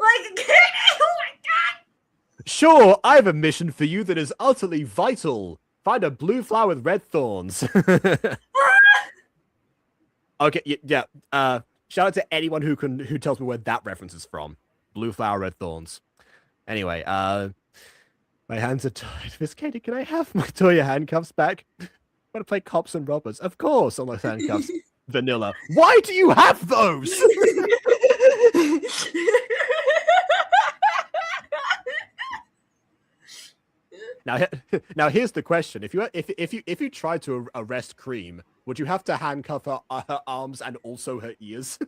Like, oh my god! Sure, I have a mission for you that is utterly vital. Find a blue flower with red thorns. Okay, yeah. Shout out to anyone who tells me where that reference is from. Blue flower, red thorns. Anyway, my hands are tied. Miss Katie, can I have my Toya handcuffs back? I want to play cops and robbers. Of course, unless handcuffs. Vanilla. Why do you have those? Now here's the question: if you tried to arrest Cream, would you have to handcuff her arms and also her ears?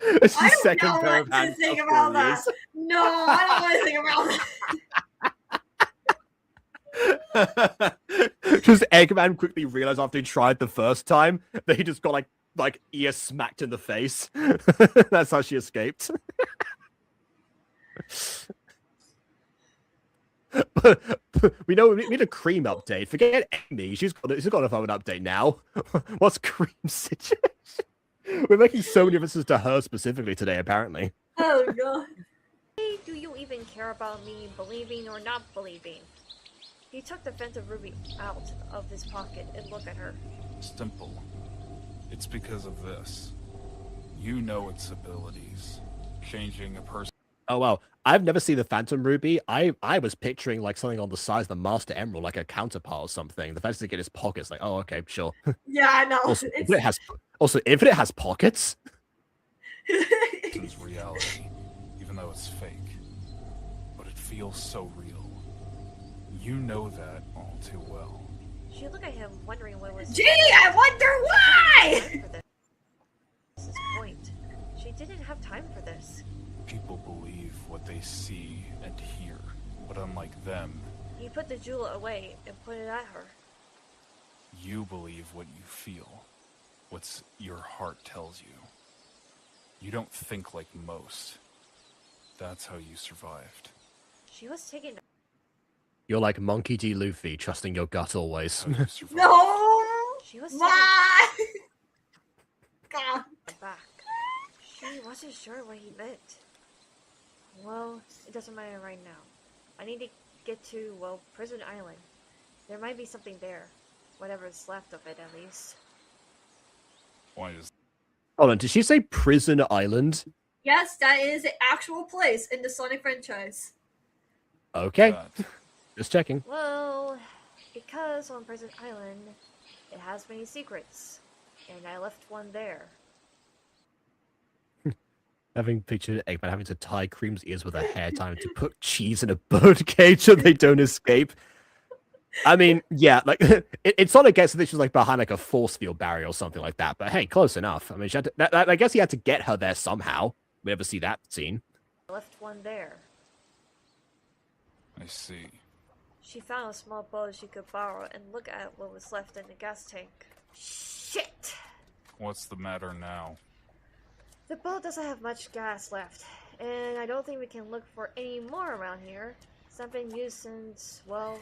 It's the second pair of handcuffs think about for that. No, I don't want to think about that. Because Eggman quickly realized after he tried the first time that he just got like ear smacked in the face. That's how she escaped. We need a Cream update. Forget Amy. She's got a phone update now. What's Cream's situation? We're making so many references to her specifically today, apparently. Oh god. Why do you even care about me believing or not believing? He took the Phantom Ruby out of his pocket and looked at her. Simple. It's because of this. You know its abilities. Changing a person. Oh wow, I've never seen the Phantom Ruby. I was picturing like something on the size of the Master Emerald, like a counterpart or something. The fact that it in his pockets, like, oh okay, sure. Yeah, I know. Also, Infinite has pockets. It's reality, even though it's fake. But it feels so real. You know that all too well. She looked at him, wondering what was. Gee, I wonder why! This is point. She didn't have time for this. People believe what they see and hear, but unlike them, He put the jewel away and put it at her. you believe what you feel, what your heart tells you. You don't think like most. That's how you survived. She was taken You're like Monkey D. Luffy, trusting your gut always. How you survived. No! She was Why? God. taken back. She wasn't sure what he meant. Well, it doesn't matter right now. I need to get to, Prison Island. There might be something there. Whatever's left of it, at least. Why is Hold on, did she say Prison Island? Yes, that is an actual place in the Sonic franchise. Okay, that? just checking. Well, because on Prison Island, it has many secrets, and I left one there. Having pictured Eggman having to tie Cream's ears with a hair tie and to put cheese in a bird cage so they don't escape. I mean, yeah, like it sort of gets that she was like behind like a force field barrier or something like that. But hey, close enough. I mean, she had to, I guess he had to get her there somehow. We ever see that scene? I left one there. I see. She found a small boat she could borrow and look at what was left in the gas tank. Shit! What's the matter now? The boat doesn't have much gas left, and I don't think we can look for any more around here. It's not been used since, well,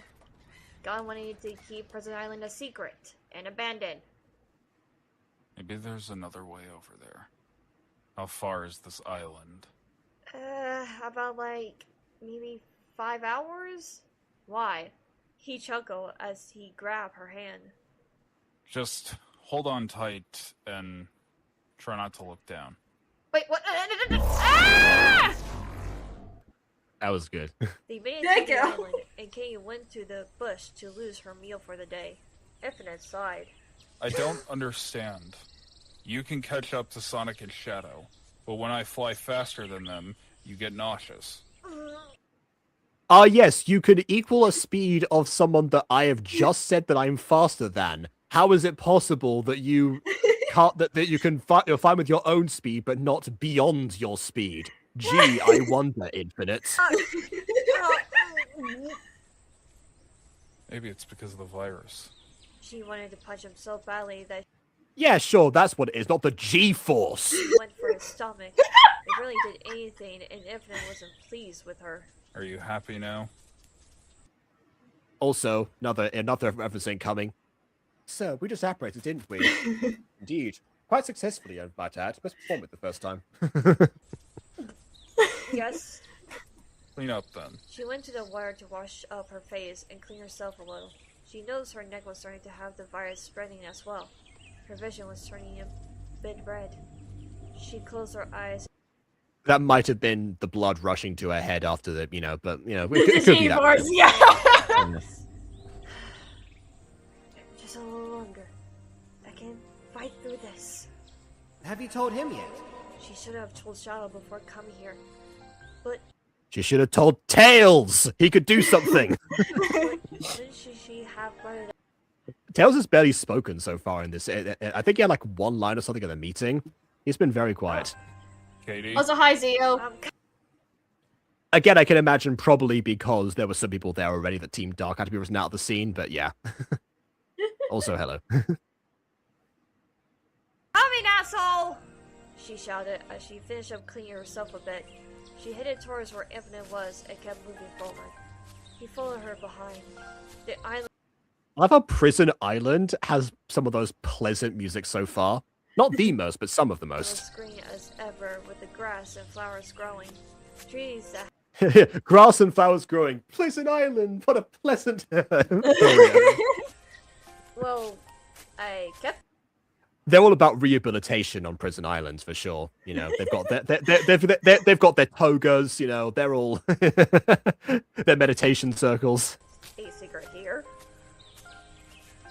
God wanted to keep Prison Island a secret and abandoned. Maybe there's another way over there. How far is this island? About like maybe 5 hours? Why? He chuckled as he grabbed her hand. Just hold on tight and try not to look down. Wait, what? Ah! That was good. They made it Thank to the you. island, and Katie went to the bush to lose her meal for the day. Infinite sighed. I don't understand. You can catch up to Sonic and Shadow, but when I fly faster than them, you get nauseous. Ah, yes, you could equal a speed of someone that I have just said that I'm faster than. How is it possible that you can't that you can you're fine with your own speed, but not beyond your speed? Gee, I wonder, Infinite. Maybe it's because of the virus. She wanted to punch him so badly that Yeah, sure, that's what it is, not the G-force. she went for his stomach. It really did anything, and Infinite wasn't pleased with her. Are you happy now? Also, another reference incoming. So, we just apparated, didn't we? Indeed. Quite successfully, I might add. Best perform it the first time. Yes. Clean up then. She went to the water to wash up her face and clean herself a little. She noticed her neck was starting to have the virus spreading as well. Her vision was turning a bit red. She closed her eyes. That might have been the blood rushing to her head after the, but, it could be that. G-force, yeah. Just a little longer. I can fight through this. Have you told him yet? She should have told Shadow before coming here. But She should have told Tails! He could do something! shouldn't she have brought it up? Tails has barely spoken so far in this. I think he had like one line or something in the meeting. He's been very quiet. Katie? Also, hi, Zio. Again, I can imagine probably because there were some people there already that Team Dark had to be written out of the scene, but yeah. Also, hello. Coming, asshole! She shouted as she finished up cleaning herself a bit. She headed towards where Infinite was and kept moving forward. He followed her behind. The island I love how Prison Island has some of those pleasant music so far. Not the most, but some of the was most. green as ever with the grass and flowers growing. Trees that Grass and flowers growing. Prison Island, what a pleasant... well, I kept They're all about rehabilitation on Prison Islands for sure. They've got they've got their togas. They're all their meditation circles. a secret here.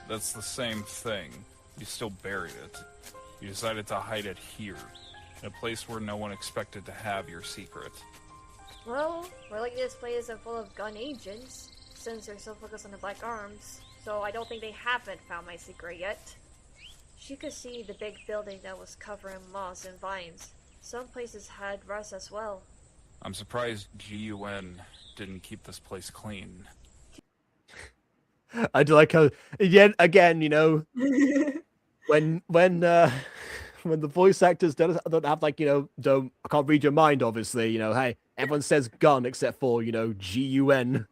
That's the same thing. You still buried it. You decided to hide it here, in a place where no one expected to have your secret. Well, we're like this place is full of gun agents, since they're so focused on the Black Arms, so I don't think they haven't found my secret yet. She could see the big building that was covered in moss and vines. Some places had rust as well. I'm surprised GUN didn't keep this place clean. I do like how again, when the voice actors don't have like don't I can't read your mind obviously. Hey, everyone says gun except for GUN.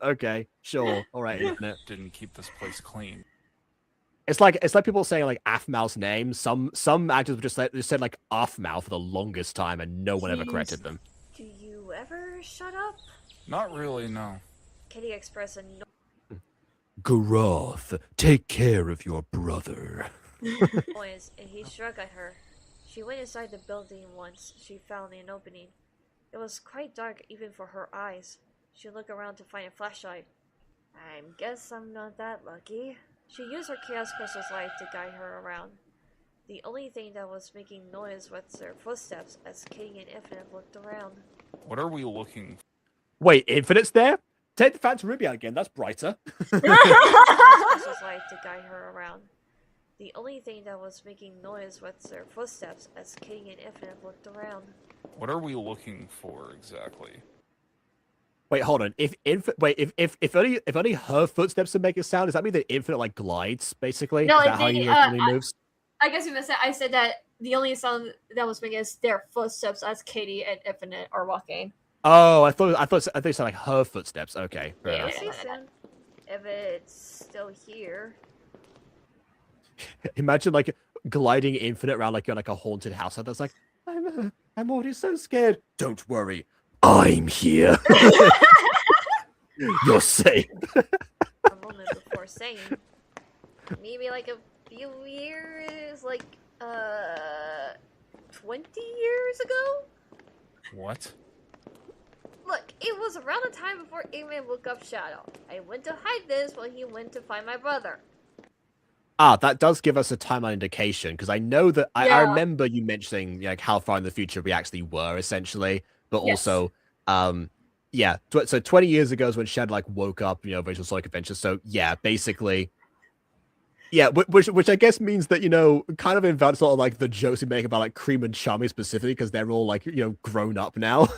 Okay, sure, all right, Infinite. Didn't keep this place clean. It's like people saying like Aphmau's name. Some actors would just said like Aphmau for the longest time, and no one ever corrected them. Do you ever shut up? Not really, no. Kitty expressed a no. Garoth, take care of your brother. Noise, and he shrugged at her. She went inside the building once she found an opening. It was quite dark even for her eyes. She looked around to find a flashlight. I guess I'm not that lucky. She used her chaos crystal's light to guide her around. The only thing that was making noise was their footsteps as Katie and Infinite looked around. What are we looking for? Wait, Infinite's there? Take the Phantom Ruby out again, that's brighter. Crystal's light to guide her around. The only thing that was making noise was their footsteps as Katie and Infinite looked around. What are we looking for exactly? Wait, hold on. If only her footsteps are making sound, does that mean that Infinite like glides, basically? No, Is that how he moves? I guess you missed it. I said that the only sound that was making is their footsteps as Katie and Infinite are walking. Oh, I thought you said like her footsteps. Okay. Fair Yeah. enough. See soon. If it's still here. Imagine like gliding Infinite around like you're like a haunted house. That's like, I'm already so scared. Don't worry, I'm here. You're safe. A moment before saying, maybe like a few years, like 20 years ago. What? Look, it was around the time before Eggman woke up Shadow. I went to hide this while he went to find my brother. Ah, that does give us a timeline indication, because I know that I Yeah. remember you mentioning like how far in the future we actually were, essentially, but Yes. also, yeah. So 20 years ago is when Shed like woke up, Visual Sonic Adventure. So yeah, basically, yeah, which I guess means that kind of invent sort of like the jokes we make about like Cream and Charmy specifically, because they're all like grown up now.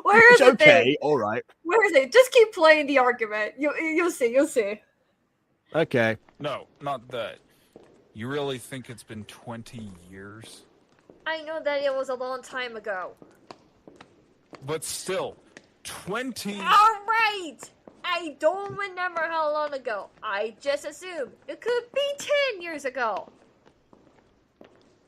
Where is it? Okay, all right, Where is it? Just keep playing the argument. You'll see. You'll see. okay. No, not that. You really think it's been 20 years? I know that it was a long time ago. But still, 20... Alright! I don't remember how long ago. I just assumed it could be 10 years ago.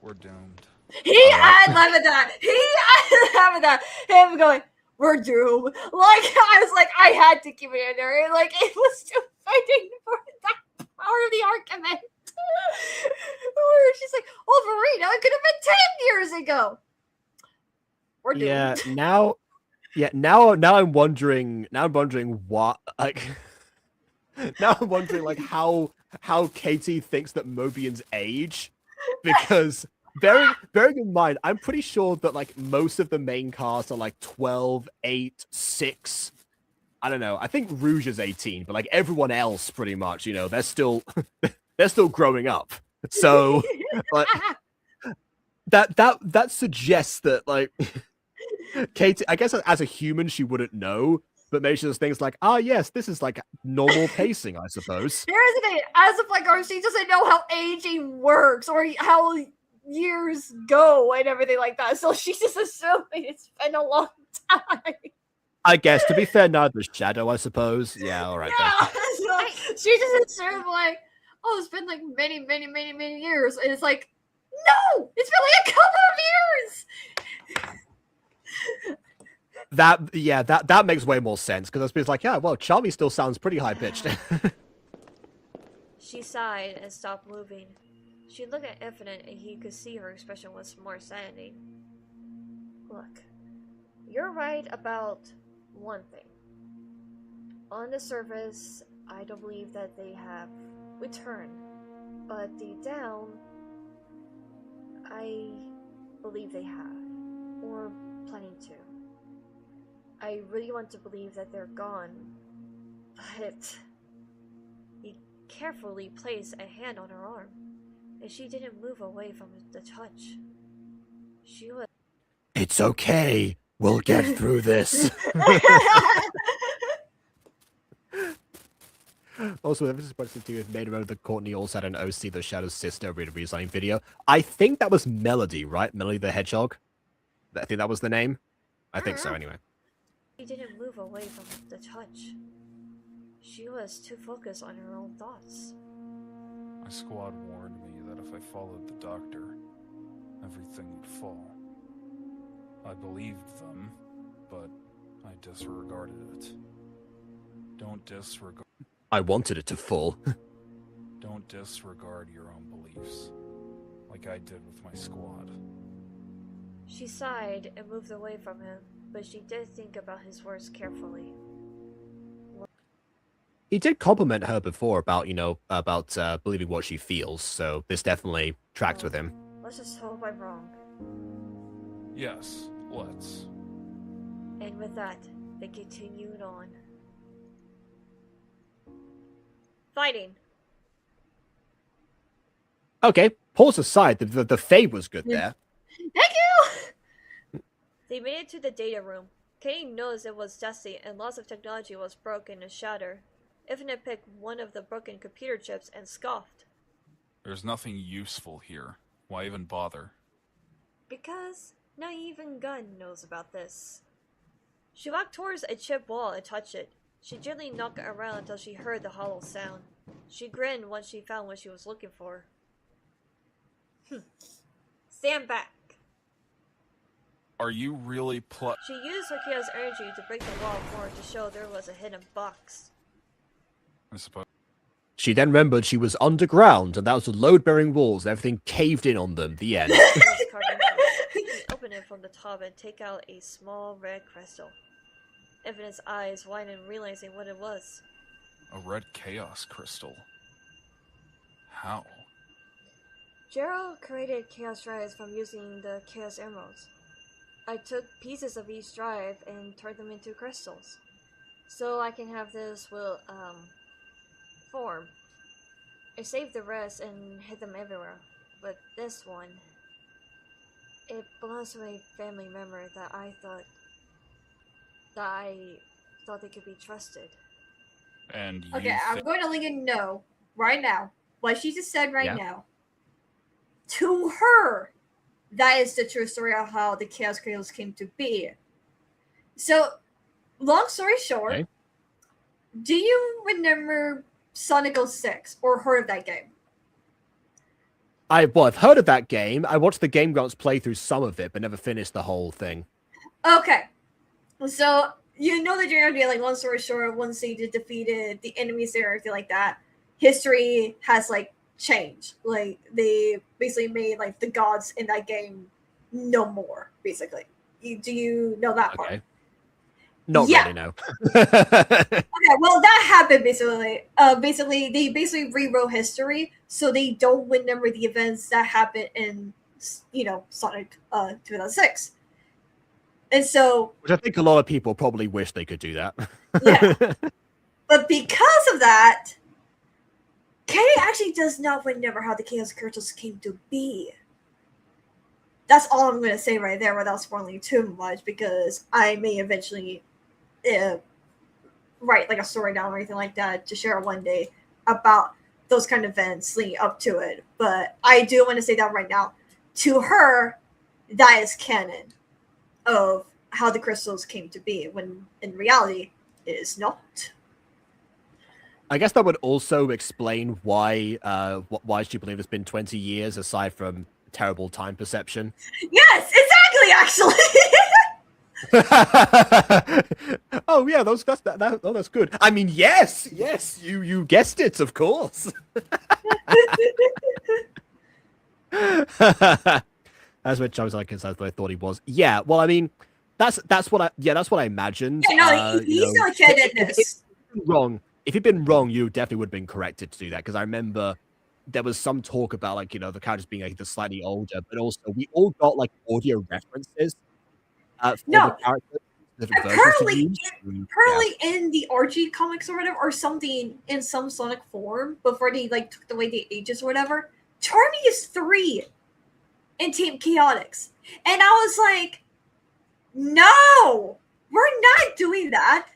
We're doomed. I love that. I love that. Him going, we're doomed. Like, I was like, I had to keep it in there. Like, it was too fighting for that part of the argument. Where she's like, Wolverine, it could have been 10 years ago. We're doomed. Now I'm wondering what like now I'm wondering like how Katie thinks that Mobian's age, because bearing in mind, I'm pretty sure that like most of the main cast are like 12, 8, 6. I don't know. I think Rouge is 18, but like everyone else pretty much, they're still growing up. So like that suggests that like Katie, I guess as a human she wouldn't know, but maybe she does things like, yes, this is like normal pacing, I suppose. Here's the thing, as of like, she doesn't know how aging works or how years go and everything like that. So she's just assuming it's been a long time. I guess, to be fair, neither is Shadow, I suppose. Yeah, all right. Yeah, so she just assumed like, it's been like many, many, many, many years. And it's like, no, it's been like a couple of years. That makes way more sense, because it's like, yeah, well, Charmy still sounds pretty high pitched. She sighed and stopped moving. She looked at Infinite and he could see her expression was more saddening. Look, you're right about one thing. On the surface, I don't believe that they have returned, but deep down, I believe they have, or planning to. I really want to believe that they're gone, but he carefully placed a hand on her arm, and she didn't move away from the touch. She was... It's okay. We'll get through this. Also, this is supposed to do with made around the Courtney also had an OC the Shadow's sister redesign video. I think that was Melody, right? Melody the Hedgehog. I think that was the name. I think so, anyway. She didn't move away from the touch. She was too focused on her own thoughts. My squad warned me that if I followed the doctor, everything would fall. I believed them, but I disregarded it. Don't disregard... I wanted it to fall. Don't disregard your own beliefs, like I did with my squad. She sighed and moved away from him, but she did think about his words carefully. He did compliment her before about, about believing what she feels, so this definitely tracks with him. Let's just hope I'm wrong. Yes, let's. And with that, they continued on. Fighting. Okay, pause aside, the fade was good there. Thank you! They made it to the data room. Katie noticed it was dusty and lots of technology was broken and shattered. Infinite picked one of the broken computer chips and scoffed. There's nothing useful here. Why even bother? Because not even Gun knows about this. She walked towards a chip wall and touched it. She gently knocked it around until she heard the hollow sound. She grinned once she found what she was looking for. Stand back. Are you really She used her chaos energy to break the wall for it to show there was a hidden box. I suppose. She then remembered she was underground, and that was the load-bearing walls, and everything caved in on them. The end. She opened it from the top and take out a small red crystal. Infinite's eyes widened, realizing what it was. A red chaos crystal. How? Gerald created chaos drives from using the chaos emeralds. I took pieces of each drive and turned them into crystals. So I can have this form. I saved the rest and hid them everywhere. But this one, it belongs to a family member that I thought they could be trusted. And you Okay, I'm going to let you know right now what she just said right now. To her, that is the true story of how the Chaos Cradles came to be. So, long story short, do you remember Sonic 06 or heard of that game? I've heard of that game. I watched the Game Grumps play through some of it, but never finished the whole thing. Okay. So, you know the journey, like, long story short, once they defeated the enemies there, everything like that, history has, like, changed. Like, they basically made, like, the gods in that game no more, basically. Do you know that part? Not really, no. Okay, well, that happened basically. They basically rewrote history, so they don't remember the events that happened in, Sonic 2006. And so, which I think a lot of people probably wish they could do that. Yeah, but because of that, Katie actually does not remember how the Chaos Crystals came to be. That's all I'm going to say right there without spoiling too much, because I may eventually write like a story down or anything like that to share one day about those kind of events leading up to it. But I do want to say that right now. To her, that is canon of how the crystals came to be, when in reality it is not. I guess that would also explain why she believed it's been 20 years, aside from terrible time perception. Yes, exactly, actually. Oh yeah, that's good. I mean, yes, you guessed it, of course. That's what I was like, that's what I thought he was. Yeah, well, I mean, that's what I imagined. Yeah, no, he's no kid in this. If you'd been wrong, you definitely would have been corrected to do that, because I remember there was some talk about, like, the characters being like slightly older, but also we all got like audio references for the characters. Apparently in the RG comics or whatever, or something in some Sonic form before they like took away the ages or whatever. Charmy is 3 in Team Chaotix, and I was like, no, we're not doing that.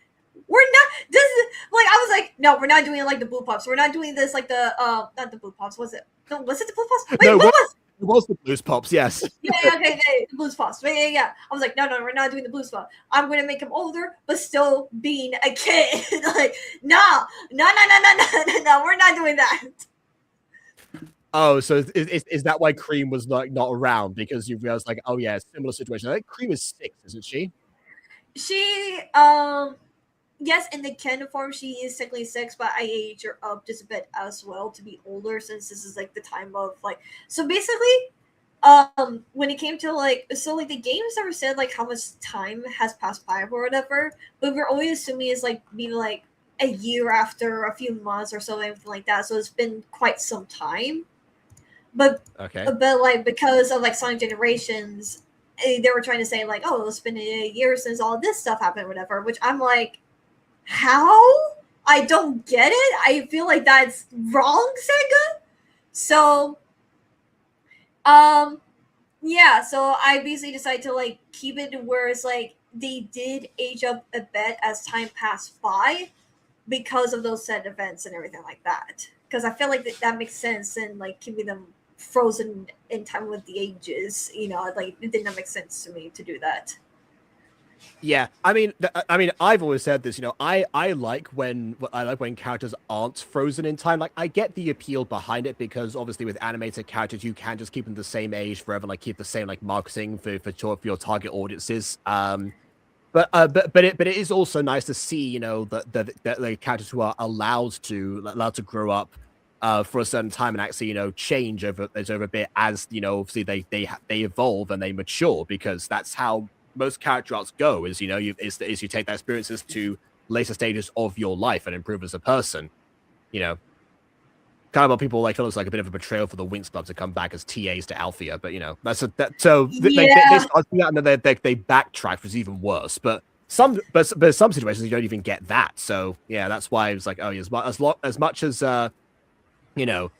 We're not. This is like, I was like, no, we're not doing it like the Blue Pops. We're not doing this like the not the Blue Pops. Was it? No, was it the Blue Pops? Wait, no, what was? It was the Blues Pops, yes. Okay, the Blues Pops. Yeah. I was like, no, we're not doing the Blues Pops. I'm going to make him older, but still being a kid. Like, no, we're not doing that. Oh, so is that why Cream was like not around? Because you realized, like, oh yeah, similar situation. I think Cream is 6, isn't she? She, yes, in the canon form, she is technically 6, but I age her up just a bit as well to be older since this is like the time of like. So basically, when it came to like, so like the games never said like how much time has passed by or whatever, but we're always assuming it's like being like a year after a few months or so, anything like that. So it's been quite some time. But Okay. like because of like Sonic Generations, they were trying to say like, oh, it's been a year since all this stuff happened, or whatever. Which I'm like, how? I don't get it. I feel like that's wrong, Sega. So, yeah. So I basically decided to like keep it where it's like they did age up a bit as time passed by because of those set events and everything like that. Because I feel like that makes sense and like keeping them frozen in time with the ages. You know, like it did not make sense to me to do that. Yeah, I mean, I've always said this. You know, I like when characters aren't frozen in time. Like, I get the appeal behind it because obviously with animated characters, you can just keep them the same age forever. Like, keep the same like marketing for your target audiences. But it is also nice to see, you know, that the characters who are allowed to grow up for a certain time and actually, you know, change over a bit as, you know, obviously they evolve and they mature, because that's how most character arcs go, is, you know, you take that experiences to later stages of your life and improve as a person, you know. Kind of what people like feel it's like a bit of a betrayal for the Winx Club to come back as TAs to Althea, but you know, they start doing that and then they backtrack, which is even worse. But some situations you don't even get that. So yeah, that's why it's like, oh, as much as you know,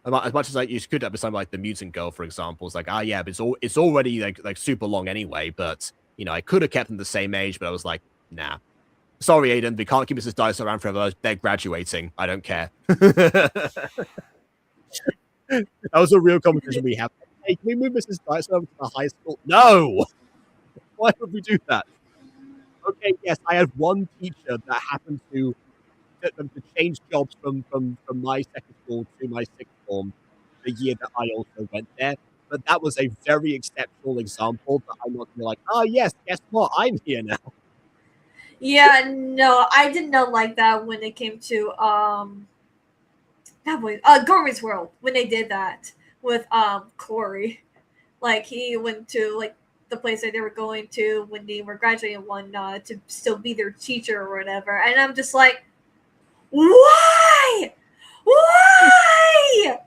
as much as like you could have something like the Mutant Girl, for example, it's like, yeah, but it's already like super long anyway. But you know, I could have kept them the same age, but I was like, nah. Sorry, Aiden, we can't keep Mrs. Dice around forever. They're graduating. I don't care. That was a real conversation we had. Hey, can we move Mrs. Dice over to the high school? No! Why would we do that? Okay, yes, I had one teacher that happened to change jobs from my second school to my sixth form the year that I also went there. But that was a very exceptional example that I'm not going to be like, oh, yes, guess what? I'm here now. Yeah, no, I did not like that when it came to Gourmet's World, when they did that with Corey. Like he went to like the place that they were going to when they were graduating and whatnot to still be their teacher or whatever. And I'm just like, why? Why?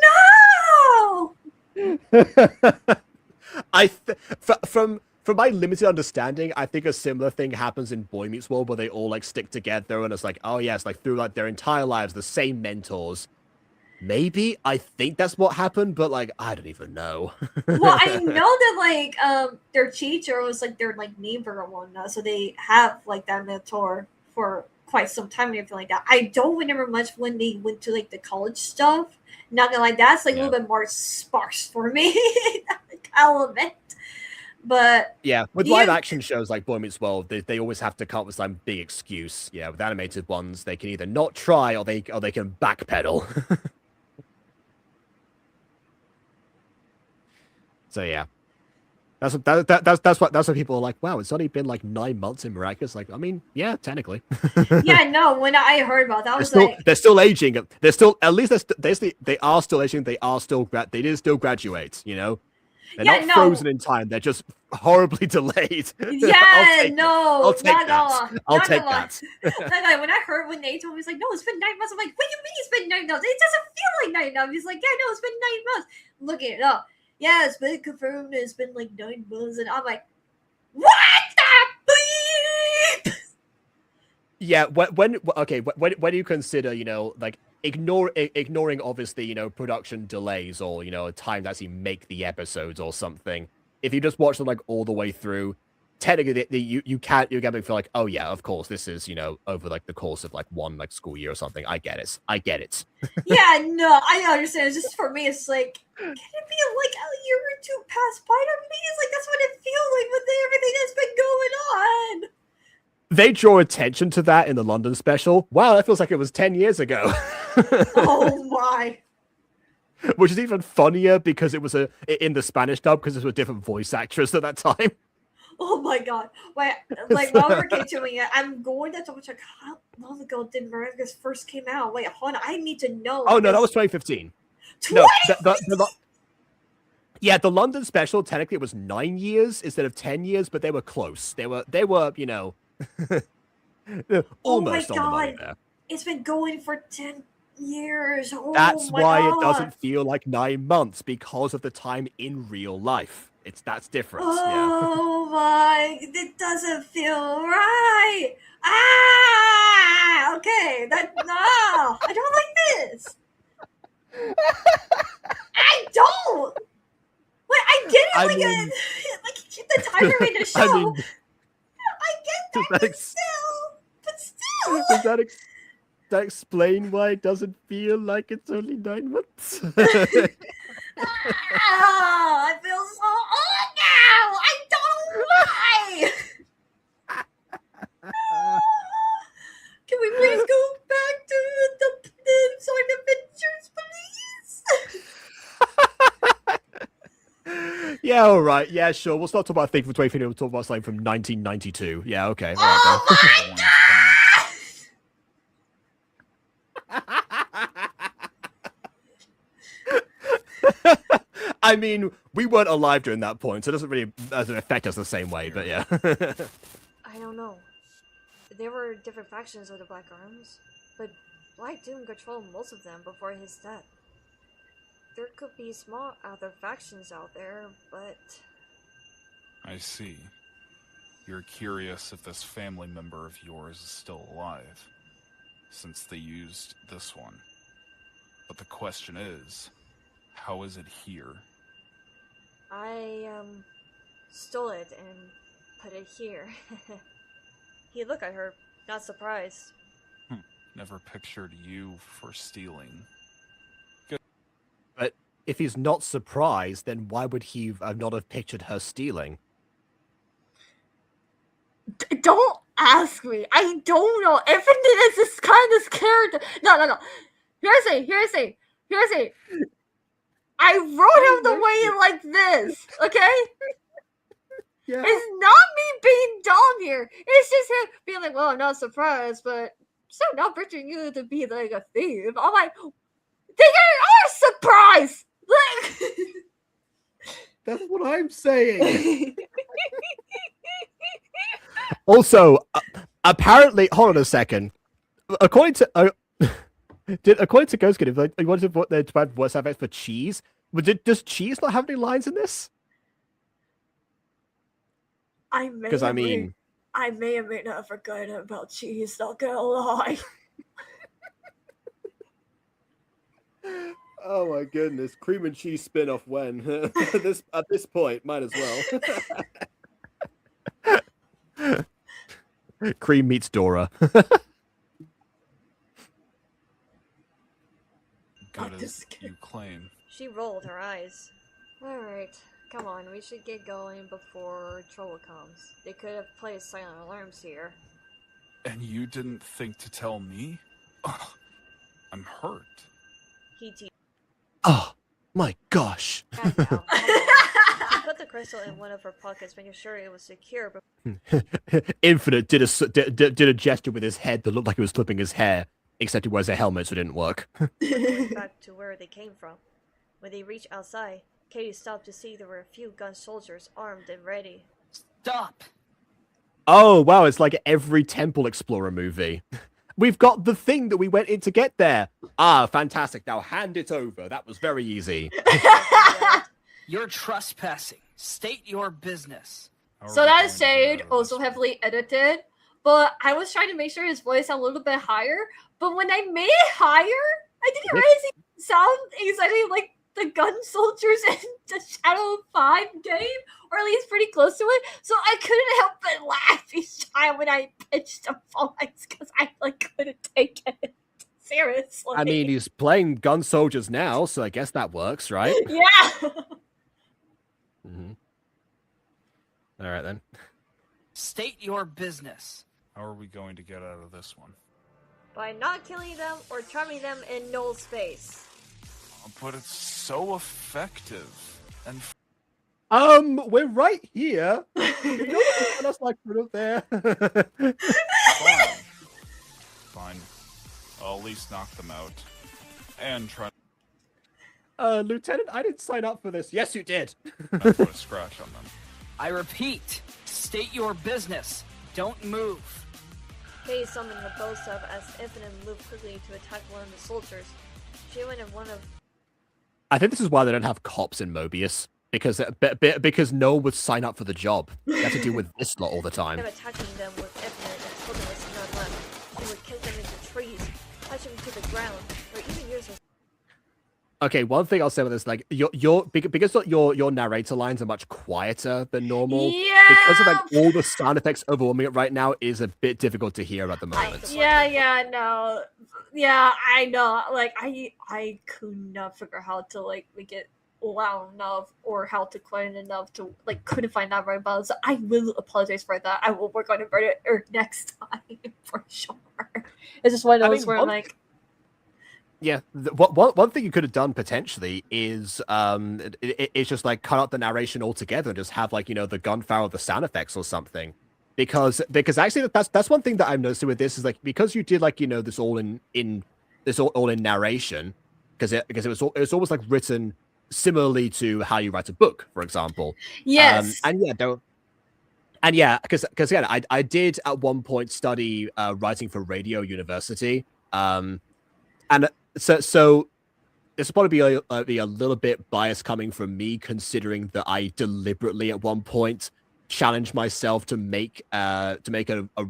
No! From my limited understanding, I think a similar thing happens in Boy Meets World, where they all like stick together and it's like, oh yes, like through like their entire lives, the same mentors. Maybe I think that's what happened, but like I don't even know. Well, I know that like their teacher was like their like neighbor and whatnot, so they have like that mentor for quite some time and everything like that. I don't remember much when they went to like the college stuff. Not gonna like that's like a little bit more sparse for me element. But yeah, with live action shows like Boy Meets World, they always have to come up with some big excuse. Yeah, with animated ones, they can either not try or they can backpedal. So yeah, that's what people are like. Wow, it's only been like 9 months in Miraculous. Like, I mean, yeah, technically. Yeah, no. When I heard about that, I was they're still aging. They're still at least they are still aging. They did still graduate. You know. They're not frozen in time. They're just horribly delayed. Yeah, I'll take that. I'll take that. When I heard when they told me, it's like, no, it's been 9 months. I'm like, what do you mean it's been 9 months? It doesn't feel like 9 months. He's like, yeah, no, it's been 9 months. Looking it up. Yeah, it's been confirmed. It's been like 9 months, and I'm like, what the bleep? Yeah, when you consider, you know, like ignoring obviously, you know, production delays or, you know, time to actually make the episodes or something. If you just watch them like all the way through, technically you can't feel like, oh yeah, of course this is, you know, over like the course of like one like school year or something. I get it. Yeah, no, I understand. It's just for me, it's like, can it be like a year or two past by to me? It's like that's what it feels like with everything that's been going on. They draw attention to that in the London special. Wow, that feels like it was 10 years ago. Oh my. Which is even funnier because it was in the Spanish dub because it was a different voice actress at that time. Oh my god. Wait, like, while we're continuing it, I'm going to double check how long ago did Meringus first came out. Wait, hold on. I need to know. Oh, no, that was 2015. No, the London special, technically it was 9 years instead of 10 years, but they were close. They were, you know, almost on the money there. It's been going for 10 years. Oh That's my why god. it doesn't feel like 9 months, because of the time in real life. That's different. Oh my, it doesn't feel right. Ah, okay. No, I don't like this. I don't. Wait, I get it. Like the timer made the show. I get that, but still. Does that explain why it doesn't feel like it's only 9 months? I feel so old now. I don't know why. Can we please go back to the Sword Adventures, please? Yeah, all right. Yeah, sure. We'll stop talking about things from 2015. We'll talk about something from 1992. Yeah, okay. All right, oh my god! I mean, we weren't alive during that point, so it doesn't really affect us the same way, but yeah. I don't know. There were different factions of the Black Arms, but Black Doom controlled most of them before his death. There could be small other factions out there, but... I see. You're curious if this family member of yours is still alive, since they used this one. But the question is, how is it here? I, stole it and put it here. He looked at her, not surprised. Never pictured you for stealing. But if he's not surprised, then why would he not have pictured her stealing? Don't ask me. I don't know. Everything is this kind of character. No. Here's a. I wrote him the way like this, okay? Yeah. It's not me being dumb here. It's just him being like, well, I'm not surprised, but still not picturing you to be like a thief. I'm like, they are surprised! Like, that's what I'm saying. Also, apparently, hold on a second. According to Ghost Kid, if you wanted to put their voice effects for Cheese, does Cheese not have any lines in this? I may or may not have forgotten about Cheese, not gonna lie. Oh my goodness, cream and cheese spin-off when? At this point, might as well. Cream meets Dora. Good as you claim. She rolled her eyes. Alright, come on, we should get going before trouble comes. They could have placed silent alarms here. And you didn't think to tell me? Ugh, I'm hurt. Oh, my gosh. She put the crystal in one of her pockets, making sure it was secure. Infinite did a gesture with his head that looked like he was flipping his hair, except he wears a helmet, so it didn't work. Went back to where they came from. When they reached outside, Katie stopped to see there were a few gun soldiers armed and ready. Stop! Oh, wow, it's like every Temple Explorer movie. We've got the thing that we went in to get there. Ah, fantastic. Now hand it over. That was very easy. You're trespassing. State your business. So that is Shade, also heavily edited. But I was trying to make sure his voice sounded a little bit higher. But when I made it higher, I didn't realize it sounded exactly like the gun soldiers in the Shadow 5 game, or at least pretty close to it. So I couldn't help but laugh each time when I pitched the voice because I couldn't take it seriously. I mean, he's playing gun soldiers now, so I guess that works, right? Yeah. Mm-hmm. All right then. State your business. How are we going to get out of this one? By not killing them or trapping them in null space. But it's so effective. And We're right here. You know what us like put up there. Fine. Fine. I'll at least knock them out. And try Lieutenant, I didn't sign up for this. Yes, you did. not to put a scratch on them. I repeat, state your business. Don't move. Kay summoned the bow sub as Infinite moved quickly to attack one of the soldiers. She went in one of I think this is why they don't have cops in Mobius. Because no one would sign up for the job. You have to deal with this lot all the time. him attacking them with Infinite and told them was none left. He would kick them into trees, touch them to the ground, or even use her. Okay, one thing I'll say about this, like because your narrator lines are much quieter than normal. Yeah. Because of like all the sound effects overwhelming it right now is a bit difficult to hear at the moment. Yeah, no. Yeah, I know. Like I could not figure out how to like make it loud enough or how to quiet enough to like couldn't find that right balance. So I will apologize for that. I will work on it better next time for sure. It's just one of those where I'm like, yeah, one thing you could have done potentially is it's just like cut out the narration altogether and just have like the gunfire of the sound effects or something, because actually that's one thing that I'm noticing with this is like because you did like this all in narration because it was almost like written similarly to how you write a book, for example. yes. Because again, I did at one point study writing for Radio University, and so this will probably be a little bit biased coming from me, considering that I deliberately at one point challenged myself to make a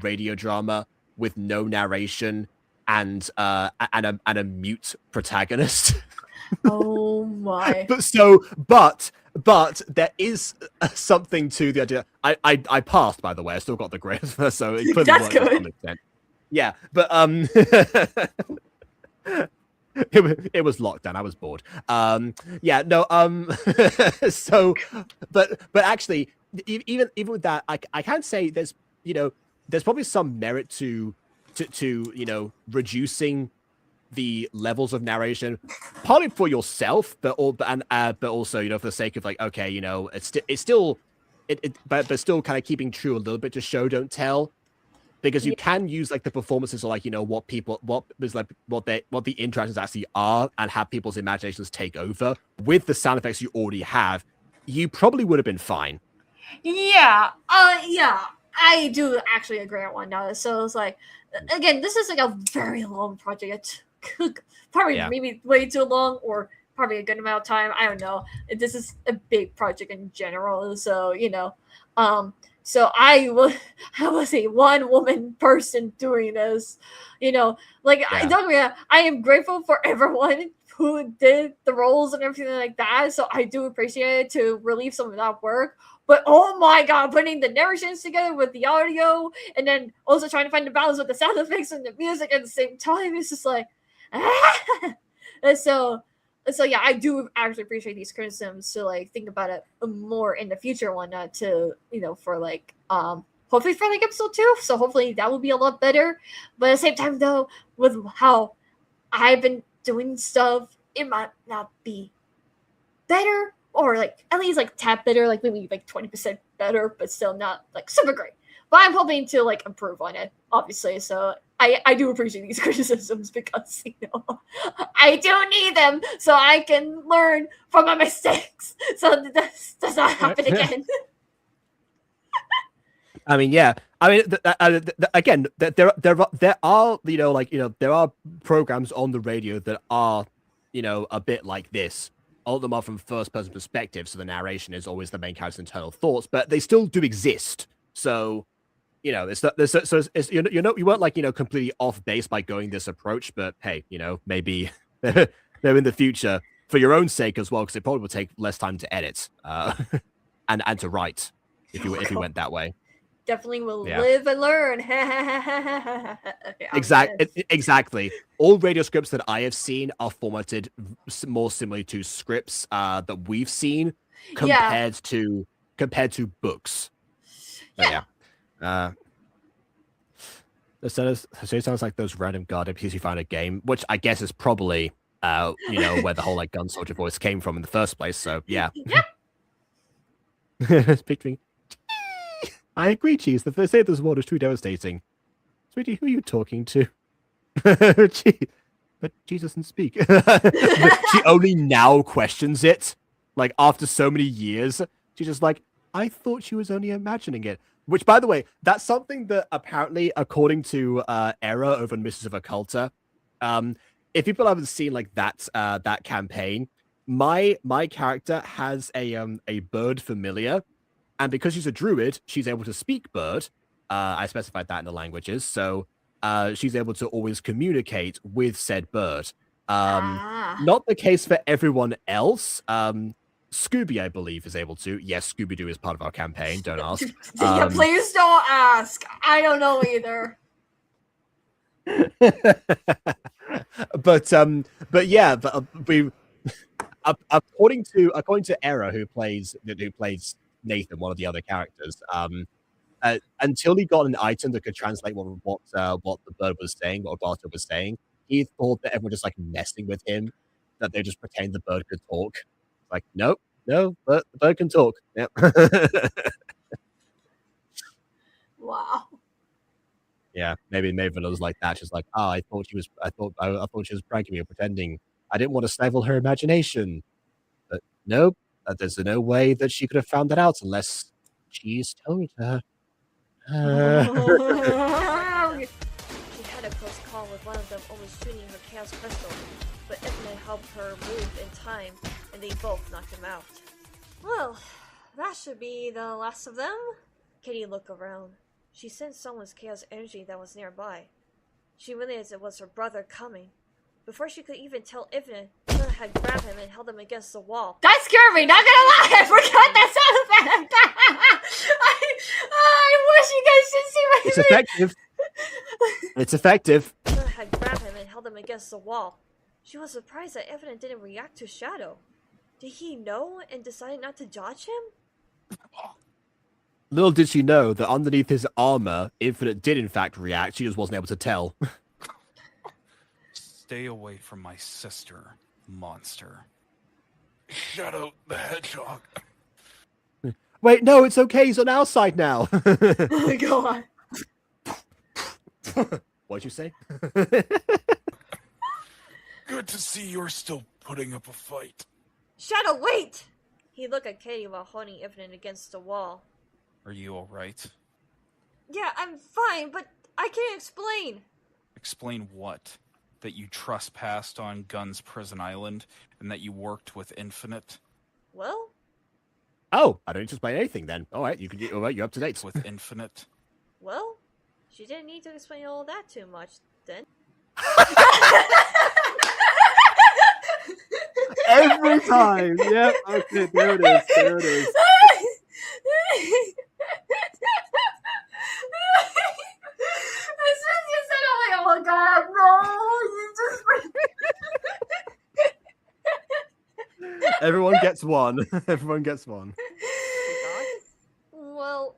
radio drama with no narration and a mute protagonist. Oh my. But there is something to the idea. I passed, by the way. I still got the grade, so it clearly That's worked to good. some extent. Yeah, but it was lockdown. I was bored. Yeah, no. So, but actually, even with that, I can say there's probably some merit to reducing the levels of narration, partly for yourself, but also for the sake of like, okay, it's still but still kind of keeping true a little bit to show don't tell, because you can use like the performances or like what the interactions actually are and have people's imaginations take over with the sound effects you already have. You probably would have been fine. Yeah. Yeah. I do actually agree on one now. So it's like, again, this is like a very long project. Probably maybe way too long, or probably a good amount of time. I don't know. This is a big project in general. So, so I was a one woman person doing this, I am grateful for everyone who did the roles and everything like that. So I do appreciate it to relieve some of that work. But oh my god, putting the narrations together with the audio and then also trying to find the balance with the sound effects and the music at the same time, it's just like, and so yeah, I do actually appreciate these criticisms to like think about it more in the future one to for like hopefully for like episode 2. So hopefully that will be a lot better. But at the same time though, with how I've been doing stuff, it might not be better, or like at least like tad better, like maybe like 20% better, but still not like super great. But I'm hoping to like improve on it, obviously. So I do appreciate these criticisms because I do need them so I can learn from my mistakes, so that this does not happen again. I mean, yeah. I mean, again, there are there are programs on the radio that are a bit like this. All of them are from first-person perspective, so the narration is always the main character's internal thoughts, but they still do exist. So, you weren't like completely off base by going this approach, but hey, maybe in the future, for your own sake as well, because it probably would take less time to edit and to write if you went that way. Definitely will live and learn. Okay, Exactly. All radio scripts that I have seen are formatted more similarly to scripts that we've seen compared to books. Yeah. It sounds like those random god NPCs you find a game, which I guess is probably where the whole like gun soldier voice came from in the first place. So yeah. Yeah. Picturing. I agree, Cheese. The first day of this world is too devastating. Sweetie, who are you talking to? Gee, but she doesn't speak. She only now questions it. Like, after so many years, she's just like, I thought she was only imagining it. Which, by the way, that's something that apparently, according to Era over in Mistress of Occulta, if people haven't seen like that campaign, my character has a bird familiar, and because she's a druid, she's able to speak bird. I specified that in the languages, so she's able to always communicate with said bird. Not the case for everyone else. Scooby, I believe, is able to. Yes, Scooby-Doo is part of our campaign. Don't ask. Yeah, please don't ask. I don't know either. but yeah, we according to Era, who plays Nathan, one of the other characters, until he got an item that could translate what the bird was saying, what Barter was saying, he thought that everyone just like messing with him, that they just pretend the bird could talk. Like, nope, no, but the bird can talk. Yep. Wow. Yeah, maybe Maven was like that. She's like, I thought she was pranking me or pretending. I didn't want to stifle her imagination. But nope, there's no way that she could have found that out unless she's told her. She had a close call with one of them almost shooting her chaos crystal, but Ifna helped her move in time, and they both knocked him out. Well, that should be the last of them. Katie looked around. She sensed someone's chaos energy that was nearby. She realized it was her brother coming. Before she could even tell Ifna, Ifna had grabbed him and held him against the wall. That scared me, not gonna lie, I forgot that sound effect. I wish you guys could see my It's effective. It's effective. Ifna had grabbed him and held him against the wall. She was surprised that Ifna didn't react to Shadow. Did he know and decide not to dodge him? Little did she know that underneath his armor, Infinite did in fact react. She just wasn't able to tell. Stay away from my sister, monster. Shadow the Hedgehog. Wait, no, it's okay. He's on our side now. Oh my god. What'd you say? Good to see you're still putting up a fight. Shadow, wait! He looked at Katie while holding Ifna against the wall. Are you alright? Yeah, I'm fine, but I can't explain. Explain what? That you trespassed on Gun's prison island and that you worked with Infinite? Well? Oh, I don't need to explain anything then. Alright, you're up to date. With Infinite? Well, she didn't need to explain all that too much, then. Every time! Yep, okay, there it is, there it is. As soon as you said it, I'm like, oh my god, no, you just... Everyone gets one. Everyone gets one. Well,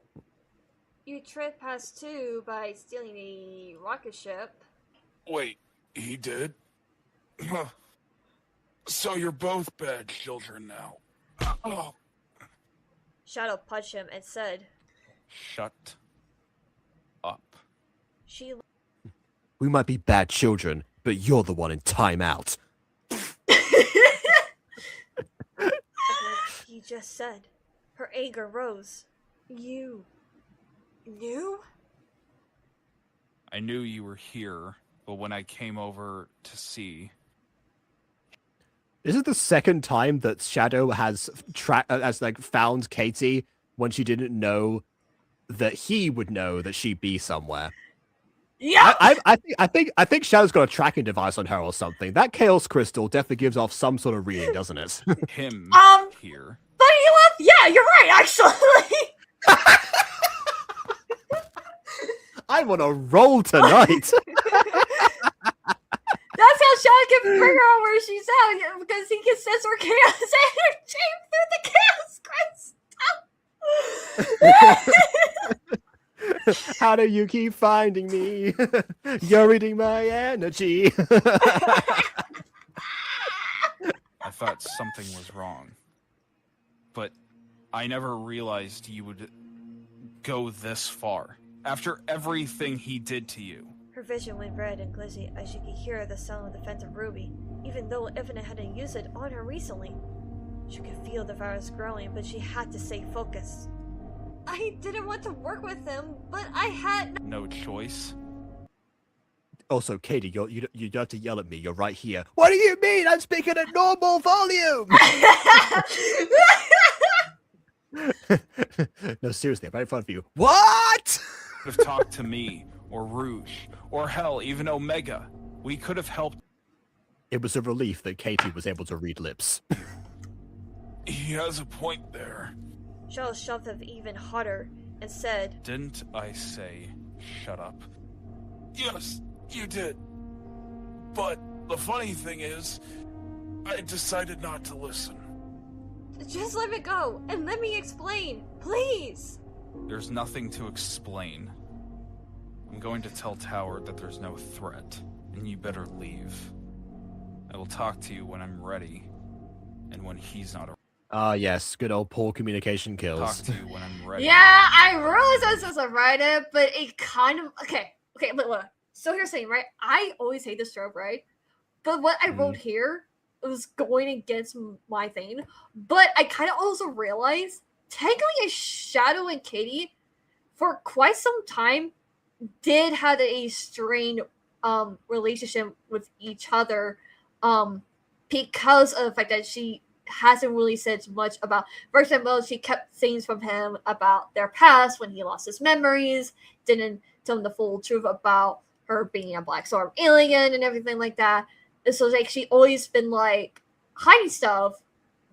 you trespassed too by stealing a rocket ship. Wait, he did? So you're both bad children now. Oh. Shadow punched him and said, Shut up. She... We might be bad children, but you're the one in timeout. Like he just said. Her anger rose. You knew? I knew you were here, but when I came over to see... This is the second time that Shadow has found Katie when she didn't know that he would know that she'd be somewhere. Yeah, I think Shadow's got a tracking device on her or something. That Chaos Crystal definitely gives off some sort of reading, doesn't it? Him here. Funny enough, yeah, you're right, actually. I'm on a roll tonight. That's how Sean can bring her where she's at, because he can sense her chaos energy through the chaos crystal. How do you keep finding me? You're reading my energy. I thought something was wrong. But I never realized you would go this far. After everything he did to you. Her vision went red and glizzy as she could hear the sound of the phantom ruby, even though Infinite hadn't used it on her recently. She could feel the virus growing, but she had to stay focused. I didn't want to work with him, but I had no choice. Also, Katie, you don't have to yell at me. You're right here. What do you mean? I'm speaking at normal volume. No, seriously, I'm right in front of you. What? Could have talked to me, or Rouge, or hell, even Omega. We could have helped. It was a relief that Katie was able to read lips. He has a point there. Charles shoved him even harder and said, Didn't I say, shut up? Yes, you did. But the funny thing is, I decided not to listen. Just let me go, and let me explain, please! There's nothing to explain. I'm going to tell Tower that there's no threat, and you better leave. I will talk to you when I'm ready, and when he's not around. Ah, yes, good old poor communication kills. Talk to you when I'm ready. Yeah, I realized this was a write-up, but it kind of... Okay, but look. So here's the thing, right? I always hate this trope, right? But what I wrote here was going against my thing. But I kind of also realized, technically, Shadow and Katie, for quite some time, did have a strained relationship with each other because of the fact that she hasn't really said much about. For example, she kept things from him about their past when he lost his memories, didn't tell him the full truth about her being a Black Storm alien and everything like that. And so like she always been like hiding stuff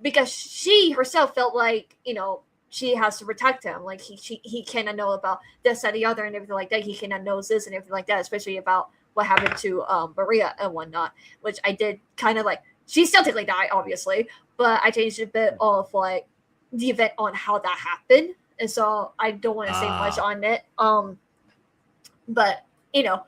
because she herself felt like, you know, she has to protect him. Like he cannot know about this, that, the other, and everything like that. He cannot know this and everything like that, especially about what happened to Maria and whatnot, which I did kind of like. She still technically died, obviously, but I changed a bit of like the event on how that happened, and so I don't want to say much on it. But you know,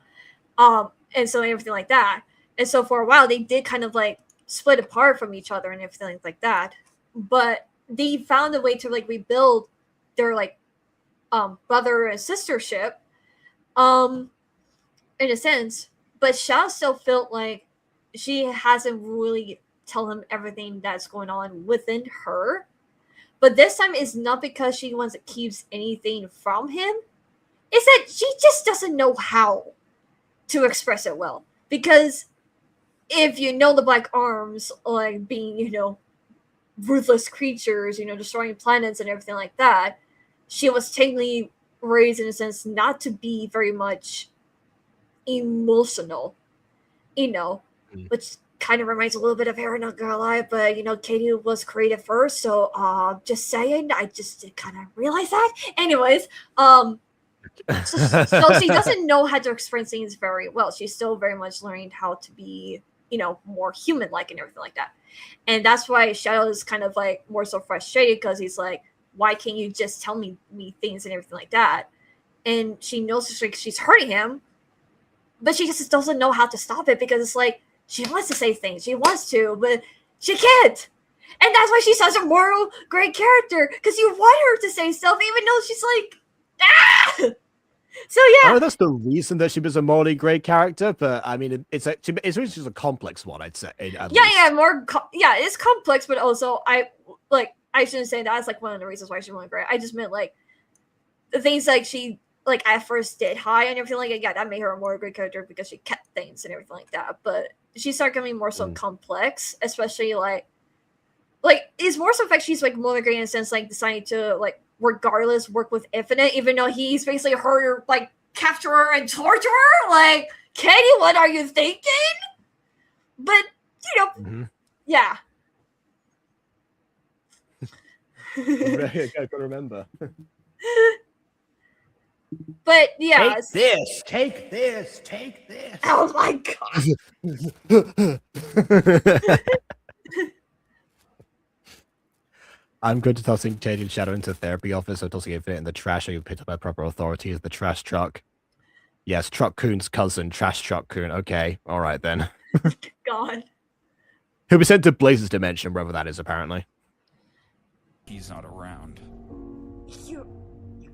and so everything like that, and so for a while they did kind of like split apart from each other and everything like that, but they found a way to like rebuild their like brother and sistership, in a sense. But Shao still felt like she hasn't really tell him everything that's going on within her. But this time it's not because she wants to keep anything from him. It's that she just doesn't know how to express it well. Because if you know the Black Arms, like being, you know, ruthless creatures, you know, destroying planets and everything like that, she was technically raised in a sense not to be very much emotional, you know, which kind of reminds a little bit of her, not gonna lie, but you know, Katie was created first, so just saying, I just did kind of realize that. Anyways, so she doesn't know how to express things very well. She's still very much learning how to be, you know, more human-like and everything like that. And that's why Shadow is kind of like more so frustrated because he's like, why can't you just tell me things and everything like that? And she knows it's like she's hurting him, but she just doesn't know how to stop it because it's like she wants to say things, she wants to, but she can't. And that's why she's such a moral great character, because you want her to say stuff even though she's like, ah! So yeah. I know that's the reason that she was a morally great character, but I mean, it's really just a complex one, I'd say. It's complex, but also I shouldn't say that's like one of the reasons why she's really great. I just meant like the things like she like at first did high and everything like that. Yeah, that made her a more great character because she kept things and everything like that. But she started becoming more so complex, especially like it's more so in fact she's like more great in a sense like deciding to like regardless work with Infinite, even though he's basically her like capturer and torturer. Like, Katie, what are you thinking? But you know, yeah. I gotta remember. But yeah, take this. Oh my god. I'm going to tossing Katie and Shadow into the therapy office, so tossing Infinite in the trash so you picked up by proper authority as the trash truck. Yes, Truck Coon's cousin, Trash Truck Coon. Okay, alright then. God. He'll be sent to Blaze's dimension, wherever that is, apparently. he's not around. You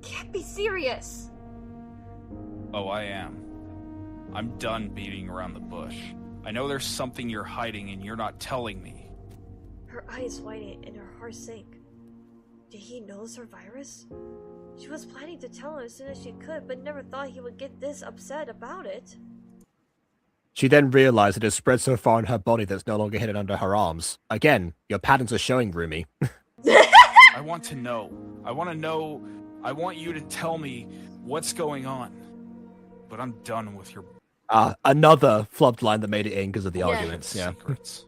can't be serious. Oh, I am. I'm done beating around the bush. I know there's something you're hiding and you're not telling me. Her eyes widened and her heart sank. Did he know her virus? She was planning to tell him as soon as she could, but never thought he would get this upset about it. She then realized it has spread so far in her body that it's no longer hidden under her arms. Again, your patterns are showing, Rumi. I want to know. I want you to tell me what's going on. But I'm done with your Another flubbed line that made it in because of the Yeah. arguments. Yeah. secrets.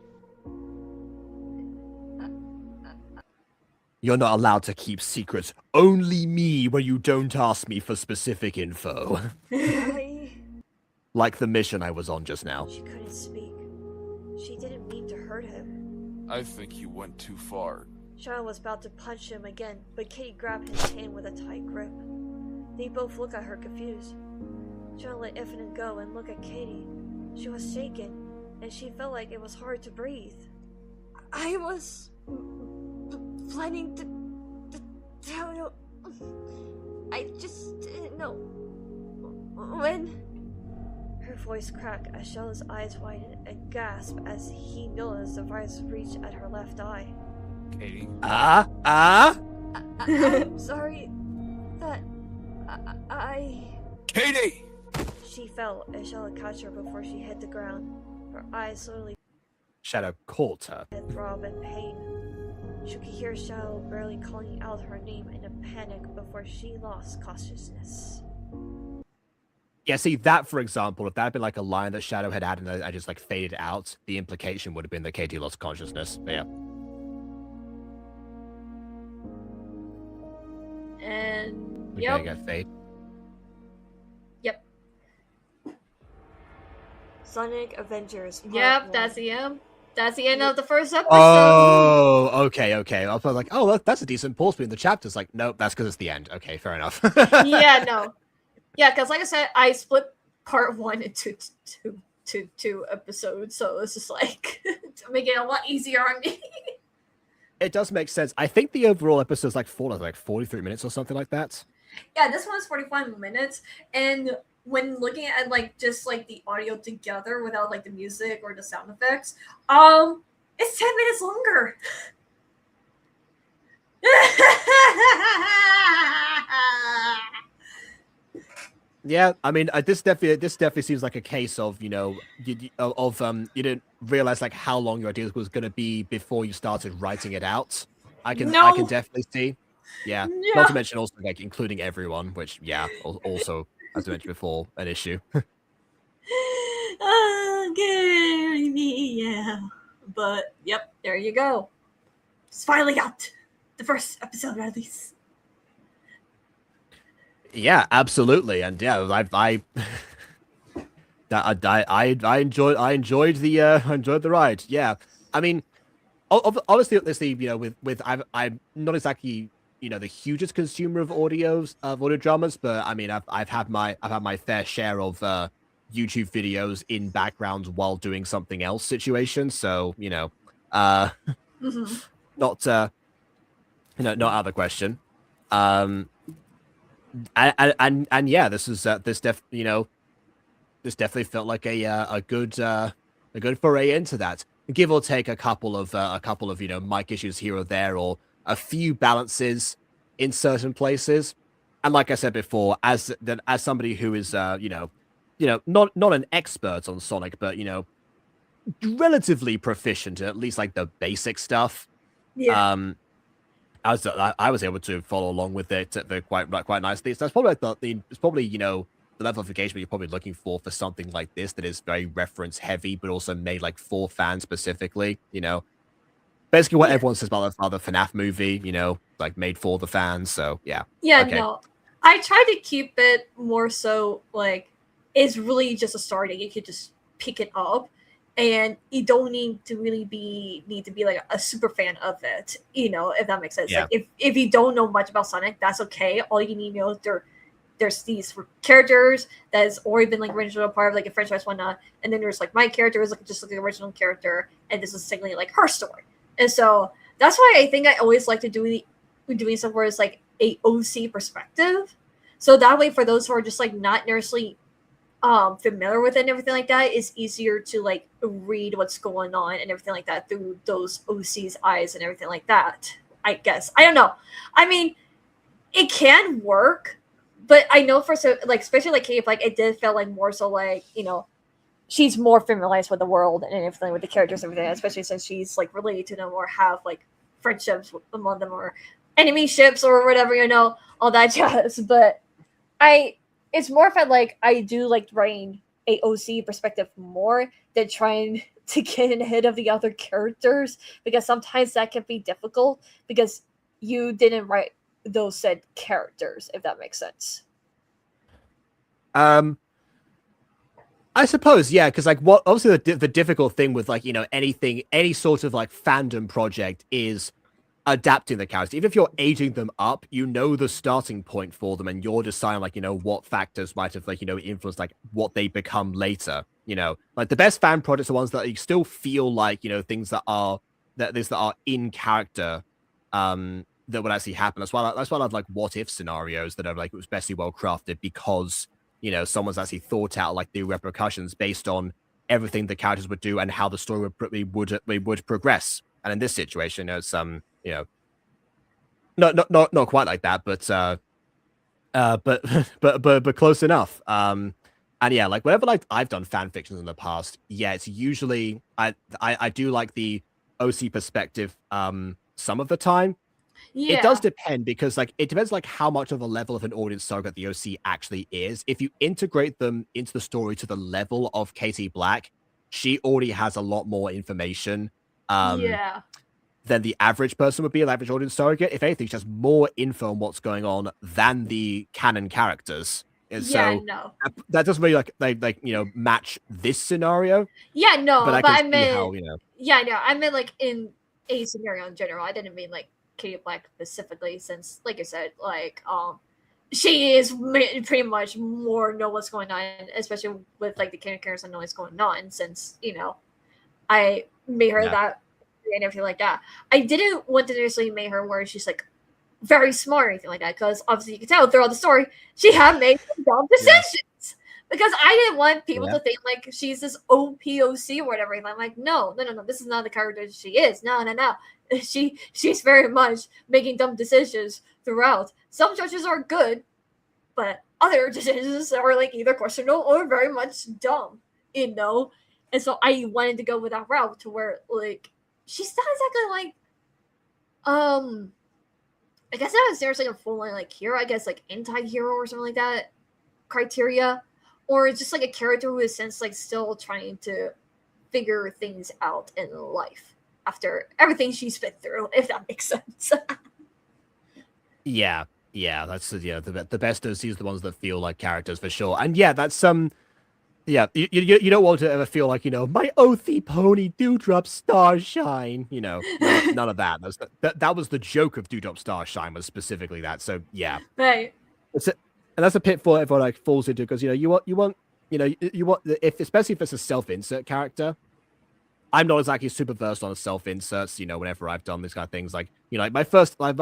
You're not allowed to keep secrets. Only me when you don't ask me for specific info. Like the mission I was on just now. She couldn't speak. She didn't mean to hurt him. I think you went too far. Shadow was about to punch him again, but Katie grabbed his hand with a tight grip. They both looked at her confused. Shadow let Infinite go and look at Katie. She was shaken, and she felt like it was hard to breathe. I was planning to tell you. I just didn't know when. Her voice cracked as Shadow's eyes widened and gasped as he noticed the virus reach at her left eye. Katie? I'm sorry that I. Katie! She fell and Shadow caught her before she hit the ground. Her eyes slowly Shadow caught her. throb in pain. She could hear Shadow barely calling out her name in a panic before she lost consciousness. Yeah, see, that, for example, if that had been like a line that Shadow had added and I just like faded out, the implication would have been that Katie lost consciousness. But yeah. And Okay, yep. got fade. Yep. Sonic Avengers. Part Yep, 1. that's the end. That's the end of the first episode. Oh, okay. I was like, oh, that's a decent pause between the chapters. Like, nope, that's because it's the end. Okay, fair enough. Yeah, no. Yeah, because like I said, I split part 1 into two episodes, so it's just like to make it a lot easier on me. It does make sense. I think the overall episode is like 43 minutes or something like that. Yeah, this one's 45 minutes, and when looking at like just like the audio together without like the music or the sound effects, it's 10 minutes longer. Yeah, I mean, this definitely seems like a case of, you didn't realize like how long your idea was going to be before you started writing it out. I can definitely see. Yeah. Not to mention also like including everyone, which also as I mentioned before, an issue. Okay, yeah. But yep, there you go. It's finally out. The first episode at least. Yeah, absolutely, and yeah, I enjoyed the ride. Yeah, I mean, obviously, I'm not exactly the hugest consumer of audio dramas, but I mean, I've had my fair share of YouTube videos in background while doing something else situations. So not not out of the question. And yeah, this definitely felt like a good foray into that. Give or take a couple of mic issues here or there, or a few balances in certain places. And like I said before, as somebody who is not an expert on Sonic, but relatively proficient at least like the basic stuff. Yeah. I was able to follow along with it quite nicely. So that's probably the level of engagement you're probably looking for something like this that is very reference heavy, but also made like for fans specifically. Basically what everyone says about the FNAF movie. Like made for the fans. So yeah. Yeah, okay. no. I try to keep it more so like it's really just a start and you could just pick it up. And you don't need to be like a super fan of it, if that makes sense. Yeah. Like if you don't know much about Sonic, that's okay. All you need to know is there's these characters that's already been like original part of like a franchise, whatnot, and then there's like my character is like just like the original character, and this is technically like her story. And so that's why I think I always like to do doing stuff where it's like a OC perspective. So that way, for those who are just like not necessarily familiar with it and everything like that, it's easier to like read what's going on and everything like that through those OC's eyes and everything like that. I guess I don't know. I mean, it can work, but I know for so like especially like Kate, like it did feel like more so like she's more familiarized with the world and everything with the characters and everything, especially since she's like related to them or have like friendships among them or enemy ships or whatever, all that jazz. But it's more felt like I do like writing a OC perspective more than trying to get in ahead of the other characters, because sometimes that can be difficult because you didn't write those said characters, if that makes sense. I suppose, yeah, because like what obviously the difficult thing with like any sort of like fandom project is adapting the characters. Even if you're aging them up, the starting point for them, and you're deciding like what factors might have like influenced like what they become later. Like the best fan projects are ones that you still feel like things that are in character that would actually happen. That's why I love like what if scenarios that are like especially well crafted, because someone's actually thought out like the repercussions based on everything the characters would do and how the story would progress. And in this situation, it's not quite like that, but close enough. And yeah, like whenever like I've done fan fictions in the past, yeah, it's usually I do like the OC perspective some of the time. Yeah. It does depend, because like it depends like how much of a level of an audience surrogate the OC actually is. If you integrate them into the story to the level of Katie Black, she already has a lot more information than the average person would be, an average audience surrogate. If anything, she has more info on what's going on than the canon characters. And so that doesn't really like match this scenario. Yeah, no, but I see meant how, yeah, no, I meant like in a scenario in general. I didn't mean like Katie Black specifically, since like I said, like she is pretty much more know what's going on, especially with like the characters and know what's going on, since I made her that and everything like that. I didn't want to necessarily make her where she's like very smart or anything like that, because obviously you can tell throughout the story she had made some dumb decisions. Because I didn't want people to think like she's this OPOC or whatever. And I'm like, no, this is not the character she is. No. She's very much making dumb decisions throughout. Some choices are good, but other decisions are like either questionable or very much dumb, And so I wanted to go with that route to where like she's not exactly like I guess not seriously a full line like hero, I guess like anti-hero or something like that criteria. Or it's just like a character who is since like still trying to figure things out in life after everything she's been through, if that makes sense. Yeah, that's the best OCs are the ones that feel like characters for sure. And yeah, that's yeah, you don't want to ever feel like my oathy pony Dewdrop Starshine. None of that. That was the joke of Dewdrop Starshine, was specifically that. So yeah, right. And that's a pitfall everyone like falls into, because you want if especially if it's a self-insert character. I'm not exactly super versed on self-inserts. Whenever I've done these kind of things, like like my first Harry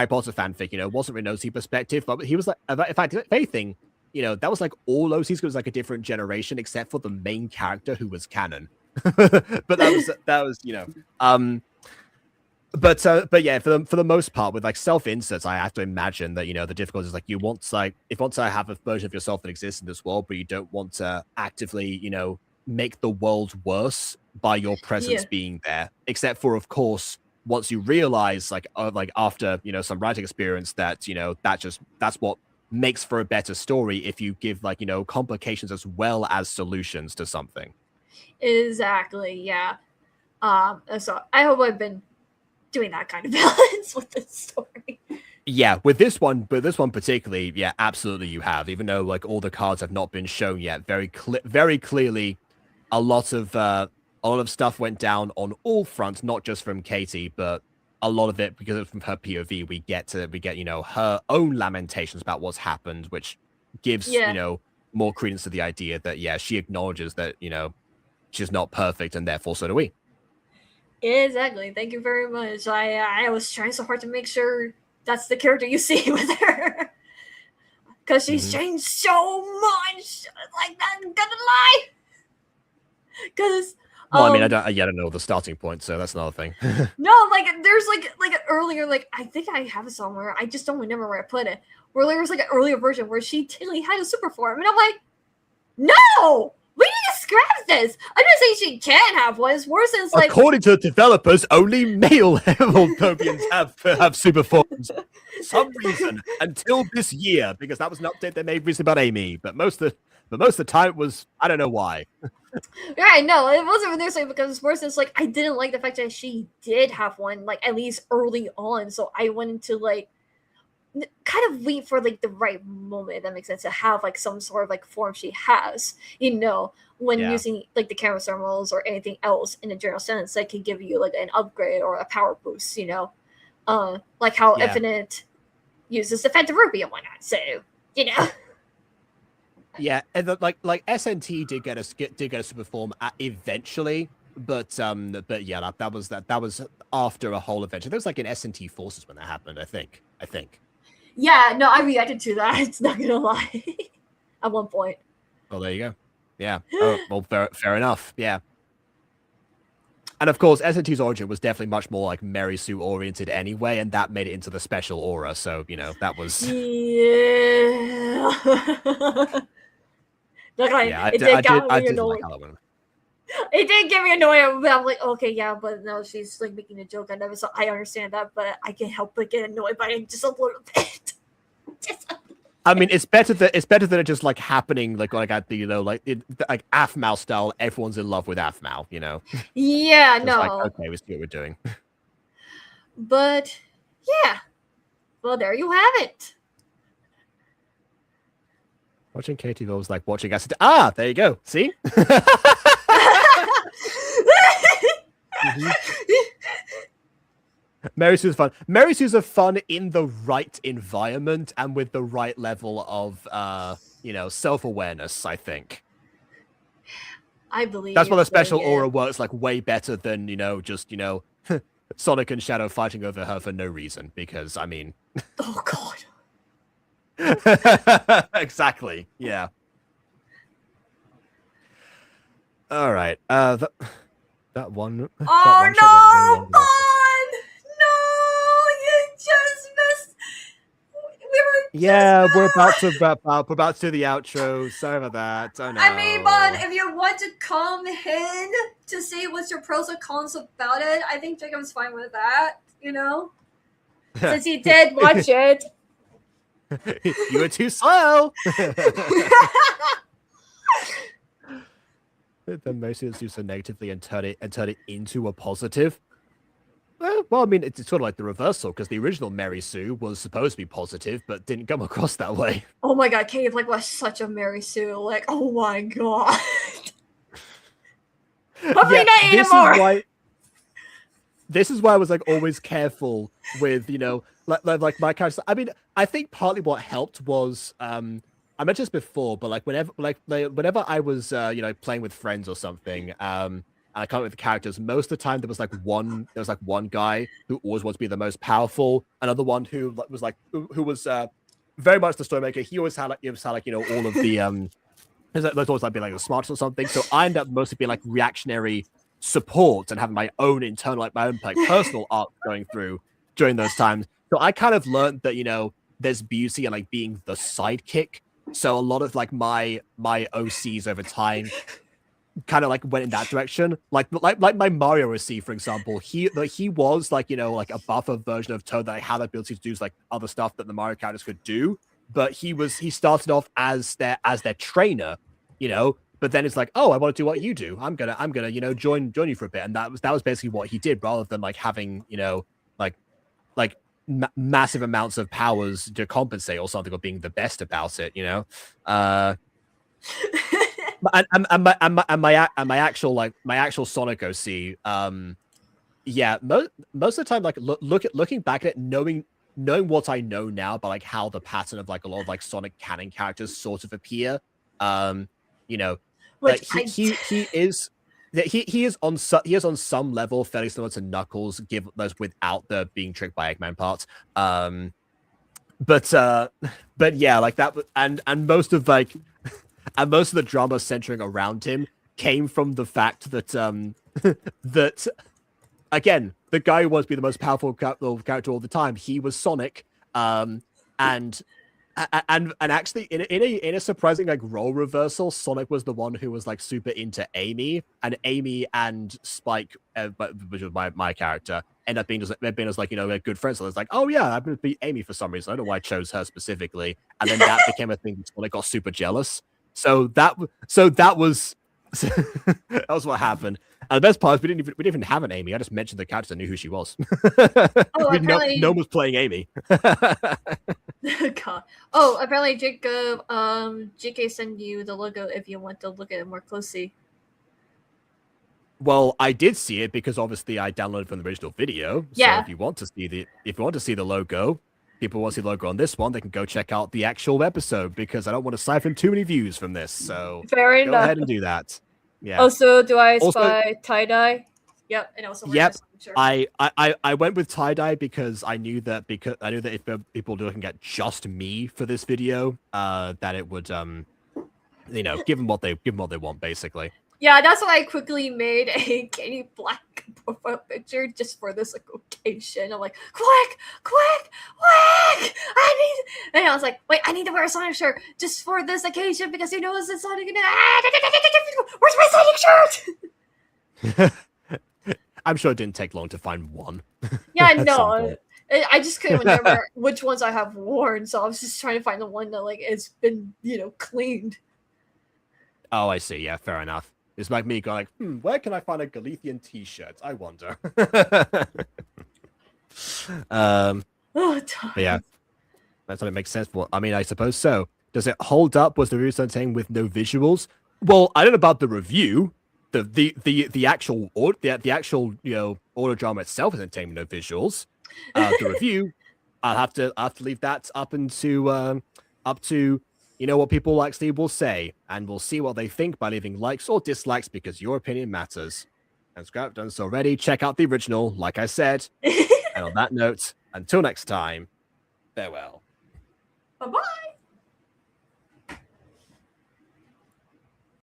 Potter fanfic, wasn't really an OC perspective, but he was like, in fact, if anything, that was like all OCs, because it was like a different generation, except for the main character who was canon. But that was But yeah, for the most part, with like self-inserts, I have to imagine that the difficulty is like you want to have a version of yourself that exists in this world, but you don't want to actively make the world worse by your presence being there. Except for, of course, once you realize like after some writing experience that that's what makes for a better story, if you give like complications as well as solutions to something. Exactly. Yeah. So I hope I've been doing that kind of balance with this story. Yeah, with this one particularly, yeah, absolutely you have. Even though like all the cards have not been shown yet, very clearly, a lot of stuff went down on all fronts, not just from Katie, but a lot of it because from her POV. We get her own lamentations about what's happened, which gives more credence to the idea that she acknowledges that she's not perfect, and therefore so do we. Exactly. Thank you very much. I was trying so hard to make sure that's the character you see with her. Because she's changed so much. Like, I'm gonna lie. Because Well, I mean, I don't know the starting point, so that's another thing. no, like there's like an earlier, like I think I have it somewhere. I just don't remember where I put it. Where there was like an earlier version where she totally had a super form, and I'm like, no, we need to scrap this. I'm not saying she can't have one. It's worse than it's like According to developers, only male Voltopians have super forms. For some reason, until this year, because that was an update they made recently about Amy. But most of the time it was, I don't know why. right, no, it wasn't necessarily because it's worse. It's like I didn't like the fact that she did have one, like at least early on. So I wanted to like kind of wait for like the right moment, if that makes sense, to have like some sort of like form she has, when using like the camera thermals or anything else in a general sense that could give you like an upgrade or a power boost, like how Infinite uses defensive ruby and whatnot. So, Yeah, and like SNT did get a super form eventually, but yeah, that was after a whole adventure. There was like an SNT Forces when that happened, I think. Yeah, no, I reacted to that. It's not gonna lie. At one point. Well, there you go. Yeah. Oh, well, fair enough. Yeah. And of course, SNT's origin was definitely much more like Mary Sue oriented anyway, and that made it into the special aura. So that was. Yeah. I did like Halloween. It did get me annoyed, but I'm like, okay, yeah, but no, she's like making a joke. I understand that, but I can't help but get annoyed by it just a little bit. I mean, it's better than it just like happening like at the like Aphmau style. Everyone's in love with Aphmau, Yeah, it's no. like, okay, we see what we're doing. But yeah, well, there you have it. Watching Katie was like watching acid. Ah, there you go. See. Mary Sue's fun. Mary Sue's are fun in the right environment and with the right level of self-awareness, I think. I believe that's why the special aura works like way better than just Sonic and Shadow fighting over her for no reason, because I mean oh god. Exactly. Yeah. All right. That one. Oh that one no, Bond! No, you just missed. We're about to wrap up. We're about to do the outro. Sorry about that. Oh, no. I mean, Bond, if you want to come in to say what's your pros and cons about it, I think Jacob's fine with that. Since he did watch it. You were too slow. Then mostly it's used so negatively and turn it into a positive. Well, I mean, it's sort of like the reversal, because the original Mary Sue was supposed to be positive, but didn't come across that way. Oh my god, Cave was such a Mary Sue. Like, oh my god. Hopefully not anymore. This is why I was like always careful with like my character. I mean, I think partly what helped was I mentioned this before, but like whenever I was playing with friends or something, and I come up with the characters, most of the time there was one guy who always wanted to be the most powerful, another one who was very much the story maker. He always had all of the there's always like being like the smartest or something. So I end up mostly being like reactionary support and having my own internal my own personal arc going through during those times. So I kind of learned that there's beauty in like being the sidekick. So a lot of like my OCs over time kind of like went in that direction. Like my Mario OC, for example, he was like like a buffer version of Toad that had the ability to do like other stuff that the Mario characters could do. But he started off as their trainer, But then it's like, oh, I want to do what you do. I'm gonna join you for a bit, and that was basically what he did, rather than like having massive amounts of powers to compensate or something, or being the best about it, and my actual Sonic OC, most of the time, like looking back at it, knowing what I know now about like how the pattern of like a lot of like Sonic canon characters sort of appear, Which he is he is on some level fairly similar to Knuckles, give those without the being tricked by Eggman part. But yeah, like that, and most of like, and most of the drama centering around him came from the fact that that again, the guy who wants to be the most powerful character all the time, he was Sonic, and actually in a surprising like role reversal, Sonic was the one who was like super into Amy, and Amy and Spike, which was my character, end up being as like, you know, good friends. So it's like, oh yeah, I'm gonna beat Amy for some reason. I don't know why I chose her specifically, and then that became a thing. Sonic got super jealous. So that was that was what happened. And the best part is we didn't even have an Amy. I just mentioned the character, I knew who she was. Apparently... no one was playing Amy. God. Oh, apparently Jacob, JK sent you the logo if you want to look at it more closely. Well, I did see it because obviously I downloaded from the original video. Yeah. So if you want to see the logo, people want to see the logo on this one, they can go check out the actual episode because I don't want to siphon too many views from this. So fair enough. Go ahead and do that. Yeah. Also, do I spy tie-dye? Yep, and also yep. Sure. I went with tie-dye because I knew that if people were looking at just me for this video, that it would you know, give them what they want basically. Yeah, that's why I quickly made a Katie Black profile picture just for this like occasion. I'm like, quick, and I was like, wait, I need to wear a Sonic shirt just for this occasion because you know it's a Sonic. Where's my Sonic shirt? I'm sure it didn't take long to find one. Yeah, no, I just couldn't remember which ones I have worn, so I was just trying to find the one that like it's been, you know, cleaned. Oh, I see. Yeah, fair enough. It's like me going like, where can I find a Galician t-shirt? I wonder. Yeah, that's what it makes sense for. I mean, I suppose so. Does it hold up? Was the review something with no visuals? Well, I don't know about the review. The actual you know, audio drama itself is entertaining, no visuals. The review, I'll have to leave that up to you know what people actually will say, and we'll see what they think by leaving likes or dislikes because your opinion matters. And Scrap done so already. Check out the original, like I said. And on that note, until next time, farewell. Bye-bye.